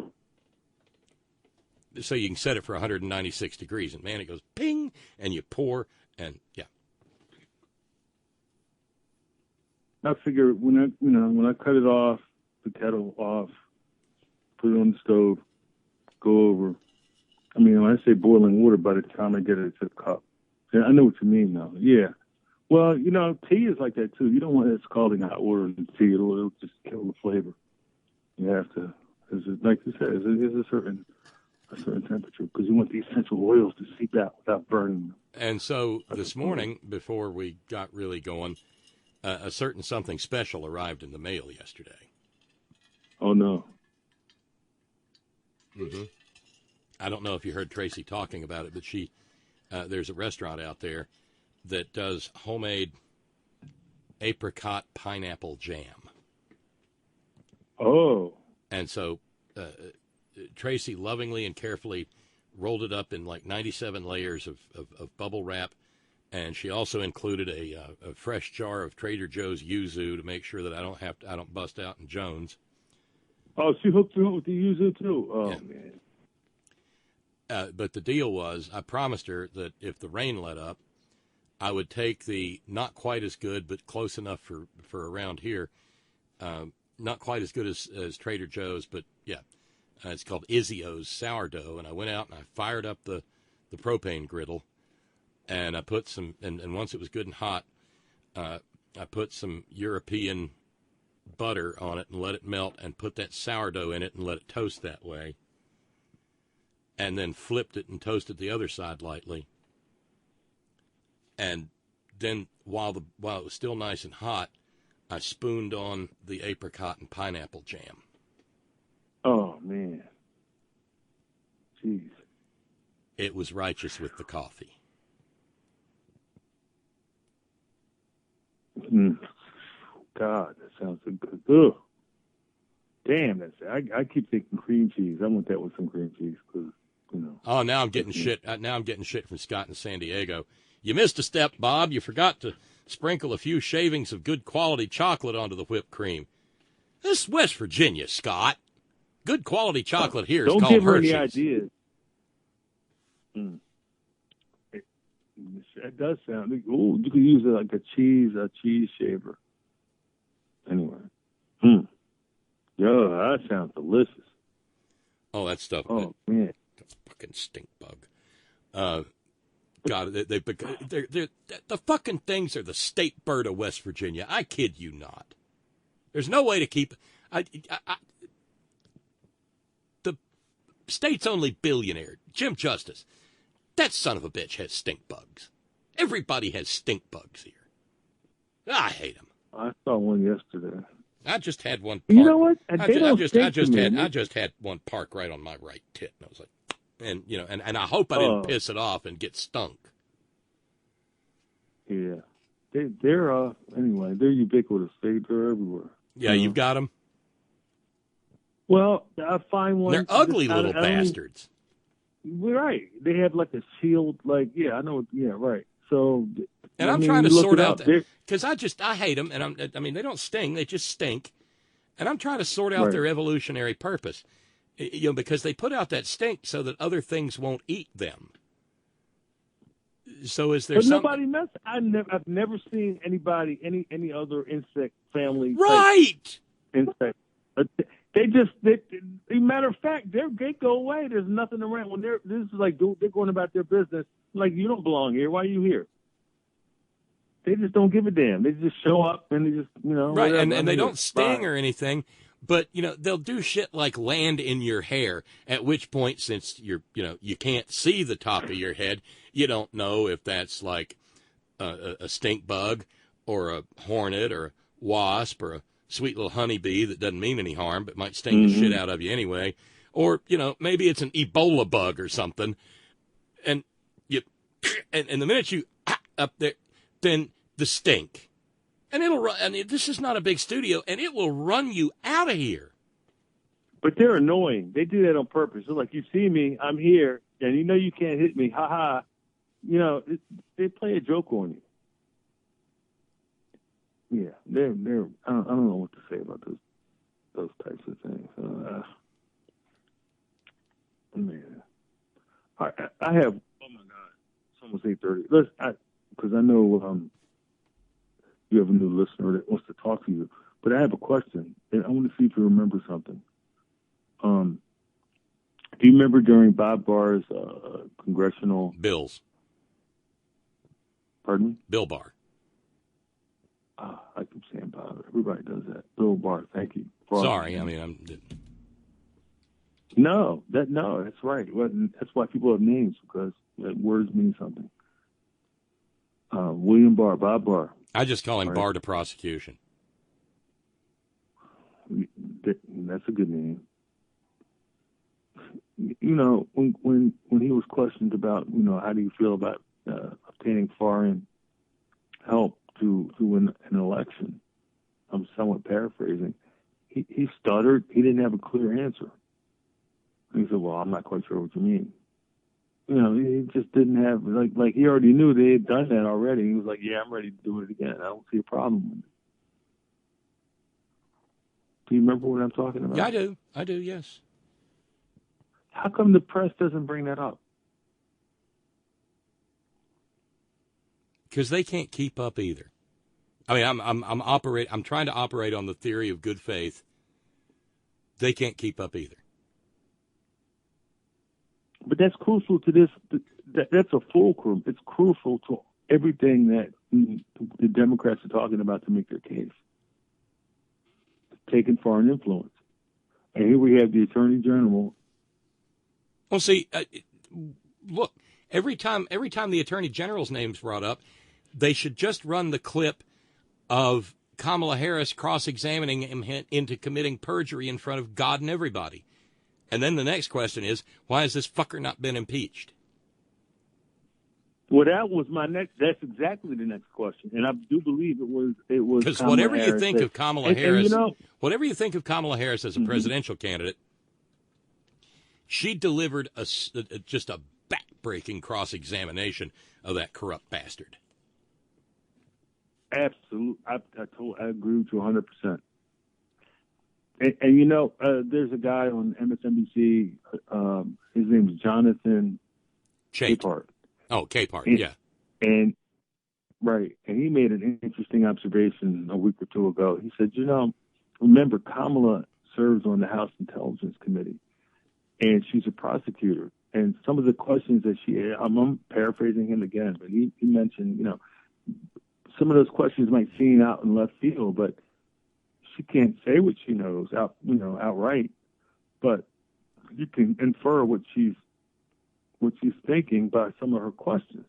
So you can set it for 196 degrees, and man, it goes ping, and you pour, and yeah. I figure when I cut it off, the kettle off, put it on the stove, go over. I mean, when I say boiling water, by the time I get it to the cup, yeah, I know what you mean now. Yeah. Well, tea is like that too. You don't want it scalding hot water in tea; it'll just kill the flavor. You have to, like you said, there's a certain temperature because you want the essential oils to seep out without burning them. And so this morning, before we got really going, a certain something special arrived in the mail yesterday. Oh, no. Mm-hmm. I don't know if you heard Tracy talking about it, but there's a restaurant out there that does homemade apricot pineapple jam. Oh. And so Tracy lovingly and carefully rolled it up in like 97 layers of bubble wrap. And she also included a fresh jar of Trader Joe's yuzu to make sure that I don't bust out in Jones. Oh, she hooked you up with the yuzu too. Oh yeah. Man. But the deal was, I promised her that if the rain let up, I would take the not quite as good but close enough for around here. Not quite as good as Trader Joe's, but yeah, it's called Izzio's sourdough. And I went out and I fired up the propane griddle. And I put some, and once it was good and hot, I put some European butter on it and let it melt and put that sourdough in it and let it toast that way. And then flipped it and toasted the other side lightly. And then while it was still nice and hot, I spooned on the apricot and pineapple jam. Oh, man. Jeez. It was righteous with the coffee. God, that sounds so good. Ugh. Damn, I keep thinking cream cheese. I want that with some cream cheese because Oh, now I'm getting shit. Now I'm getting shit from Scott in San Diego. You missed a step, Bob. You forgot to sprinkle a few shavings of good quality chocolate onto the whipped cream. This is West Virginia, Scott. Good quality chocolate here is called Hershey's. Don't give her any ideas. It does sound. Ooh, you could use it like a cheese shaver. Anyway, Yo, that sounds delicious. Oh, that stuff. Oh man, fucking stink bug. God, they're the fucking things are the state bird of West Virginia. I kid you not. There's no way to keep. The state's only billionaire, Jim Justice. That son of a bitch has stink bugs. Everybody has stink bugs here. I hate them. I saw one yesterday. I just had one. You know what? I just had one park right on my right tit, and I was like, and I hope I didn't piss it off and get stunk. Yeah, they're anyway. They're ubiquitous. They're everywhere. Yeah, you've got them. Well, I find one. They're ugly little bastards. Right. They have like a shield. Like, yeah, I know. Yeah, right. So, and I'm trying to sort out that because I hate them, and they don't sting, they just stink, and I'm trying to sort out their evolutionary purpose, because they put out that stink so that other things won't eat them. So is there? But nobody mess. I've never seen anybody any other insect family. Right. Insect. Matter of fact, they go away. There's nothing around when this is like they're going about their business. Like, you don't belong here. Why are you here? They just don't give a damn. They just show up and they just right. And they don't sting or anything, but they'll do shit like land in your hair. At which point, since you can't see the top of your head, you don't know if that's like a stink bug or a hornet or a wasp or a sweet little honeybee that doesn't mean any harm but might sting the shit out of you anyway. Or, maybe it's an Ebola bug or something. And and the minute you up there, then the stink. And it'll run. I mean, this is not a big studio, and it will run you out of here. But they're annoying. They do that on purpose. They're like, you see me, I'm here, and you know you can't hit me. Ha ha. You know, they play a joke on you. Yeah, they're. I don't know what to say about those types of things. Man, I have. Oh my God, it's almost 8:30. Because I know you have a new listener that wants to talk to you. But I have a question, and I want to see if you remember something. Do you remember during Bob Barr's congressional bills? Pardon me? Bill Barr. I keep saying Bob. Everybody does that. Bill Barr. Thank you. Sorry, I mean No, that's right. That's why people have names, because words mean something. William Barr, Bob Barr. I just call him Right. Barr to prosecution. That's a good name. You know, when he was questioned about, you know, how do you feel about obtaining foreign help to win an election, I'm somewhat paraphrasing. He stuttered. He didn't have a clear answer. He said, "Well, I'm not quite sure what you mean." You know, he just didn't have like he already knew they had done that already. He was like, "Yeah, I'm ready to do it again. I don't see a problem with it." Do you remember what I'm talking about? Yeah, I do. Yes. How come the press doesn't bring that up? Because they can't keep up either. I mean, I'm trying to operate on the theory of good faith. They can't keep up either. But that's crucial to this. That's a fulcrum. It's crucial to everything that the Democrats are talking about to make their case. Taking foreign influence. And here we have the Attorney General. Well, see, look, every time the Attorney General's name's brought up, they should just run the clip of Kamala Harris cross-examining him into committing perjury in front of God and everybody. And then the next question is, why has this fucker not been impeached? Well, that was my next. That's exactly the next question, and I do believe it was. Because whatever you think of Kamala Harris, whatever you think of Kamala Harris as a Mm-hmm. presidential candidate, she delivered just a back-breaking cross-examination of that corrupt bastard. Absolutely, I agree with you 100%. And you know, there's a guy on MSNBC. His name is Jonathan Capehart. Oh, Capehart, yeah. And right, and he made an interesting observation a week or two ago. He said, you know, remember Kamala serves on the House Intelligence Committee, and she's a prosecutor. And some of the questions that I'm paraphrasing him again, but he mentioned, you know, some of those questions might seem out in left field, but she can't say what she knows outright. But you can infer what she's thinking by some of her questions.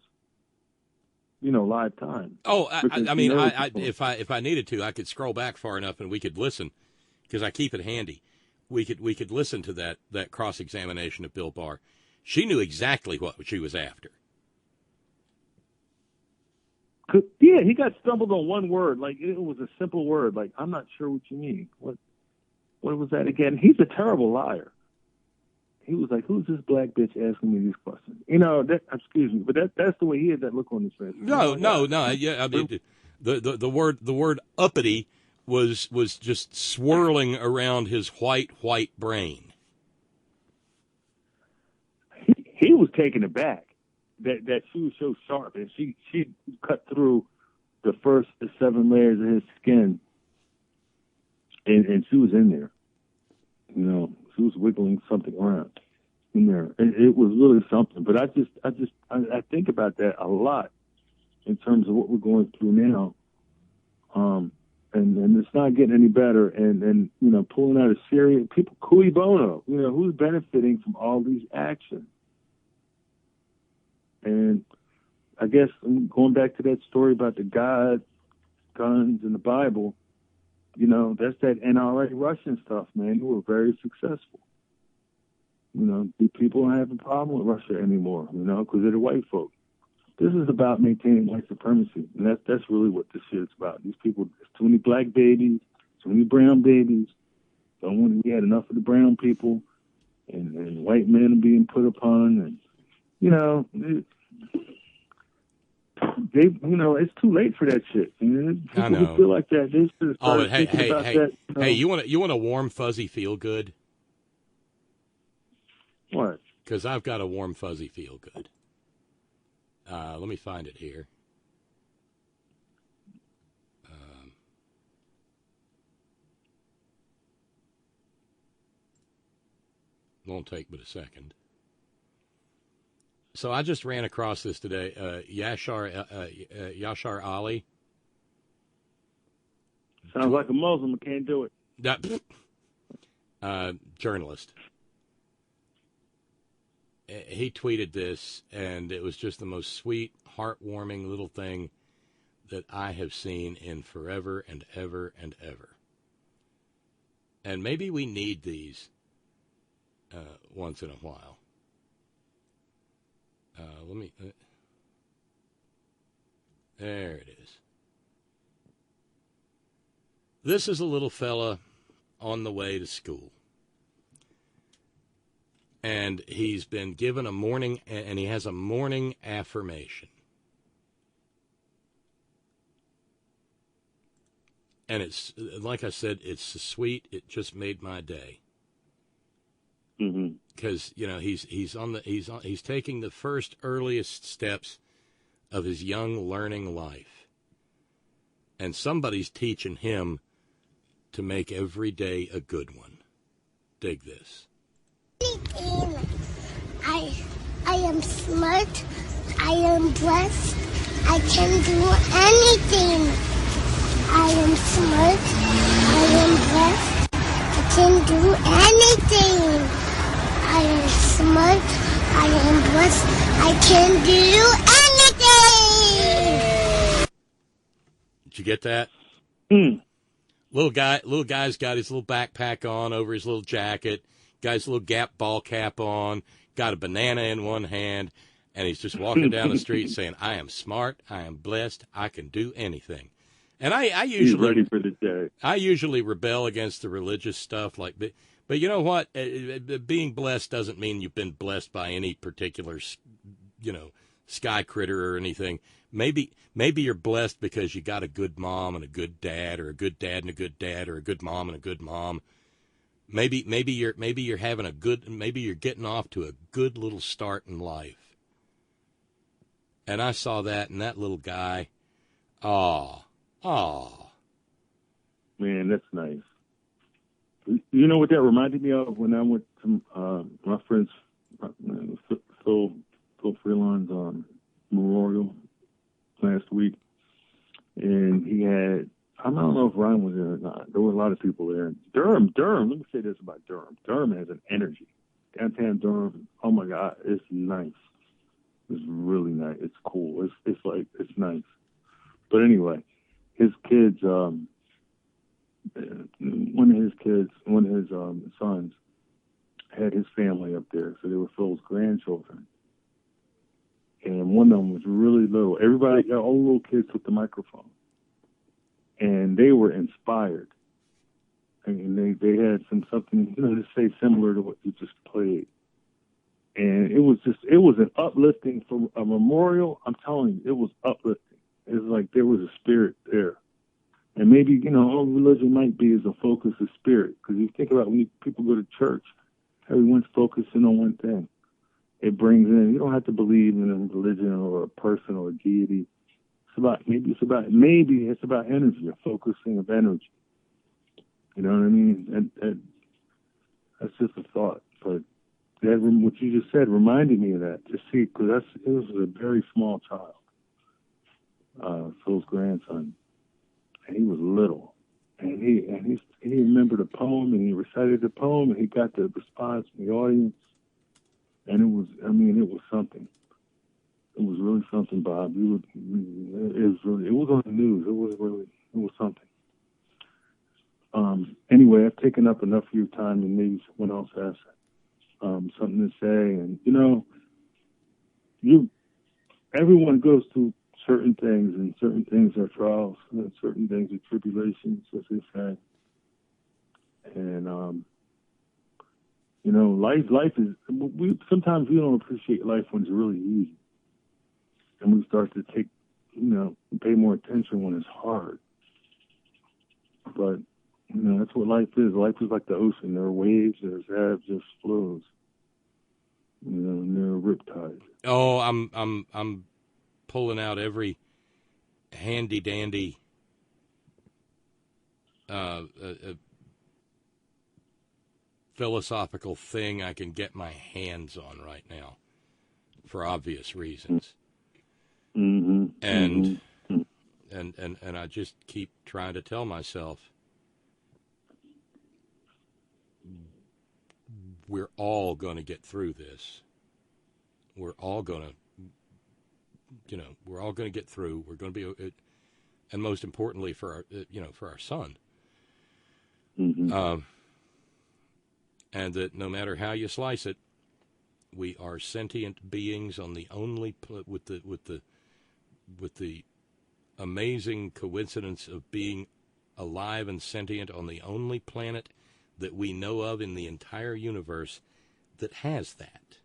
You know, live time. Oh, I mean, if I needed to, I could scroll back far enough and we could listen, because I keep it handy. We could listen to that cross-examination of Bill Barr. She knew exactly what she was after. Yeah, he got stumbled on one word. Like, it was a simple word. Like, I'm not sure what you mean. What was that again? He's a terrible liar. He was like, "Who's this black bitch asking me these questions?" You know, excuse me, but that's the way he had that look on his face. No. Yeah, I mean, the word uppity was just swirling around his white brain. He was taken aback that she was so sharp, and she cut through the 7 layers of his skin, and she was in there. You know, she was wiggling something around in there. It was really something. But I think about that a lot in terms of what we're going through now. And it's not getting any better. And you know, pulling out a serious people, cui bono. You know, who's benefiting from all these actions? And I guess going back to that story about the God, guns, and the Bible. You know, that's that NRA Russian stuff, man. Who were very successful. You know, people don't have a problem with Russia anymore, you know, because they're the white folk. This is about maintaining white supremacy, and that's really what this shit is about. These people, there's too many black babies, too many brown babies. We had enough of the brown people, and white men are being put upon, and it's too late for that shit. People I know. who feel like that, they should start thinking about that. Hey, you want a warm, fuzzy feel good? What? Because I've got a warm, fuzzy feel good. Let me find it here. Won't take but a second. So I just ran across this today. Yashar Ali. Sounds like a Muslim. I can't do it. Journalist. He tweeted this, and it was just the most sweet, heartwarming little thing that I have seen in forever and ever and ever. And maybe we need these once in a while. There it is. This is a little fella on the way to school. And he's been given a morning, and he has a morning affirmation. And it's, like I said, it's so sweet. It just made my day. Because he's taking the first earliest steps of his young learning life, and somebody's teaching him to make every day a good one. Dig this. I am smart. I am blessed. I can do anything. I am smart. I am blessed. I can do anything. I am smart. I am blessed. I can do anything. Did you get that? Little guy's got his little backpack on over his little jacket. Guy's little Gap ball cap on. Got a banana in one hand, and he's just walking down the street saying, "I am smart. I am blessed. I can do anything." And I usually he's ready for the day. I usually rebel against the religious stuff, but you know what? Being blessed doesn't mean you've been blessed by any particular, sky critter or anything. Maybe you're blessed because you got a good mom and a good dad, or a good dad and a good dad, or a good mom and a good mom. Maybe you're having maybe you're getting off to a good little start in life. And I saw that in that little guy. Oh. Man, that's nice. You know what that reminded me of when I went to my friend's Phil Freeland's memorial last week, and he had, I don't know if Ryan was there or not. There were a lot of people there. Durham. Let me say this about Durham. Durham has an energy. Downtown Durham. Oh my God, it's nice. It's really nice. It's cool. It's nice. But anyway, his kids. One of his sons had his family up there, so they were Phil's grandchildren. And one of them was really little. Everybody, all the little kids took the microphone, and they were inspired. And they had something to say similar to what you just played. And it was an uplifting for a memorial. I'm telling you, it was uplifting. It was like there was a spirit there. And maybe, all religion might be is a focus of spirit. Because you think about when people go to church, everyone's focusing on one thing. It brings in, you don't have to believe in a religion or a person or a deity. Maybe it's about energy, a focusing of energy. You know what I mean? And that's just a thought. But what you just said reminded me of that. To see, because it was a very small child, Phil's grandson. And he was little, and he remembered a poem, and he recited the poem, and he got the response from the audience, and it was something. It was really something, Bob. It was on the news. It was something. Anyway, I've taken up enough of your time, and maybe someone else has something to say. And everyone goes through certain things, and certain things are trials, and certain things are tribulations, as they say. And you know, life is. Sometimes we don't appreciate life when it's really easy, and we start to take, pay more attention when it's hard. But that's what life is. Life is like the ocean. There are waves, there's ebbs, there's flows. And there are riptides. Oh, I'm pulling out every handy dandy philosophical thing I can get my hands on right now, for obvious reasons. Mm-hmm. And I just keep trying to tell myself, we're all going to get through this. We're all going to, we're all going to get through. We're going to be, and most importantly for our, for our son. Mm-hmm. And that no matter how you slice it, we are sentient beings on the only with the amazing coincidence of being alive and sentient on the only planet that we know of in the entire universe that has that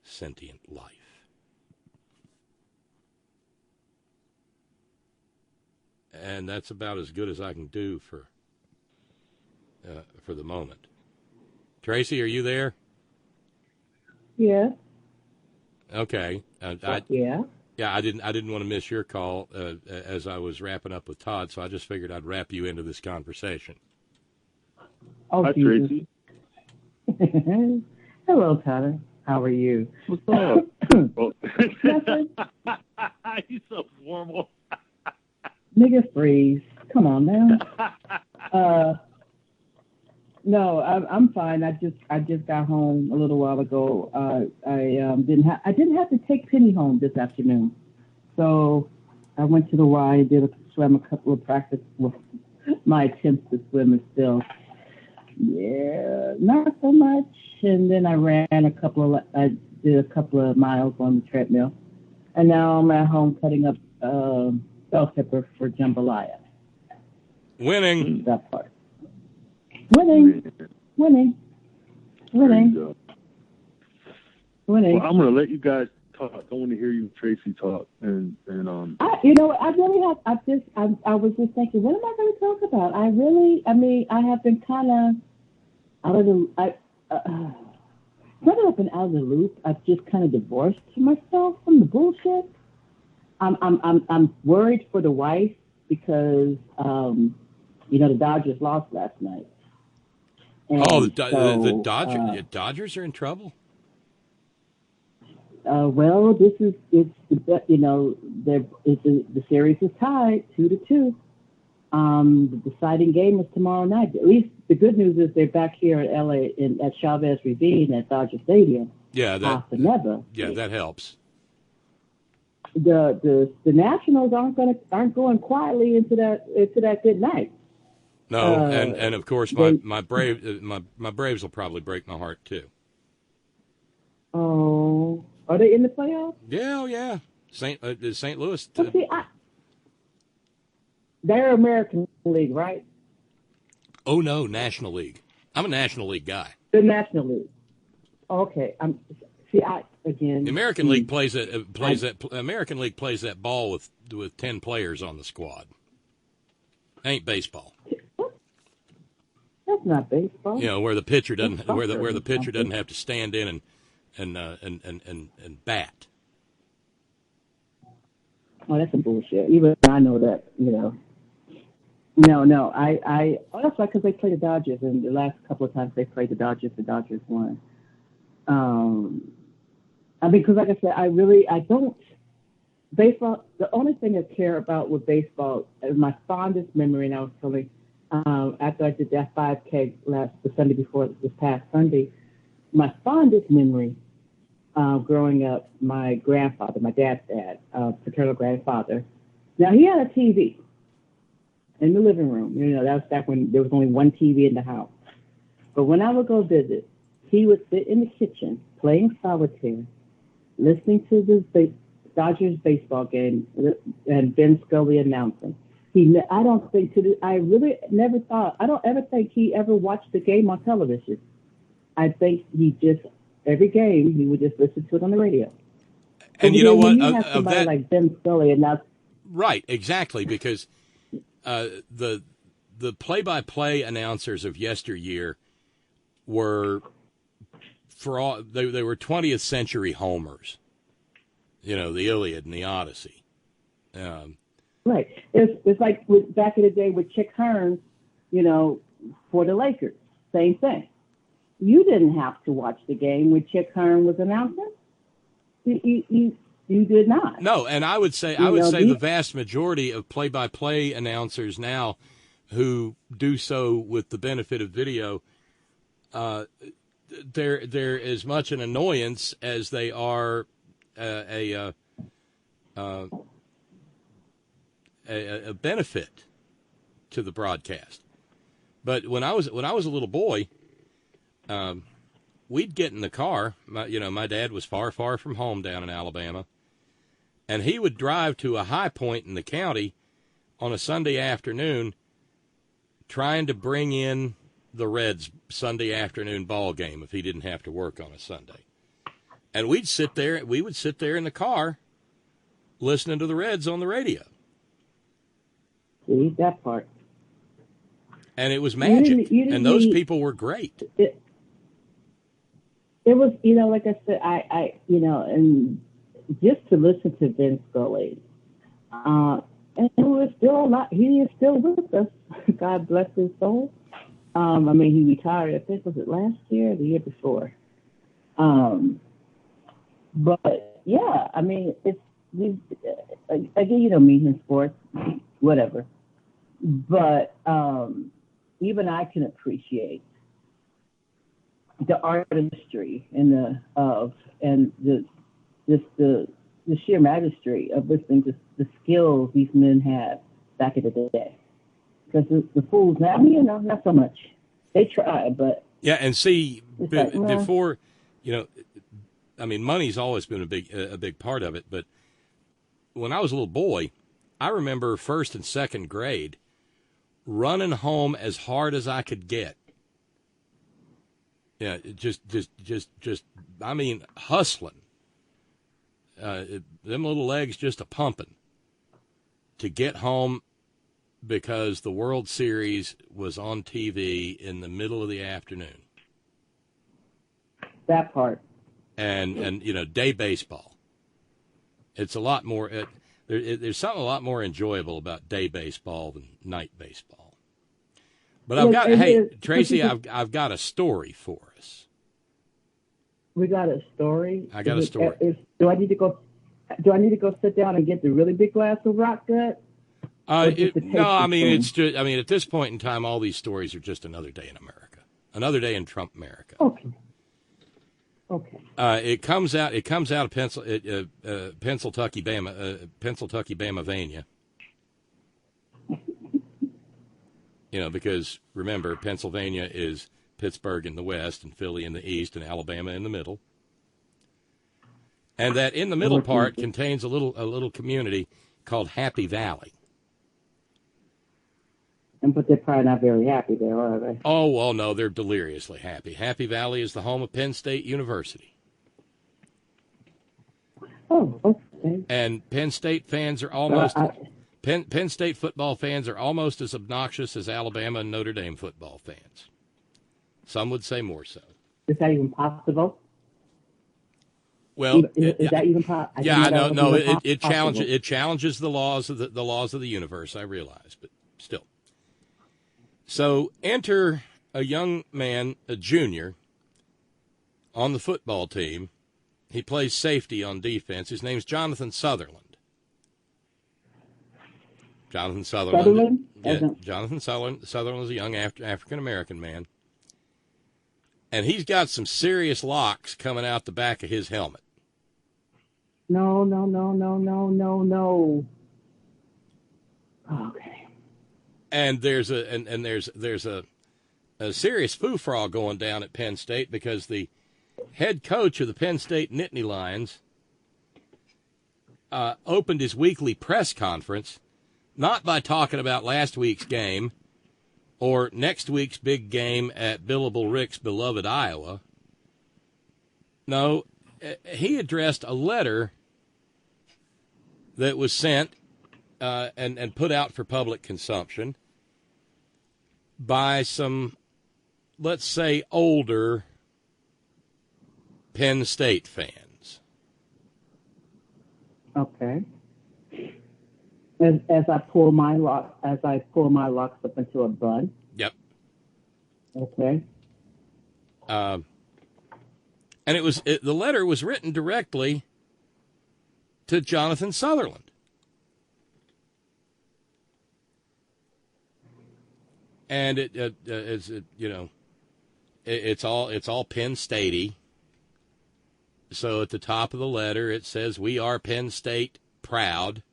sentient life. And that's about as good as I can do for the moment. Tracy, are you there? Yeah. Okay. Yeah. Yeah, I didn't want to miss your call as I was wrapping up with Todd, so I just figured I'd wrap you into this conversation. Oh, Hi, Tracy. Hello, Tyler. How are you? What's up? He's so formal. Nigga, freeze. Come on now. No, I'm fine. I just got home a little while ago. I didn't have to take Penny home this afternoon, so I went to the Y, swam a couple of practice. Well, my attempts to swim is still, not so much. And then I did a couple of miles on the treadmill, and now I'm at home cutting up bell pepper for jambalaya. Winning. That part. Winning. Well, I'm going to let you guys talk. I want to hear you, Tracy, talk. I was just thinking, what am I going to talk about? I have been kind of out of the, I've been out of the loop. I've just kind of divorced myself from the bullshit. I'm worried for the wife because, the Dodgers lost last night. And the Dodgers are in trouble? Well, the series is tied 2-2. The deciding game is tomorrow night. At least the good news is they're back here at LA at Chavez Ravine at Dodger Stadium. Yeah, that helps. The Nationals aren't going quietly into that good night. No, and of course my Braves will probably break my heart too. Oh, are they in the playoffs? Yeah. St. Louis. They're American League, right? Oh no, National League. I'm a National League guy. The National League. Okay, the American League plays American League plays that ball with 10 players on the squad. Ain't baseball. That's not baseball. Where the pitcher doesn't where the pitcher doesn't have to stand in and bat. Oh, that's some bullshit. Even I know that. No. That's right, because they play the Dodgers, and the last couple of times they played the Dodgers won. Because like I said, I don't. Baseball, the only thing I care about with baseball is my fondest memory, and I was telling, after I did that 5K the Sunday before this past Sunday, my fondest memory growing up, my grandfather, my dad's dad, paternal grandfather, now he had a TV in the living room. That was back when there was only one TV in the house. But when I would go visit, he would sit in the kitchen playing solitaire, listening to the Dodgers baseball game and Ben Scully announcing. I don't ever think he ever watched the game on television. I think every game he would just listen to it on the radio. And you know what? You have somebody like Ben Scully enough. Right, exactly, because the play-by-play announcers of yesteryear were they were 20th century homers. You know, the Iliad and the Odyssey. Right. It's like back in the day with Chick Hearn, for the Lakers. Same thing. You didn't have to watch the game when Chick Hearn was announcing. You did not. No, and I would say the vast majority of play-by-play announcers now who do so with the benefit of video, they're as much an annoyance as they are a benefit to the broadcast. But when I was a little boy, we'd get in the car. My dad was far from home down in Alabama, and he would drive to a high point in the county on a Sunday afternoon, trying to bring in the Reds' Sunday afternoon ball game if he didn't have to work on a Sunday. And we would sit there in the car listening to the Reds on the radio. See, that part. And it was magic. And those people were great. It was, like I said, I and just to listen to Vince Scully, and it was still a lot. He is still with us. God bless his soul. He retired, I think, was it last year or the year before? But yeah, it's again, me in sports, whatever. But even I can appreciate the artistry and the sheer majesty of listening to the skills these men had back in the day. Because the fools now, not so much. They try, but yeah. And see, before, money's always been a big part of it. But when I was a little boy, I remember first and second grade running home as hard as I could get. Yeah, just hustling. Them little legs just a pumping to get home because the World Series was on TV in the middle of the afternoon. That part. And day baseball. It's a lot more. There's something a lot more enjoyable about day baseball than night baseball. But Tracy, I've got a story for us. We got a story. I got a story. Do I need to go sit down and get the really big glass of rock gut? It's just. At this point in time, all these stories are just another day in America, another day in Trump America. Okay. It comes out of Pennsylvania, Pennsylvania. Because remember, Pennsylvania is Pittsburgh in the west and Philly in the east and Alabama in the middle. And that in the middle part contains a little community called Happy Valley. But they're probably not very happy there, are they? Oh, well, no, they're deliriously happy. Happy Valley is the home of Penn State University. Oh, okay. And Penn State fans are almost Penn State football fans are almost as obnoxious as Alabama and Notre Dame football fans. Some would say more so. Is that even possible? Well, is that even possible? Yeah, I know. No, it challenges the laws of the universe. I realize, but still. So enter a young man, a junior, on the football team. He plays safety on defense. His name's Jonathan Sutherland. Jonathan Sutherland. Yeah, Jonathan Sutherland is a young African-American man. And he's got some serious locks coming out the back of his helmet. No. Okay. And there's a serious foo-frow going down at Penn State because the head coach of the Penn State Nittany Lions opened his weekly press conference not by talking about last week's game or next week's big game at Billable Rick's beloved Iowa. No, he addressed a letter that was sent and put out for public consumption by some, let's say, older Penn State fans. Okay. As I pull my locks up into a bun. Yep. Okay. And the letter was written directly to Jonathan Sutherland. And it's all Penn State-y. So at the top of the letter it says, "We are Penn State proud."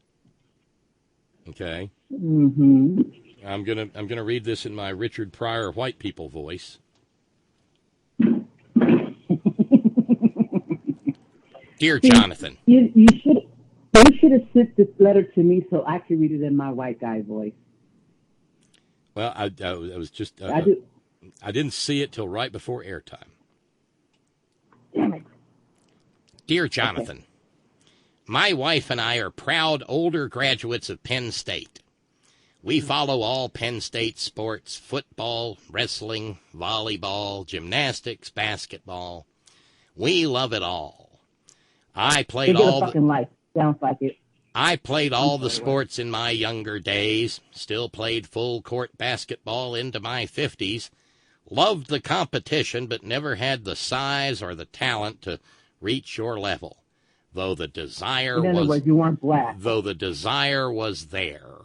Okay. Mm-hmm. I'm gonna read this in my Richard Pryor white people voice. Dear Jonathan. You should have sent this letter to me so I could read it in my white guy voice. Well, I was just I didn't see it till right before airtime. Damn it. Dear Jonathan, okay. My wife and I are proud older graduates of Penn State. We follow all Penn State sports: football, wrestling, volleyball, gymnastics, basketball. We love it all. I played all fucking life. Sounds like it. I played all the sports in my younger days, still played full court basketball into my 50s, loved the competition but never had the size or the talent to reach your level, though the desire in other words, you weren't black. Though the desire was there.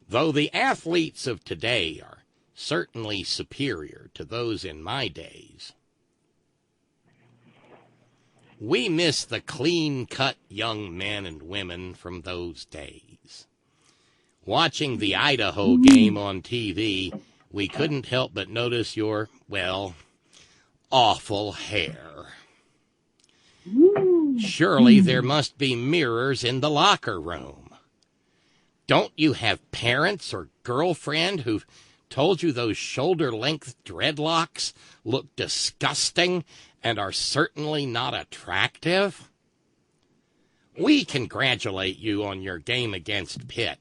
Though the athletes of today are certainly superior to those in my days, we miss the clean-cut young men and women from those days. Watching the Idaho game on TV, we couldn't help but notice your, well, awful hair. Surely there must be mirrors in the locker room. Don't you have parents or girlfriend who've told you those shoulder-length dreadlocks look disgusting and are certainly not attractive? We congratulate you on your game against Pitt,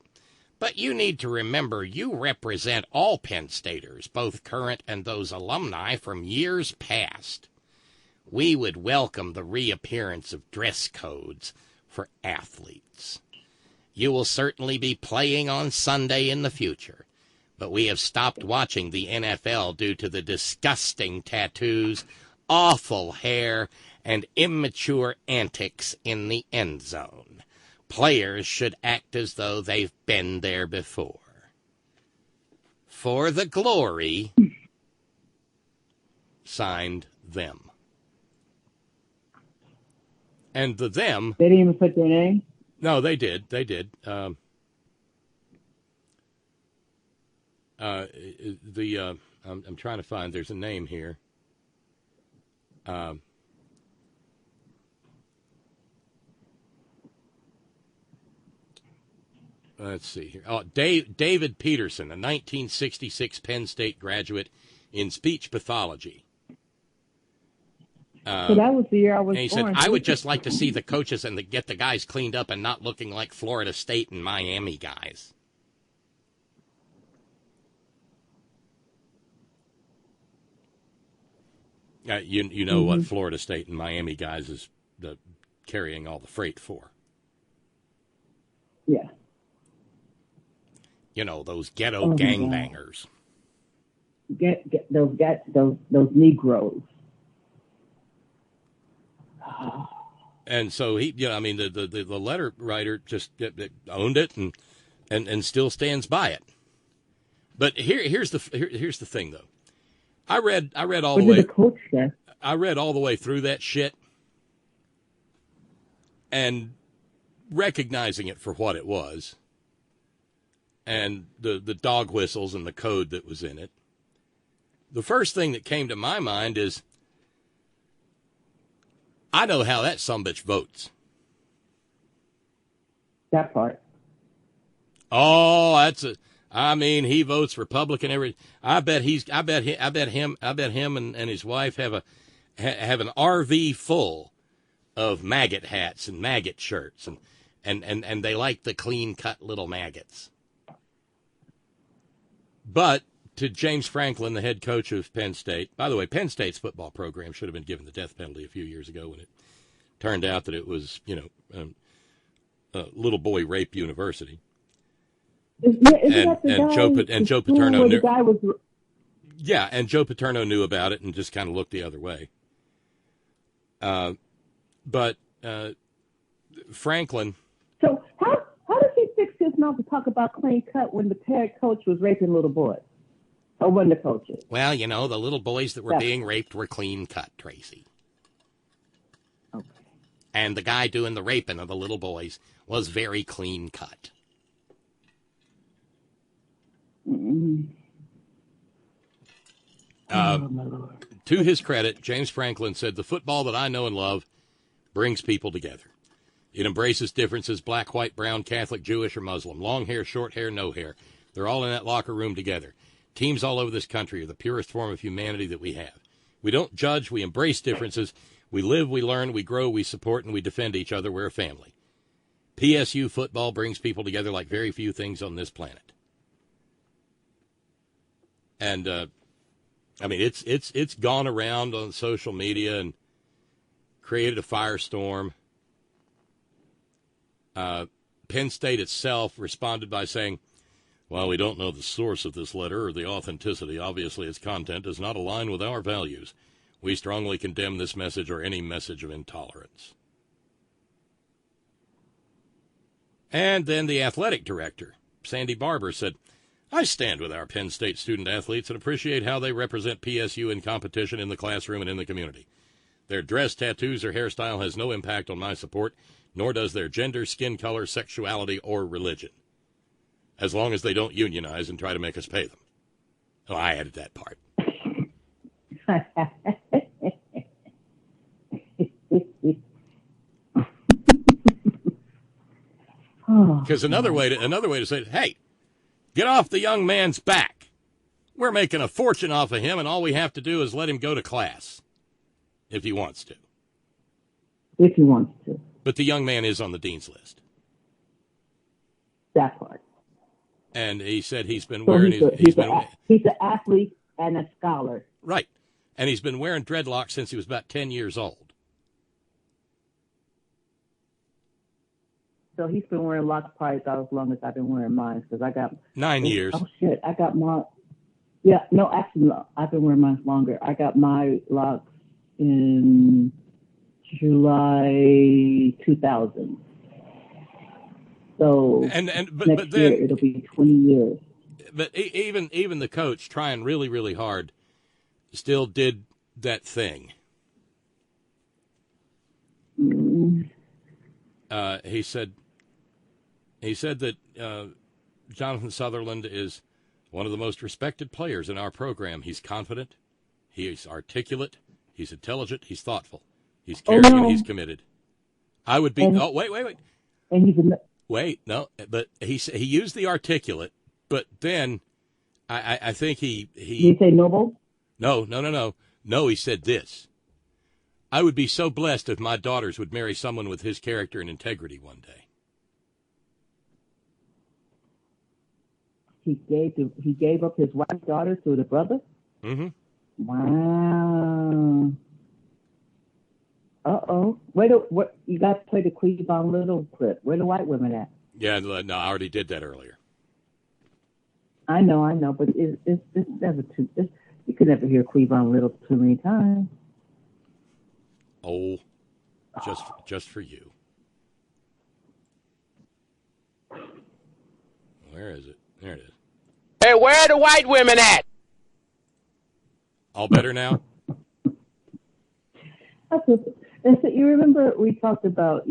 but you need to remember you represent all Penn Staters, both current and those alumni from years past. We would welcome the reappearance of dress codes for athletes. You will certainly be playing on Sunday in the future, but we have stopped watching the NFL due to the disgusting tattoos, awful hair, and immature antics in the end zone. Players should act as though they've been there before. For the glory, signed them. And the them... They didn't even put their name? No, they did. They did. I'm trying to find... There's a name here. Let's see here. Oh, David Peterson, a 1966 Penn State graduate in speech pathology. So that was the year I was born. And he said, I would just like to see the coaches and get the guys cleaned up and not looking like Florida State and Miami guys. You know what Florida State and Miami guys is carrying all the freight for. Yeah. You know, those ghetto gangbangers. Get those Negroes. And so the letter writer just owned it and still stands by it. But here's the thing though. I read all the way. I read all the way through that shit, and recognizing it for what it was, and the dog whistles and the code that was in it. The first thing that came to my mind is, I know how that sumbitch votes. That part. Oh, he votes Republican I bet him and his wife have an RV full of maggot hats and maggot shirts and they like the clean cut little maggots. But to James Franklin, the head coach of Penn State, by the way, Penn State's football program should have been given the death penalty a few years ago when it turned out that it was, a little boy rape university. And Joe Paterno knew. Yeah, and Joe Paterno knew about it and just kind of looked the other way. But Franklin. So how does he fix his mouth to talk about clean cut when the head coach was raping little boys? Or one of the coaches? Well, the little boys that were being raped were clean cut, Tracy. Okay. And the guy doing the raping of the little boys was very clean cut. Mm-hmm. To his credit, James Franklin said, "The football that I know and love brings people together. It embraces differences, black, white, brown, Catholic, Jewish, or Muslim, long hair, short hair, no hair. They're all in that locker room together. Teams all over this country are the purest form of humanity that we have. We don't judge. We embrace differences. We live, we learn, we grow, we support, and we defend each other. We're a family. PSU football brings people together like very few things on this planet." And, it's gone around on social media and created a firestorm. Penn State itself responded by saying, "While we don't know the source of this letter or the authenticity, obviously its content does not align with our values. We strongly condemn this message or any message of intolerance." And then the athletic director, Sandy Barber, said, "I stand with our Penn State student athletes and appreciate how they represent PSU in competition in the classroom and in the community. Their dress, tattoos, or hairstyle has no impact on my support, nor does their gender, skin color, sexuality, or religion, as long as they don't unionize and try to make us pay them." Oh, I added that part. Because another way to say it, hey, get off the young man's back. We're making a fortune off of him, and all we have to do is let him go to class if he wants to. If he wants to. But the young man is on the dean's list. That part. And he said he's been So wearing... he's an athlete and a scholar. Right. And he's been wearing dreadlocks since he was about 10 years old. So he's been wearing locks probably about as long as I've been wearing mine, because I got... 9 years. Oh, shit. I got my... Yeah, no, actually, no. I've been wearing mine longer. I got my locks in July 2000. So next year it'll be 20 years. But even the coach, trying really, really hard, still did that thing. Mm. He said that Jonathan Sutherland is one of the most respected players in our program. He's confident, he's articulate, he's intelligent, he's thoughtful, he's caring, and he's committed. I would be. Wait. And he's but he used the articulate, but then I think he. Did you say noble? No. He said this: "I would be so blessed if my daughters would marry someone with his character and integrity one day." He gave up his wife's daughter to the brother? Mm-hmm. Wow. Uh-oh. What you got to play the Cleavon Little clip. Where the white women at? Yeah, no, I already did that earlier. I know, but it's never too... you can never hear Cleavon Little too many times. Oh, just for you. Where is it? There it is. Hey, where are the white women at? All better now? And so you remember we talked about,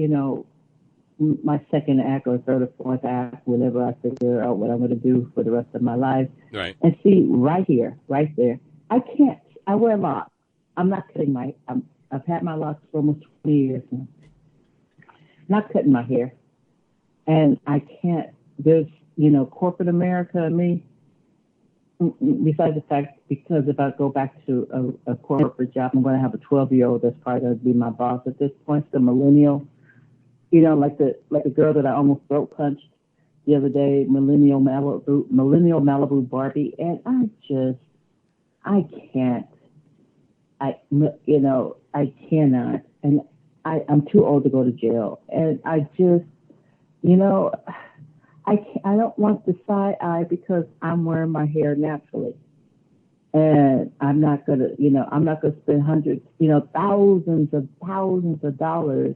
my second act or third or fourth act, whenever I figure out what I'm going to do for the rest of my life. Right. And see, right there, I wear locks. I'm not cutting I've had my locks for almost 20 years now. Not cutting my hair. And I can't, there's, corporate America and me, besides the fact, because if I go back to a corporate job, I'm going to have a 12-year-old that's probably going to be my boss at this point, the millennial, like the girl that I almost throat punched the other day, millennial Malibu Barbie. And I cannot. And I'm too old to go to jail. And I just, I don't want the side eye because I'm wearing my hair naturally. And I'm not going to spend hundreds, thousands of dollars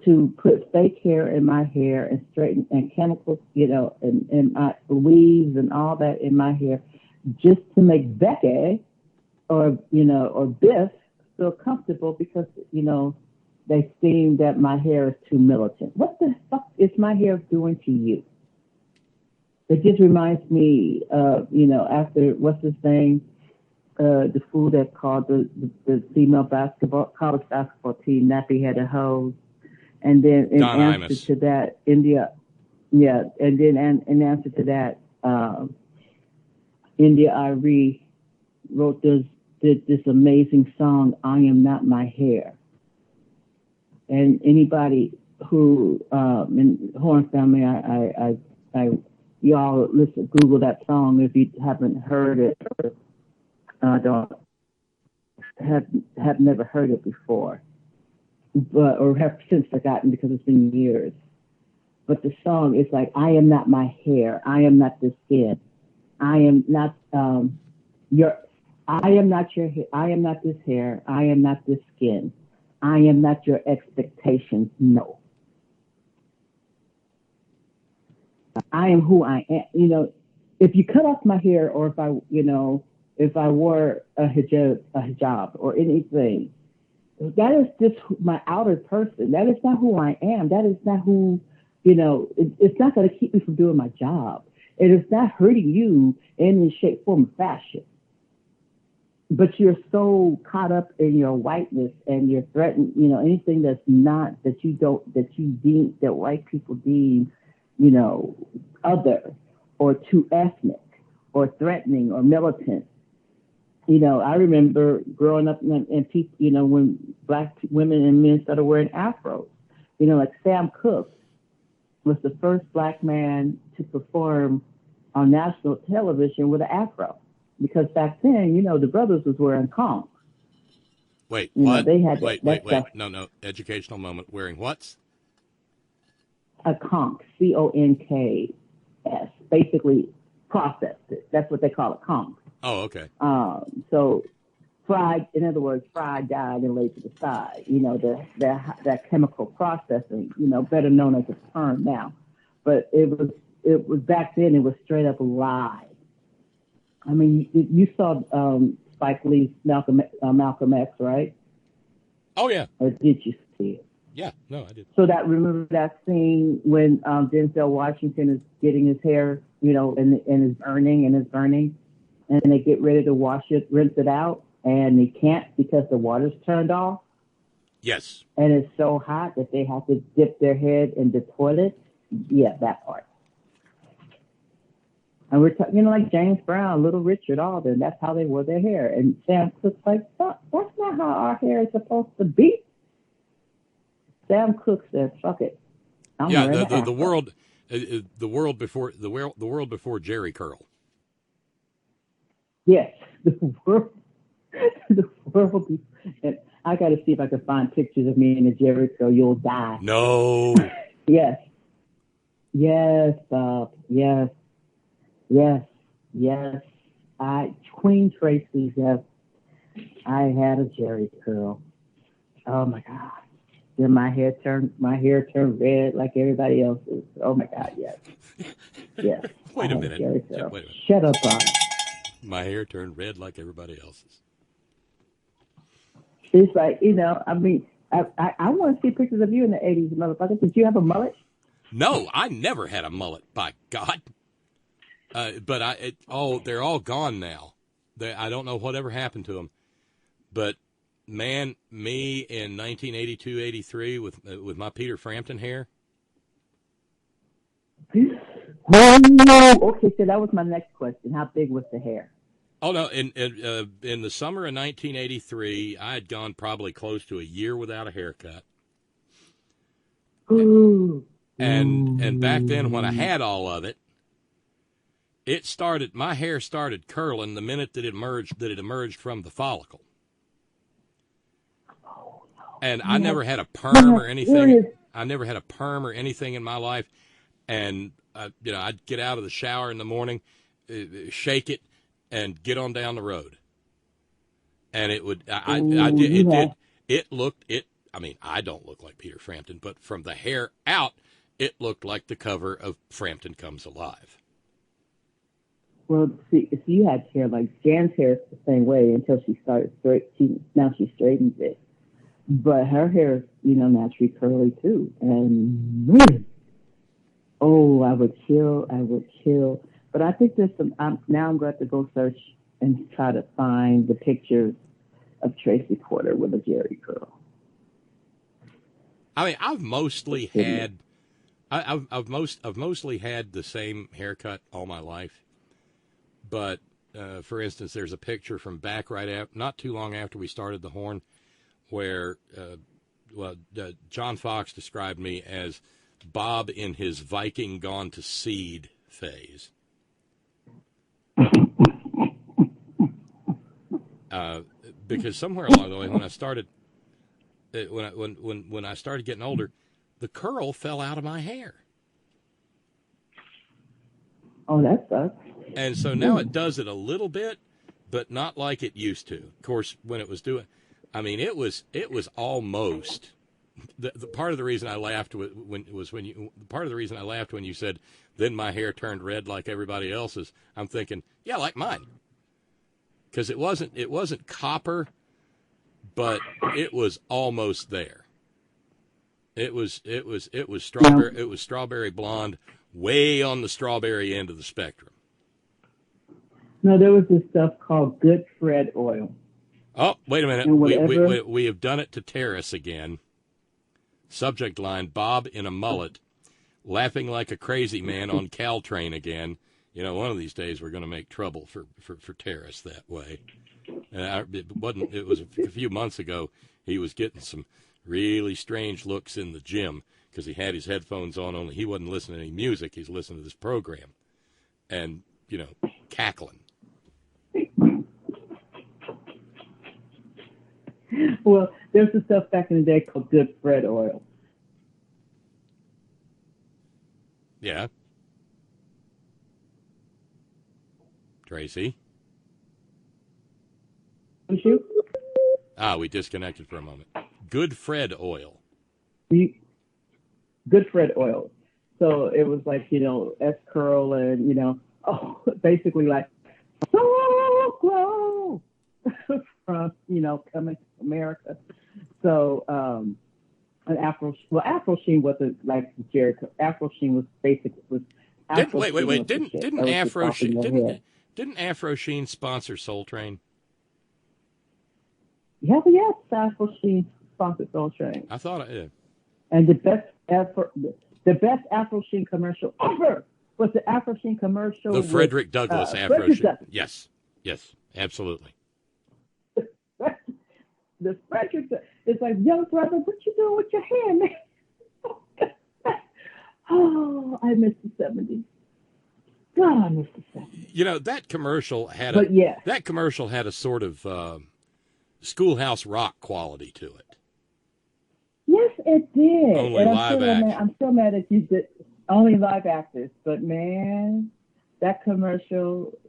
to put fake hair in my hair and straighten and chemicals, and my weaves and all that in my hair just to make Becky or Biff feel comfortable because, they seem that my hair is too militant. What the fuck is my hair doing to you? It just reminds me of, after, what's his name? The fool that called the female college basketball team nappy-headed hoes. And then in answer to that, India Irie did this amazing song, I Am Not My Hair. And anybody who, in Horn Family, y'all Google that song if you haven't heard it or have never heard it before. Or have since forgotten because it's been years. But the song is like, I am not my hair. I am not this skin. I am not I am not your hair. I am not this hair. I am not this skin. I am not your expectations. No. I am who I am. If you cut off my hair or if I wore a hijab or anything, that is just my outer person. That is not who I am. That is not who, it's not going to keep me from doing my job. It is not hurting you in any shape, form, or fashion. But you're so caught up in your whiteness and you're threatened, anything that's not, that white people deem, other or too ethnic or threatening or militant. I remember growing up and people, when black women and men started wearing afros, like Sam Cooke was the first black man to perform on national television with an afro. Because back then, the brothers was wearing conks. Wait, what? They had wait. No. Educational moment. Wearing what? A conk, CONKS. Basically processed it. That's what they call it, conk. Oh, okay. So fried, in other words, fried, dyed, and laid to the side. That chemical processing, better known as a term now. But it was back then, it was straight up live. I mean, you saw Spike Lee's Malcolm X, right? Oh, yeah. Or did you see it? Yeah, no, I did. So remember that scene when Denzel Washington is getting his hair, and is burning, and they get ready to wash it, rinse it out, and they can't because the water's turned off? Yes. And it's so hot that they have to dip their head in the toilet? Yeah, that part. And we're talking, like James Brown, Little Richard, all them. That's how they wore their hair. And Sam Cooke's like, that's not how our hair is supposed to be. Sam Cooke said, "Fuck it." The world before Jerry curl. Yes, the world. And I got to see if I can find pictures of me in the Jerry curl. You'll die. No. Yes, Bob. Yes. Queen Tracy, yes. I had a Jerry curl. Oh my God. Then my hair turned red like everybody else's. Oh my God, yes. Yes. Wait a minute. Shut up, Bob. My hair turned red like everybody else's. It's like, I want to see pictures of you in the 80s, motherfucker. Did you have a mullet? No, I never had a mullet, by God. But they're all gone now. I don't know whatever happened to them. But man, me in 1982, 83 with my Peter Frampton hair, Okay, so that was my next question. How big was the hair? Oh, no, in the summer of 1983, I had gone probably close to a year without a haircut. And back then, when I had all of it, my hair started curling the minute that it emerged from the follicle. And I never had a perm or anything. I never had a perm or anything in my life. And I'd get out of the shower in the morning, shake it, and get on down the road. And it would, I mean, I don't look like Peter Frampton, but from the hair out, it looked like the cover of Frampton Comes Alive. Well, see, if you had hair, like Jan's hair is the same way until she started now she straightens it. But her hair is, naturally curly too. And, I would kill. But I think there's now I'm going to have to go search and try to find the pictures of Tracy Porter with a jerry curl. I mean, I've mostly had the same haircut all my life. But, for instance, there's a picture from back not too long after we started the Horn, where, John Fox described me as Bob in his Viking gone to seed phase. Because somewhere along the way, when I started, when I started getting older, the curl fell out of my hair. Oh, that sucks. And so now it does it a little bit, but not like it used to. Of course, when it was doing, I mean, it was almost. The part of the reason I laughed when you said, then my hair turned red like everybody else's. I'm thinking, yeah, like mine, because it wasn't copper, but it was almost there. It was strawberry. It was strawberry blonde, way on the strawberry end of the spectrum. No, there was this stuff called good Fred oil. Oh, wait a minute. We have done it to Terrace again. Subject line, Bob in a mullet, laughing like a crazy man on Caltrain again. One of these days we're going to make trouble for Terrace that way. It was a few months ago. He was getting some really strange looks in the gym because he had his headphones on, only he wasn't listening to any music. He's listening to this program and, cackling. Well, there's the stuff back in the day called good Fred oil. Yeah. Tracy? You? We disconnected for a moment. Good Fred oil. Good Fred oil. So it was like, S-curl and, basically like, so grow from, coming to America. So, an Afro Sheen wasn't like Jericho. Afro Sheen was basically Wait. Didn't Afro Sheen sponsor Soul Train? Yes, Afro Sheen sponsored Soul Train. I thought it did. And the best Afro Sheen commercial ever was the Afro Sheen commercial. The Frederick Douglass Afro Sheen. Yes, absolutely. The Frederick, it's like, young brother, what you doing with your hair, man? Oh, I miss the 70s. God, I miss the 70s. That commercial had a sort of Schoolhouse Rock quality to it. Yes, it did. Only live action. I'm still mad that you did only live actors, but man, that commercial,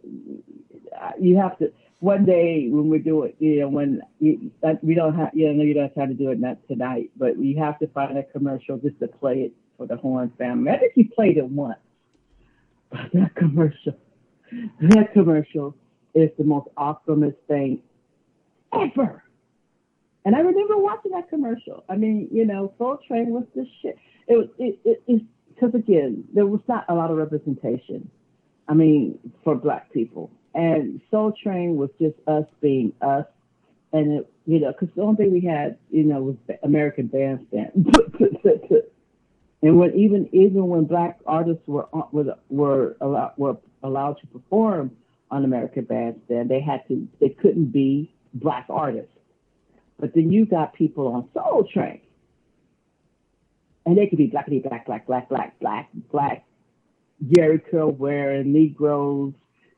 you have to. One day when we do it, when we don't have, you don't have to do it not tonight, but we have to find a commercial just to play it for the Horn family. I think you played it once, but that commercial is the most awesomest thing ever. And I remember watching that commercial. I mean, Soul Train was the shit. It's because again, there was not a lot of representation. I mean, for Black people. And Soul Train was just us being us. And, because the only thing we had, was American Bandstand. And even when black artists were allowed to perform on American Bandstand, they couldn't be black artists. But then you got people on Soul Train, and they could be black, Jerry curl wearing, Negroes,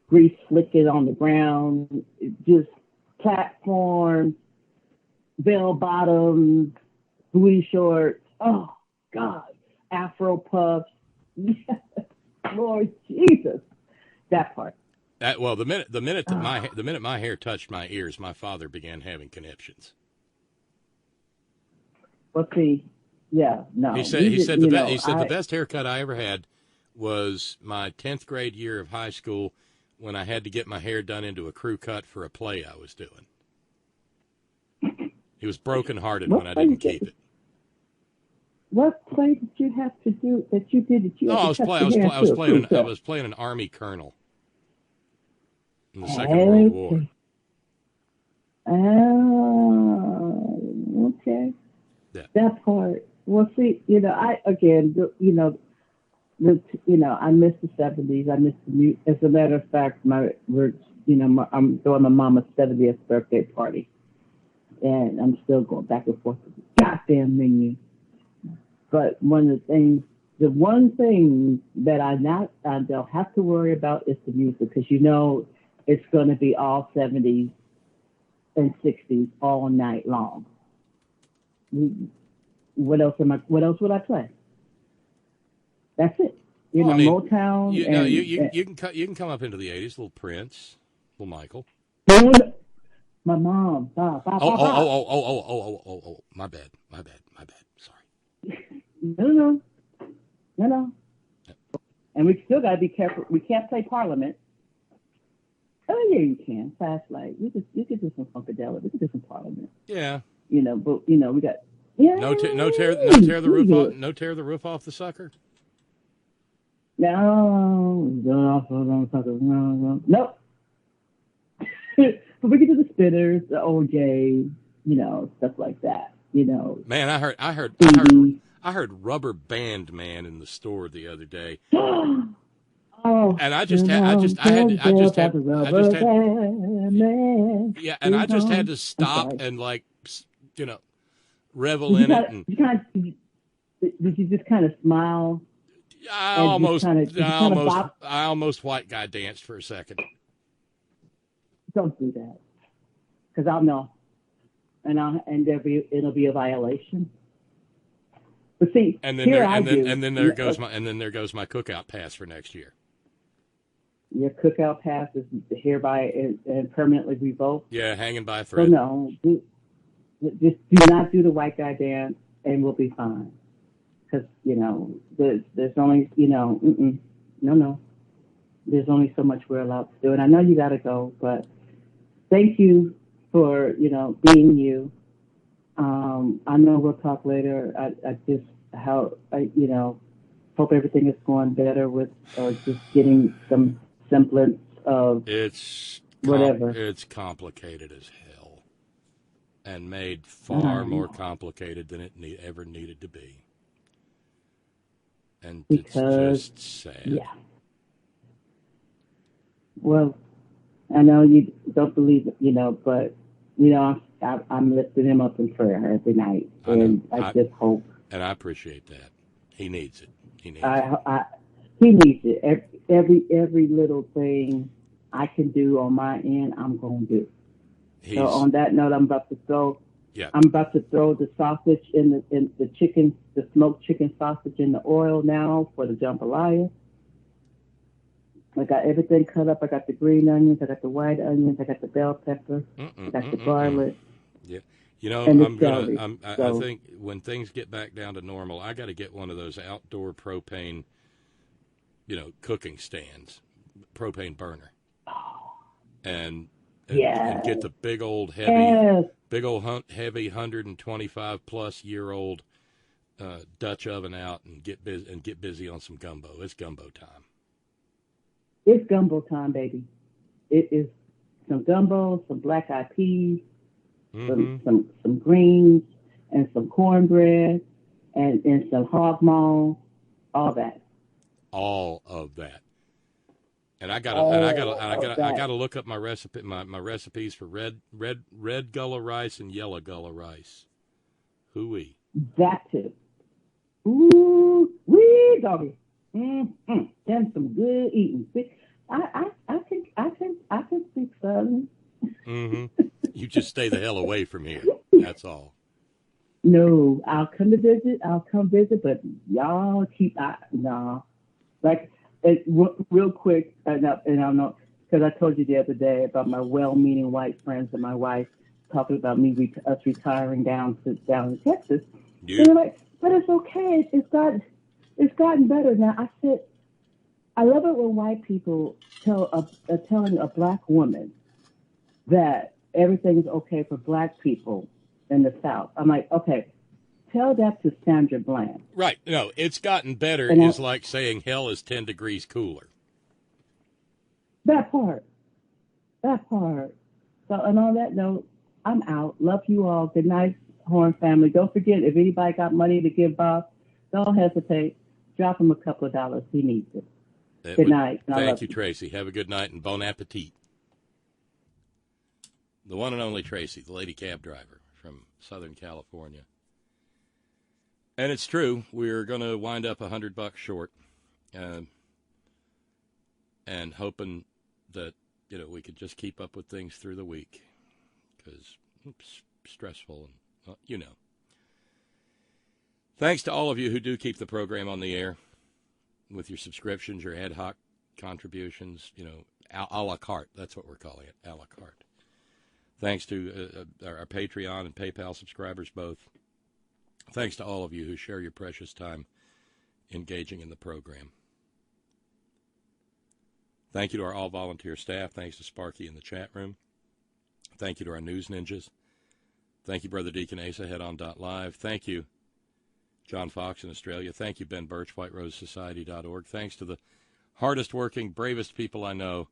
grease flicking on the ground, just platforms, bell bottoms, booty shorts. Oh God, Afro puffs. Lord Jesus, that part. The minute my hair touched my ears, my father began having conniptions. Let's see. Yeah, no. He said the best haircut I ever had was my 10th grade year of high school when I had to get my hair done into a crew cut for a play I was doing. He was brokenhearted when I didn't keep it. What play did you have to do that you did? I was playing an Army colonel in the Second World War. Oh, okay. Yeah. That part. Well, see, I miss the 70s. I miss the music. As a matter of fact, I'm throwing my mama's 70th birthday party, and I'm still going back and forth with the goddamn menu. But the one thing that I don't have to worry about is the music, because it's going to be all 70s and 60s all night long. What else would I play? That's it. Motown. You can come up into the 80s, little Prince, little Michael. My mom. Oh, my bad. Sorry. No. And we still got to be careful. We can't play Parliament. Oh yeah, you can. Fast Light. You could do some Funkadelic. We could do some Parliament. Yeah. But we got. Yeah. No tear the roof off. No tear the roof off the sucker. No. Nope. But we could do the Spinners, the OJ, stuff like that. Man, I heard Rubber Band Man in the store the other day. Oh, and I just had to stop and revel in it. And did you just kind of smile? I almost white guy danced for a second. Don't do that, because I'll know, and it'll be a violation. But see, and then there goes my cookout pass for next year. Your cookout pass is hereby and permanently revoked. Yeah, hanging by a thread. So no, just do not do the white guy dance, and we'll be fine. Because there's only no. There's only so much we're allowed to do, and I know you got to go, but thank you for being you. I know we'll talk later. I hope everything is going better with just getting some semblance of whatever. It's complicated as hell, and made far more complicated than it ever needed to be. And it's just sad. Yeah. Well, I know you don't believe it, but I'm lifting him up in prayer every night, and I just hope. And I appreciate that. He needs it. He needs it. Every little thing I can do on my end, I'm going to do. So on that note, I'm about to throw the sausage in the chicken, the smoked chicken sausage in the oil now for the jambalaya. I got everything cut up. I got the green onions. I got the white onions. I got the bell pepper. I got the garlic. Yeah, I think when things get back down to normal, I got to get one of those outdoor propane, cooking stands, propane burner, and get the big old heavy 125-plus-year-old Dutch oven out and get busy on some gumbo. It's gumbo time. It's gumbo time, baby. It is some gumbo, some black-eyed peas, some greens, and some cornbread, and some hog maw, all that. All of that. And I gotta look up my recipe, my recipes for red gullah rice and yellow gullah rice. Hooey. That too. Ooh, wee doggy. Then some good eating. I can speak Southern. Mm-hmm. You just stay the hell away from here. That's all. No, I'll come visit, but y'all keep, nah. Like, real quick, and I know, because I told you the other day about my well-meaning white friends and my wife talking about us retiring down in Texas. Yeah. And they're like, but it's okay. It's gotten better. Now, I said, I love it when white people are telling a black woman that everything's okay for black people in the South. I'm like, okay, tell that to Sandra Bland. Right. No, it's gotten better And is like saying hell is 10 degrees cooler. That part. So, and on that note, I'm out. Love you all. Good night, Horn family. Don't forget, if anybody got money to give Bob, don't hesitate. Drop him a couple of dollars. He needs it. Good night. Thank you, Tracy. Have a good night and bon appetit. The one and only Tracy, the lady cab driver from Southern California. And it's true, we're going to wind up $100 short, and hoping that we could just keep up with things through the week, because it's stressful and Thanks to all of you who do keep the program on the air with your subscriptions, your ad hoc contributions, a la carte. That's what we're calling it, a la carte. Thanks to our Patreon and PayPal subscribers both. Thanks to all of you who share your precious time engaging in the program. Thank you to our all-volunteer staff. Thanks to Sparky in the chat room. Thank you to our news ninjas. Thank you, Brother Deacon Asa, headon.live. Thank you, John Fox in Australia. Thank you, Ben Birch, whiterosesociety.org. Thanks to the hardest-working, bravest people I know,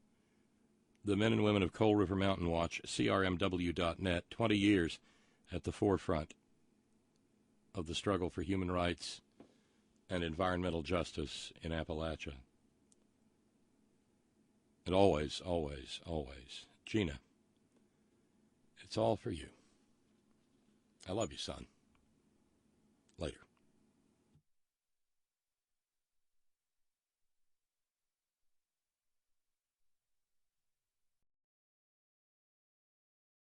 the men and women of Coal River Mountain Watch, crmw.net, 20 years at the forefront of the struggle for human rights and environmental justice in Appalachia. And always, always, always, Gina, it's all for you. I love you, son. Later.